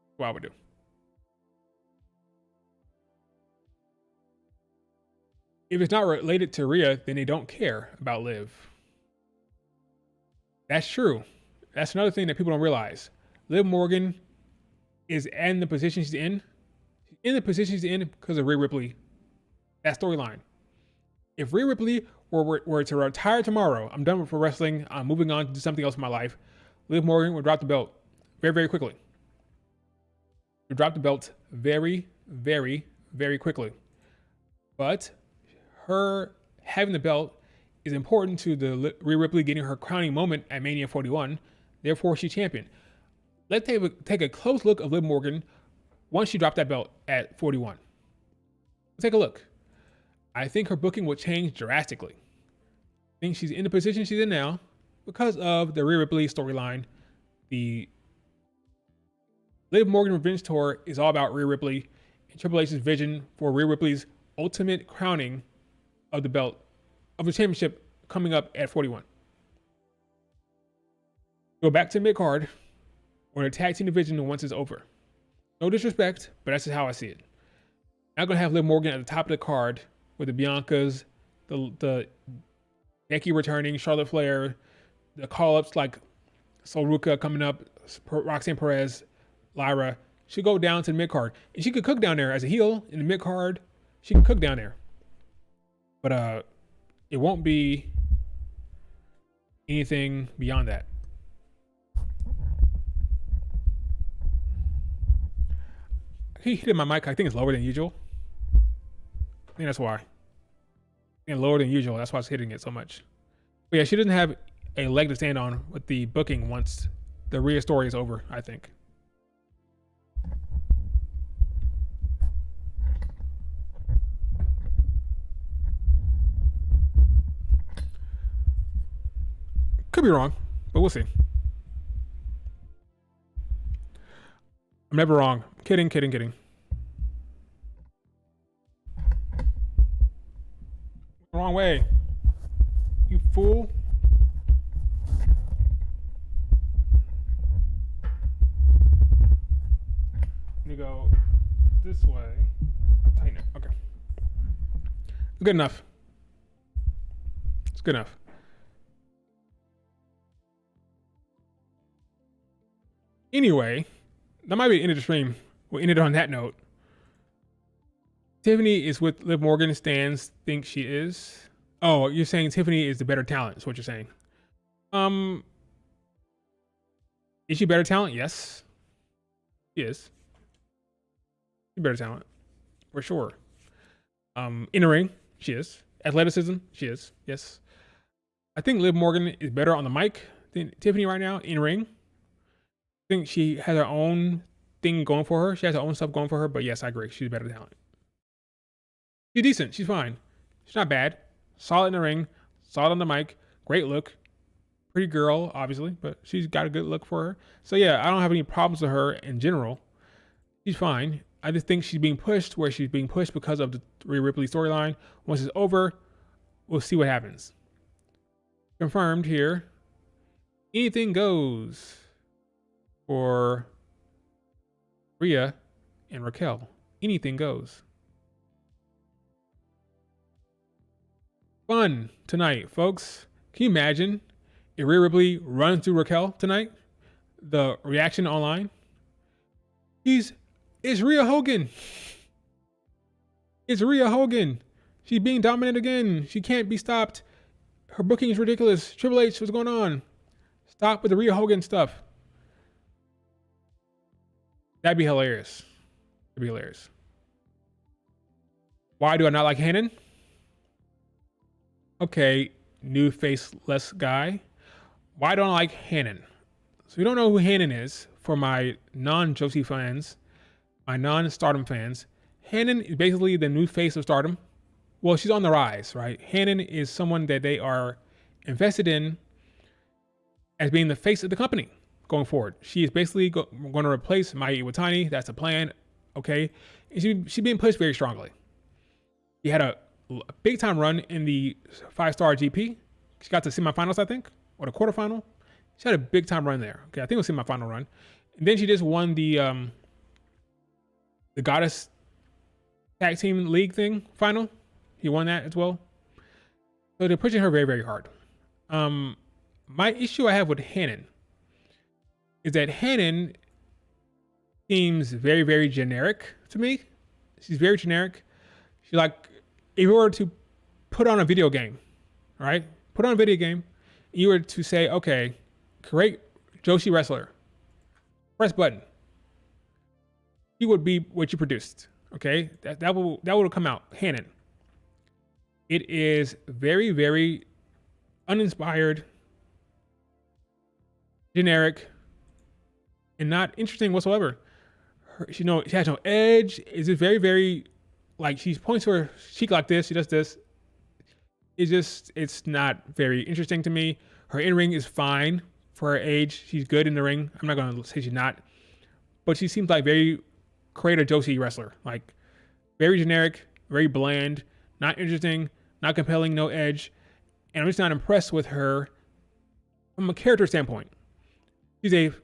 That's what I would do. if it's not related to Rhea, then they don't care about Liv. That's true. That's another thing that people don't realize. Liv Morgan is in the position she's in. She's in the position she's in because of Rhea Ripley. That storyline. If Rhea Ripley were to retire tomorrow, I'm done with pro wrestling, I'm moving on to do something else in my life, Liv Morgan would drop the belt very, very quickly. Would drop the belt very, very, very quickly. But her having the belt is important to the Rhea Ripley getting her crowning moment at Mania 41. Therefore, she's champion. Let's take a close look of Liv Morgan once she dropped that belt at 41. Let's take a look. I think her booking would change drastically. I think she's in the position she's in now because of the Rhea Ripley storyline. The Liv Morgan Revenge Tour is all about Rhea Ripley and Triple H's vision for Rhea Ripley's ultimate crowning of the belt, of the championship coming up at 41. Go back to mid-card or the tag team division once it's over. No disrespect, but that's just how I see it. I'm going to have Liv Morgan at the top of the card with the Biancas, the Becky returning, Charlotte Flair, the call-ups like Sol coming up, Roxanne Perez, Lyra. She'll go down to the mid-card. And she could cook down there as a heel in the mid-card. She can cook down there. But it won't be anything beyond that. He hit my mic. I think it's lower than usual. I think that's why. And lower than usual. That's why it's hitting it so much. But yeah, she doesn't have a leg to stand on with the booking once the Rhea story is over, I think. Could be wrong, but we'll see. I'm never wrong. Kidding. Wrong way. You fool. Let me go this way. Tighten it. Okay. Good enough. It's good enough. Anyway, that might be the end of the stream. We'll end it on that note. Tiffany is with Liv Morgan. Stans think she is. Oh, you're saying Tiffany is the better talent, is what you're saying. Is she better talent? Yes. She is. She's better talent. For sure. In the ring, she is. Athleticism, she is. Yes. I think Liv Morgan is better on the mic than Tiffany right now, in ring. I think she has her own thing going for her. She has her own stuff going for her, but yes, I agree. She's a better talent. She's decent. She's fine. She's not bad. Solid in the ring. Solid on the mic. Great look. Pretty girl, obviously, but she's got a good look for her. So yeah, I don't have any problems with her in general. She's fine. I just think she's being pushed where she's being pushed because of the Rhea Ripley storyline. Once it's over, we'll see what happens. Confirmed here. Anything goes for Rhea and Raquel. Anything goes. Fun tonight, folks. Can you imagine if Rhea Ripley runs through Raquel tonight? The reaction online. It's Rhea Hogan. It's Rhea Hogan. She's being dominant again. She can't be stopped. Her booking is ridiculous. Triple H, what's going on? Stop with the Rhea Hogan stuff. That'd be hilarious. That'd be hilarious. Why do I not like Hannon? Okay, new faceless guy. Why don't I like Hannon? So you don't know who Hannon is, for my non-Josie fans, my non-Stardom fans. Hannon is basically the new face of Stardom. Well, she's on the rise, right? Hannon is someone that they are invested in as being the face of the company going forward. She is basically going to replace Mai Iwatani. That's the plan, okay? And she's being pushed very strongly. She had a big time run in the 5-star GP. She got to semifinals, I think, or the quarterfinal. She had a big time run there. Okay, I think it was semifinal run. And then she just won the Goddess Tag Team League thing final. He won that as well. So they're pushing her very, very hard. My issue I have with Hanan is that Hanan seems very, very generic to me. She's very generic. She's like, if you were to put on a video game, all right? Put on a video game, you were to say, okay, create Joshi wrestler. Press button. He would be what you produced. Okay? That would come out. Hanan. It is very, very uninspired, generic, and not interesting whatsoever. She has no edge. It's just very, very, like, she points to her cheek like this. She does this. It's not very interesting to me. Her in-ring is fine for her age. She's good in the ring. I'm not going to say she's not. But she seems like very creative Joshi wrestler. Like, very generic, very bland, not interesting, not compelling, no edge. And I'm just not impressed with her from a character standpoint. Has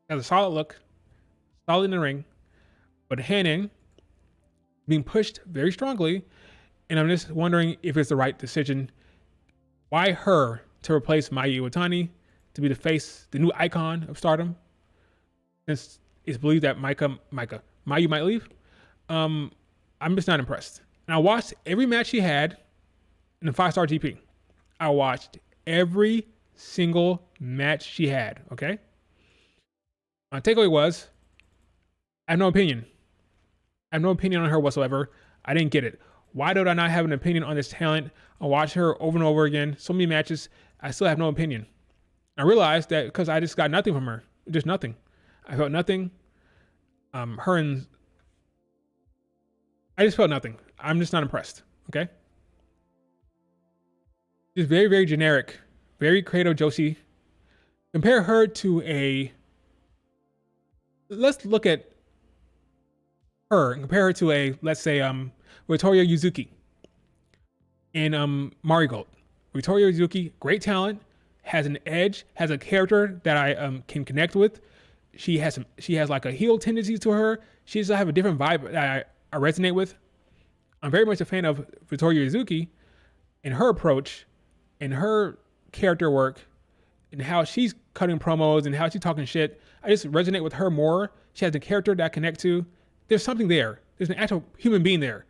a solid look, solid in the ring, but Hanan being pushed very strongly, and I'm just wondering if it's the right decision. Why her to replace Mayu Iwatani to be the face, the new icon of Stardom? Since it's believed that Mayu might leave. I'm just not impressed. And I watched every match she had in the 5-star GP. I watched every single match she had. Okay. My takeaway was, I have no opinion. I have no opinion on her whatsoever. I didn't get it. Why do I not have an opinion on this talent? I watched her over and over again, so many matches. I still have no opinion. I realized that because I just got nothing from her. Just nothing. I felt nothing. I just felt nothing. I'm just not impressed. Okay. Just very, very generic, very creative Joshi. Compare her to let's look at her and compare her to let's say, Victoria Yuzuki in Marigold. Victoria Yuzuki, great talent, has an edge, has a character that I can connect with. She has like a heel tendency to her. She does have a different vibe that I resonate with. I'm very much a fan of Victoria Yuzuki and her approach and her character work and how she's cutting promos and how she's talking shit. I just resonate with her more. She has a character that I connect to. There's something there. There's an actual human being there.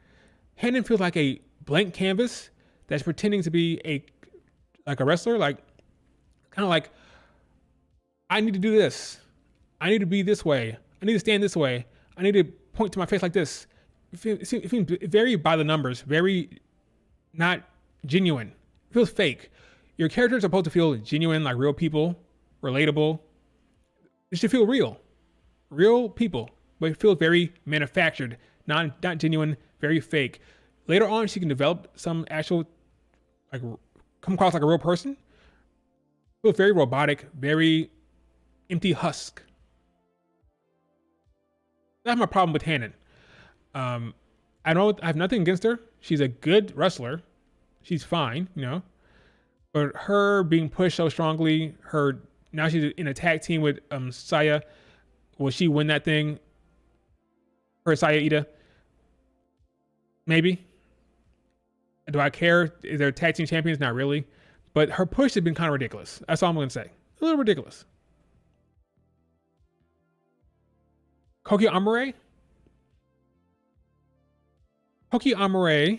Hanan feels like a blank canvas that's pretending to be a wrestler, like kind of like, I need to do this. I need to be this way. I need to stand this way. I need to point to my face like this. It feels very by the numbers, very not genuine. It feels fake. Your characters are supposed to feel genuine, like real people, relatable. It should feel real people, but it feels very manufactured, not genuine, very fake. Later on, she can develop some actual, like, come across like a real person. It feels very robotic, very empty husk. That's my problem with Hanan. I have nothing against her. She's a good wrestler. She's fine, but her being pushed so strongly, now she's in a tag team with Saya. Will she win that thing? Her Saya Ida? Maybe. Do I care? Is there tag team champions? Not really. But her push has been kind of ridiculous. That's all I'm going to say. A little ridiculous. Koki Amore? Koki Amore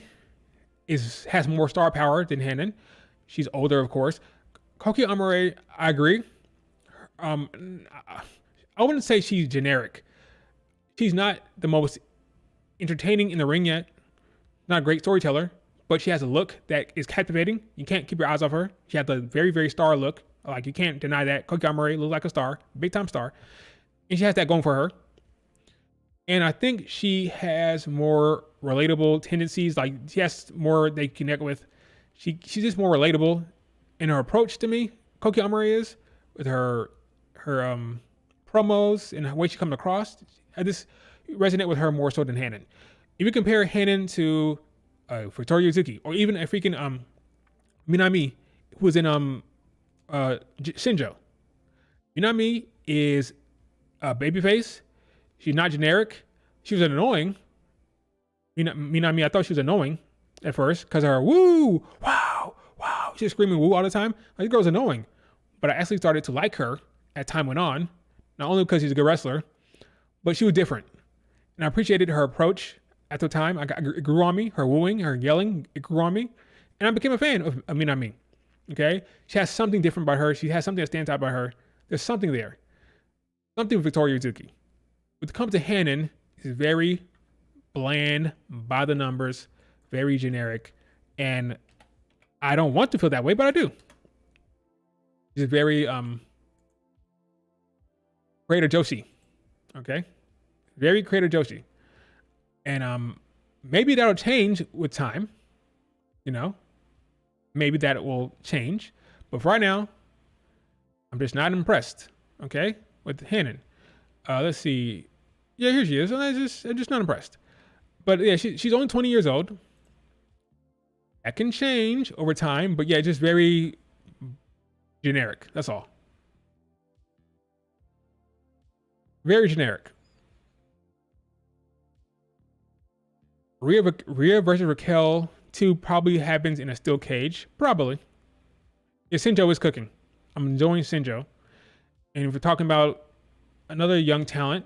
has more star power than Hanan. She's older, of course. Koki Amore, I agree. I wouldn't say she's generic. She's not the most entertaining in the ring yet. Not a great storyteller, but she has a look that is captivating. You can't keep your eyes off her. She has a very, very star look. Like, you can't deny that. Koki Amore looks like a star, big time star. And she has that going for her. And I think she has more relatable tendencies. Like, she has more they connect with. She's just more relatable in her approach to me. Koki Amore is with her promos and the way she comes across. I just resonate with her more so than Hanan. If you compare Hanan to Victoria Yuzuki, or even a freaking Minami, who was in Shinjo. Minami is a babyface. She's not generic. She was annoying. Minami, I thought she was annoying at first because of her woo, wow, wow. She's screaming woo all the time. Like, this girl's annoying. But I actually started to like her as time went on, not only because she's a good wrestler, but she was different. And I appreciated her approach at the time. It grew on me. Her wooing, her yelling, it grew on me. And I became a fan of Minami. Okay? She has something different about her. She has something that stands out by her. There's something there. Something with Victoria Uzuki. When it comes to Hanan, it's very bland, by the numbers, very generic. And I don't want to feel that way, but I do. She's very Creator Joshi. Okay? Very Creator Joshi. And maybe that'll change with time. You know? Maybe that will change. But for right now, I'm just not impressed. Okay? With Hanan. Let's see. Yeah, here she is. I'm just not impressed. But yeah, she's only 20 years old. That can change over time, but yeah, just very generic. That's all. Very generic. Rhea versus Raquel 2 probably happens in a steel cage. Probably. Yeah, Sinjo is cooking. I'm enjoying Sinjo. And if we're talking about another young talent,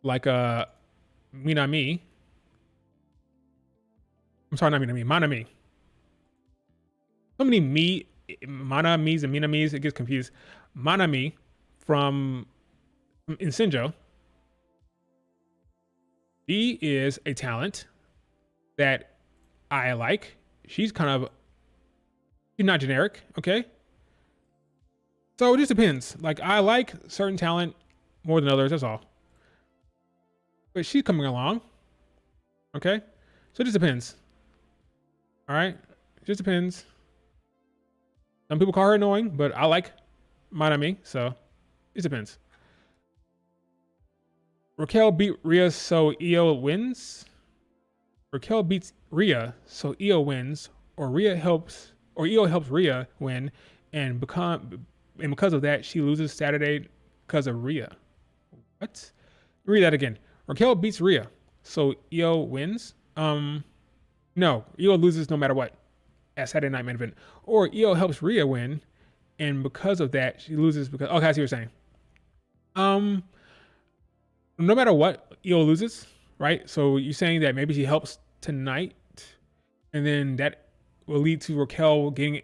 like Minami. I'm sorry, not Minami. Manami. So many Manamis and Minamis, it gets confused. Manami from Insinjo. She is a talent that I like. She's not generic, okay? So it just depends. Like, I like certain talent more than others, that's all. But she's coming along. Okay? So it just depends. Alright? It just depends. Some people call her annoying, but I like Manami, so it depends. Raquel beat Rhea, so Io wins. Raquel beats Rhea, so Io wins, or Io helps Rhea win, and because of that, she loses Saturday because of Rhea. What? Read that again. Raquel beats Rhea, so Io wins. No, Io loses no matter what at Saturday Night Main Event, or Io helps Rhea win, and because of that, she loses because. Okay, I see what you're saying. No matter what, Io loses, right? So you're saying that maybe she helps tonight, and then that will lead to Raquel getting,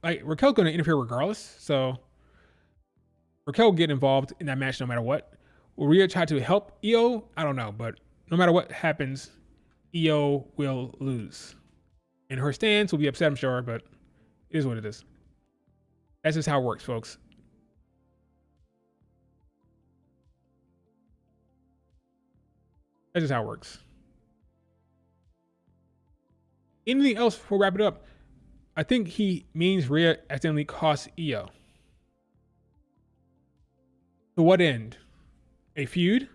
like, Raquel's going to interfere regardless. So Raquel will get involved in that match no matter what. Will Rhea try to help Io? I don't know, but no matter what happens, Io will lose. And her stance will be upset, I'm sure, but it is what it is. That's just how it works, folks. That's just how it works. Anything else before we wrap it up? I think he means Rhea accidentally cost Io. To what end? A feud?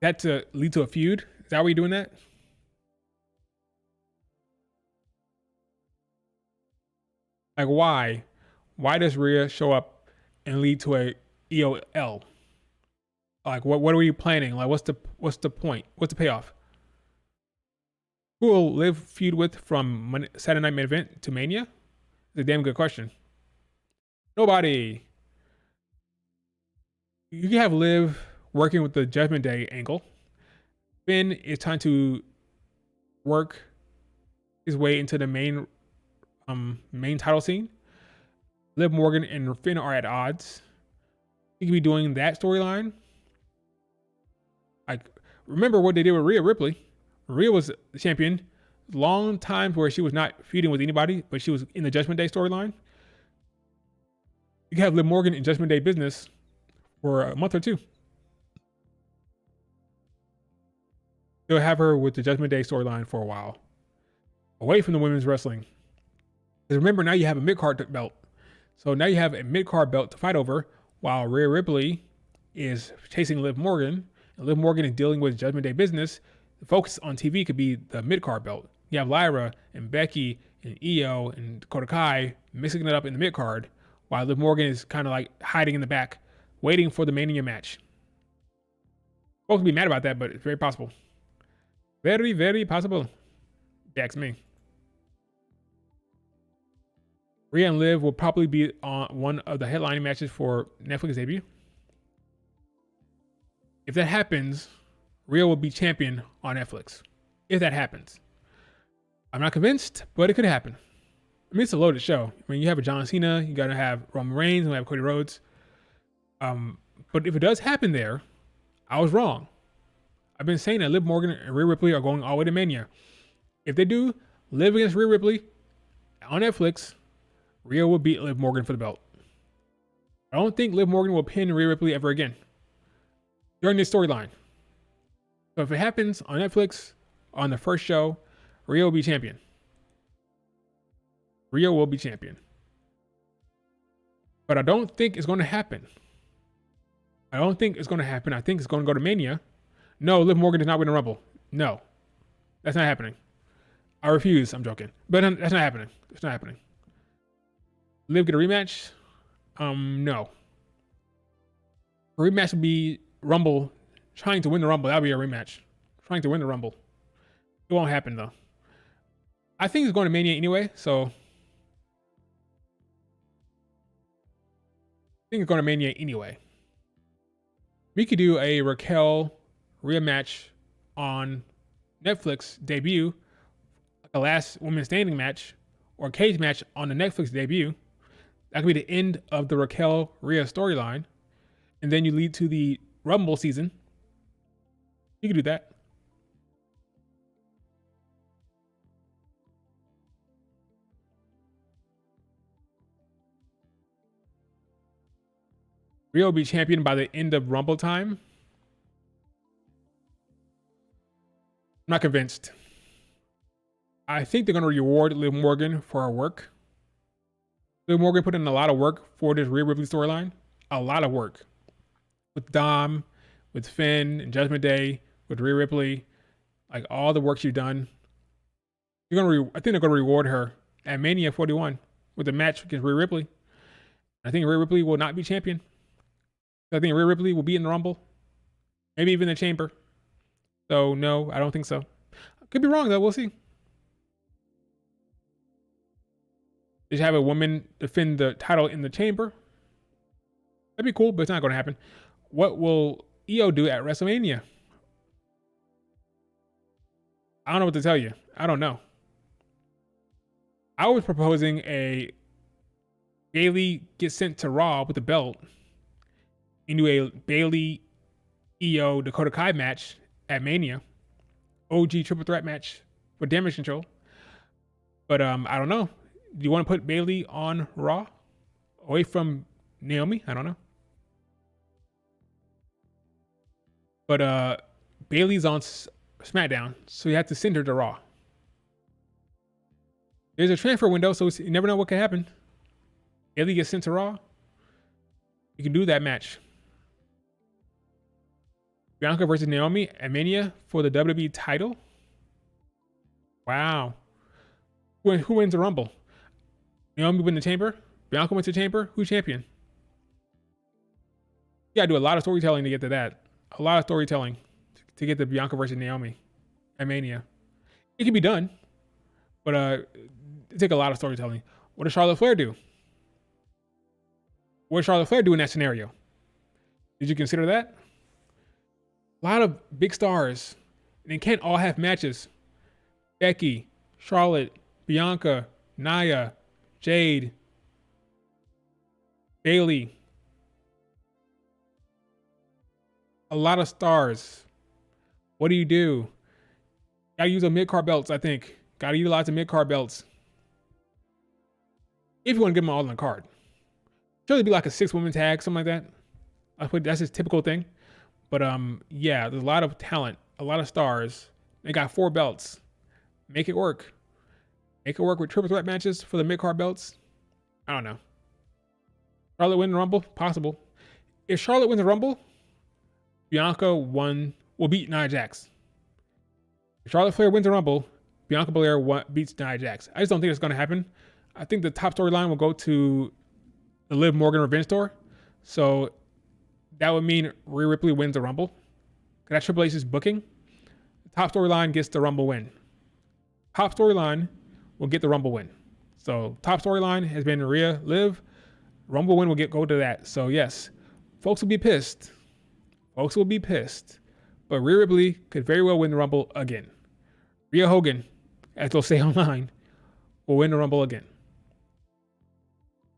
That to lead to a feud? Is that why you're doing that? Like, why? Why does Rhea show up and lead to a EOL? Like, what are we planning? Like, what's the point? What's the payoff? Who will Liv feud with from Saturday Night Main Event to Mania? It's a damn good question. Nobody. You can have Liv working with the Judgment Day angle. Finn is trying to work his way into the main title scene. Liv Morgan and Finn are at odds. He could be doing that storyline. Like, remember what they did with Rhea Ripley. Rhea was the champion. Long times where she was not feuding with anybody, but she was in the Judgment Day storyline. You can have Liv Morgan in Judgment Day business for a month or two. They'll have her with the Judgment Day storyline for a while, away from the women's wrestling. Because remember, now you have a mid-card belt. So now you have a mid-card belt to fight over, while Rhea Ripley is chasing Liv Morgan, and Liv Morgan is dealing with Judgment Day business. The focus on TV could be the mid-card belt. You have Lyra and Becky and Io and Dakota Kai mixing it up in the mid-card, while Liv Morgan is kind of like hiding in the back, waiting for the Mania match. Folks will be mad about that, but it's very possible. Very, very possible. That's me. Rhea and Liv will probably be on one of the headlining matches for Netflix debut. If that happens, Rhea will be champion on Netflix. If that happens. I'm not convinced, but it could happen. I mean, it's a loaded show. I mean, you have a John Cena, you got to have Roman Reigns, and we have Cody Rhodes. But if it does happen there, I was wrong. I've been saying that Liv Morgan and Rhea Ripley are going all the way to Mania. If they do, Liv against Rhea Ripley on Netflix, Rhea will beat Liv Morgan for the belt. I don't think Liv Morgan will pin Rhea Ripley ever again during this storyline. So if it happens on Netflix on the first show, Rhea will be champion. Rhea will be champion. But I don't think it's going to happen. I don't think it's going to happen. I think it's going to go to Mania. No, Liv Morgan does not win the Rumble. No, that's not happening. I refuse. I'm joking. But that's not happening. It's not happening. Liv get a rematch? No. A rematch would be Rumble trying to win the Rumble. That would be a rematch. Trying to win the Rumble. It won't happen though. I think it's going to Mania anyway, so I think it's going to Mania anyway. We could do a Raquel Rhea match on Netflix debut, like a last woman standing match, or a cage match on the Netflix debut. That could be the end of the Raquel Rhea storyline, and then you lead to the Rumble season. You could do that. Rhea will be champion by the end of Rumble time. I'm not convinced. I think they're going to reward Liv Morgan for her work. Liv Morgan put in a lot of work for this Rhea Ripley storyline. A lot of work. With Dom, with Finn, and Judgment Day, with Rhea Ripley. Like all the work she's done. I think they're going to reward her at Mania 41 with a match against Rhea Ripley. I think Rhea Ripley will not be champion. I think Rhea Ripley will be in the Rumble. Maybe even the Chamber. So, no, I don't think so. Could be wrong, though. We'll see. Just have a woman defend the title in the Chamber. That'd be cool, but it's not going to happen. What will Io do at WrestleMania? I don't know what to tell you. I don't know. I was proposing a Bayley get sent to Raw with the belt into a Bayley Io Dakota Kai match at Mania. OG triple threat match for damage control. But I don't know. Do you want to put Bayley on Raw away from Naomi? I don't know. But Bayley's on SmackDown, so you have to send her to Raw. There's a transfer window, so you never know what could happen. Bayley gets sent to Raw. You can do that match. Bianca versus Naomi at Mania for the WWE title. Wow. Who wins the Rumble? Naomi win the Chamber? Bianca wins the Chamber? Who's champion? You gotta do a lot of storytelling to get to that. A lot of storytelling to get to Bianca versus Naomi at Mania. It can be done, but it take a lot of storytelling. What does Charlotte Flair do? What does Charlotte Flair do in that scenario? Did you consider that? A lot of big stars. They can't all have matches. Becky, Charlotte, Bianca, Nia, Jade, Bayley. A lot of stars. What do you do? Gotta use the mid-card belts, I think. Gotta utilize the mid-card belts. If you want to get them all on the card. Sure, it'd be like a 6-woman tag, something like that. That's his typical thing. But yeah, there's a lot of talent, a lot of stars. They got 4 belts. Make it work. Make it work with triple threat matches for the mid-card belts. I don't know. Charlotte win the Rumble? Possible. If Charlotte wins the Rumble, Bianca will beat Nia Jax. If Charlotte Flair wins the Rumble, Bianca Belair beats Nia Jax. I just don't think it's going to happen. I think the top storyline will go to the Liv Morgan Revenge Tour. So that would mean Rhea Ripley wins the Rumble. That's Triple H's booking. Top storyline gets the Rumble win. Top storyline will get the Rumble win. So top storyline has been Rhea Liv. Rumble win will go to that. So yes, folks will be pissed. Folks will be pissed. But Rhea Ripley could very well win the Rumble again. Rhea Hogan, as they'll say online, will win the Rumble again.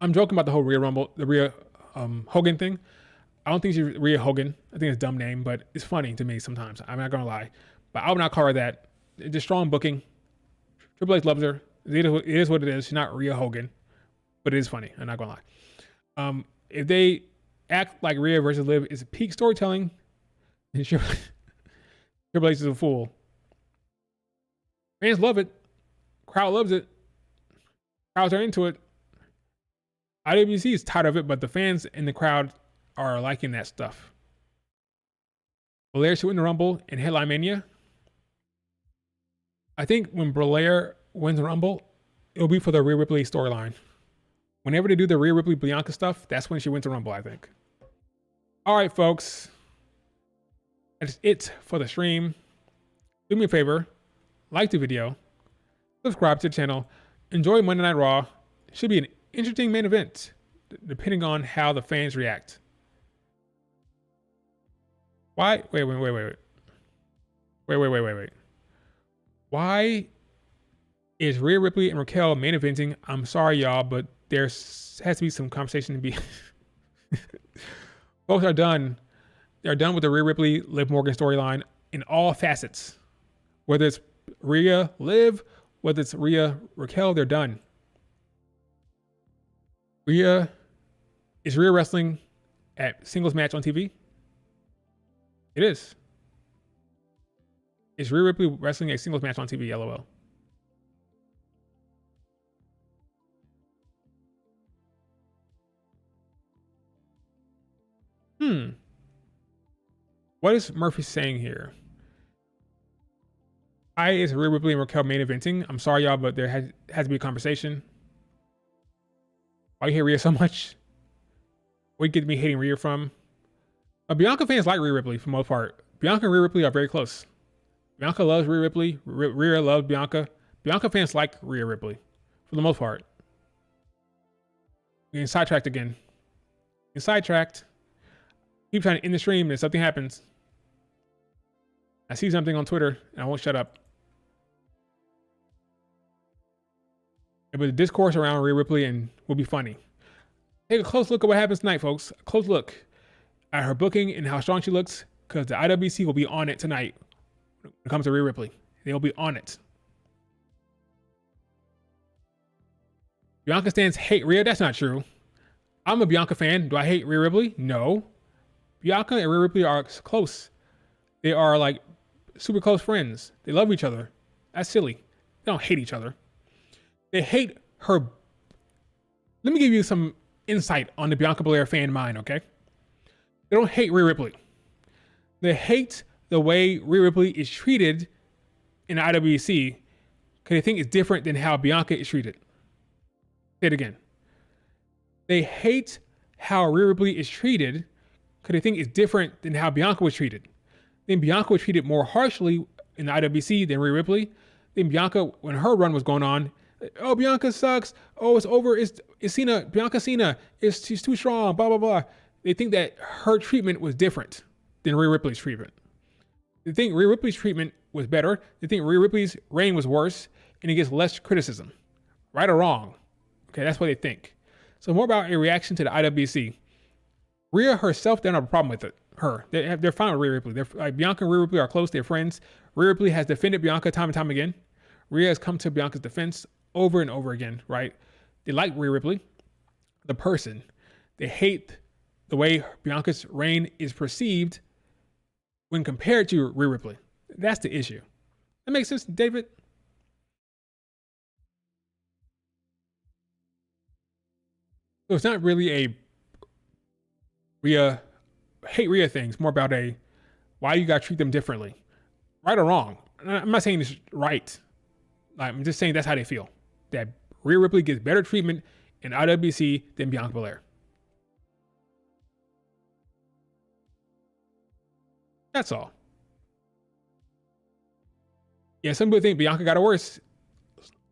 I'm joking about the whole Rhea Hogan thing. I don't think she's Rhea Hogan. I think it's a dumb name, but it's funny to me sometimes. I'm not gonna lie, but I would not call her that. It's just strong booking. Triple H loves her. It is what it is. She's not Rhea Hogan, but it is funny. I'm not gonna lie. If they act like Rhea versus Liv is peak storytelling, then Triple H is a fool. Fans love it. Crowd loves it. Crowds are into it. IWC is tired of it, but the fans in the crowd are liking that stuff. Belair should win the Rumble in Headline Mania. I think when Belair wins the Rumble, it'll be for the Rhea Ripley storyline. Whenever they do the Rhea Ripley Bianca stuff, that's when she wins the Rumble, I think. All right, folks. That's it for the stream. Do me a favor, like the video, subscribe to the channel, enjoy Monday Night Raw. It should be an interesting main event, depending on how the fans react. Why? Wait. Why is Rhea Ripley and Raquel main eventing? I'm sorry, y'all, but there has to be some conversation to be. Folks are done. They're done with the Rhea Ripley Liv Morgan storyline in all facets. Whether it's Rhea Liv, whether it's Rhea Raquel, they're done. Is Rhea wrestling at singles match on TV? It is. Is Rhea Ripley wrestling a singles match on TV? LOL. What is Murphy saying here? Why is Rhea Ripley and Raquel main eventing? I'm sorry, y'all, but there has to be a conversation. Why you hate Rhea so much? Where you get me hating Rhea from? Bianca fans like Rhea Ripley for the most part. Bianca and Rhea Ripley are very close. Bianca loves Rhea Ripley. Rhea loves Bianca. Bianca fans like Rhea Ripley for the most part. We're getting sidetracked again. Getting sidetracked. Keep trying to end the stream and something happens. I see something on Twitter and I won't shut up. But the discourse around Rhea Ripley and will be funny. Take a close look at what happens tonight, folks. A close look at her booking and how strong she looks, because the IWC will be on it tonight when it comes to Rhea Ripley. They'll be on it. Bianca stands hate Rhea. That's not true. I'm a Bianca fan. Do I hate Rhea Ripley? No. Bianca and Rhea Ripley are close. They are like super close friends. They love each other. That's silly. They don't hate each other. They hate her. Let me give you some insight on the Bianca Belair fan mind, okay? They don't hate Rhea Ripley. They hate the way Rhea Ripley is treated in the IWC because they think it's different than how Bianca is treated. Say it again. They hate how Rhea Ripley is treated because they think it's different than how Bianca was treated. Then Bianca was treated more harshly in the IWC than Rhea Ripley. Then Bianca, when her run was going on, oh, Bianca sucks. Oh, it's over. It's Cena. Bianca Cena. She's too strong. Blah, blah, blah. They think that her treatment was different than Rhea Ripley's treatment. They think Rhea Ripley's treatment was better. They think Rhea Ripley's reign was worse and it gets less criticism. Right or wrong. Okay, that's what they think. So more about a reaction to the IWC. Rhea herself, they don't have a problem with it. They're fine with Rhea Ripley. Bianca and Rhea Ripley are close. They're friends. Rhea Ripley has defended Bianca time and time again. Rhea has come to Bianca's defense over and over again, right? They like Rhea Ripley, the person. They hate the way Bianca's reign is perceived when compared to Rhea Ripley. That's the issue. That makes sense, David? So it's not really a hate Rhea thing. It's more about why you gotta treat them differently. Right or wrong. I'm not saying it's right. I'm just saying that's how they feel. That Rhea Ripley gets better treatment in IWC than Bianca Belair. That's all. Yeah, some people think Bianca got it worse.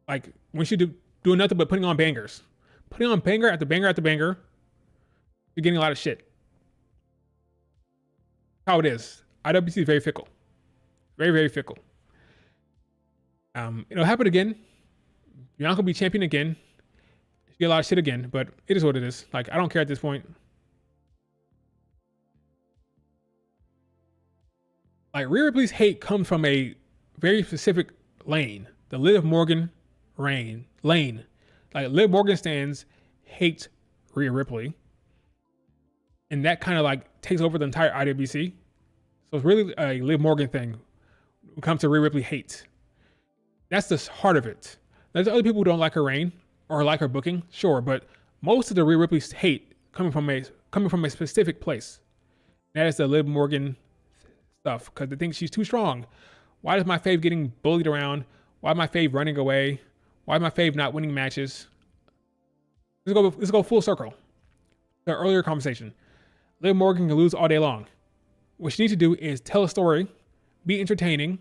Like when she doing nothing but putting on bangers, putting on banger after banger after banger. You're getting a lot of shit. How it is. IWC is very fickle, very very fickle. It'll happen again. Bianca will be champion again. She get a lot of shit again, but it is what it is. Like I don't care at this point. Like Rhea Ripley's hate comes from a very specific lane, the Liv Morgan lane. Like Liv Morgan stands hate Rhea Ripley, and that kind of like takes over the entire IWC. So it's really a Liv Morgan thing when it comes to Rhea Ripley hate. That's the heart of it. There's other people who don't like her reign or like her booking, sure, but most of the Rhea Ripley's hate coming from a specific place. That is the Liv Morgan stuff, because they think she's too strong. Why is my fave getting bullied around? Why is my fave running away? Why is my fave not winning matches? Let's go full circle. The earlier conversation. Liv Morgan can lose all day long. What she needs to do is tell a story, be entertaining,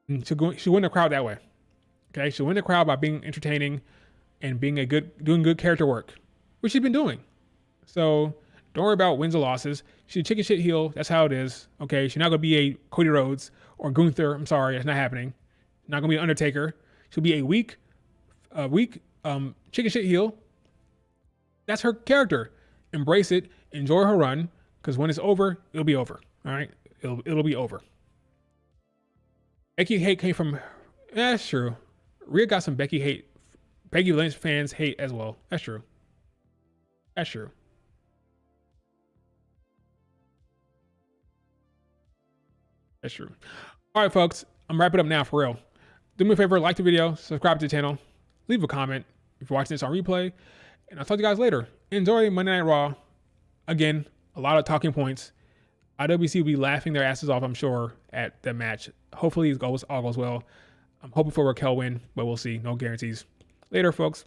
and she'll win the crowd that way. Okay, she'll win the crowd by being entertaining and doing good character work, which she's been doing. So don't worry about wins or losses. She's a chicken shit heel. That's how it is. Okay, she's not gonna be a Cody Rhodes or Gunther. I'm sorry, that's not happening. Not gonna be an Undertaker. She'll be a weak chicken shit heel. That's her character. Embrace it. Enjoy her run, because when it's over, it'll be over. All right, it'll be over. Becky hate came from. That's true. Rhea got some Becky hate. Becky Lynch fans hate as well. That's true. That's true. That's true. All right, folks. I'm wrapping up now for real. Do me a favor, like the video, subscribe to the channel, leave a comment if you're watching this on replay, and I'll talk to you guys later. Enjoy Monday Night Raw. Again, a lot of talking points. IWC will be laughing their asses off, I'm sure, at the match. Hopefully all goes well. I'm hoping for a Raquel win, but we'll see. No guarantees. Later, folks.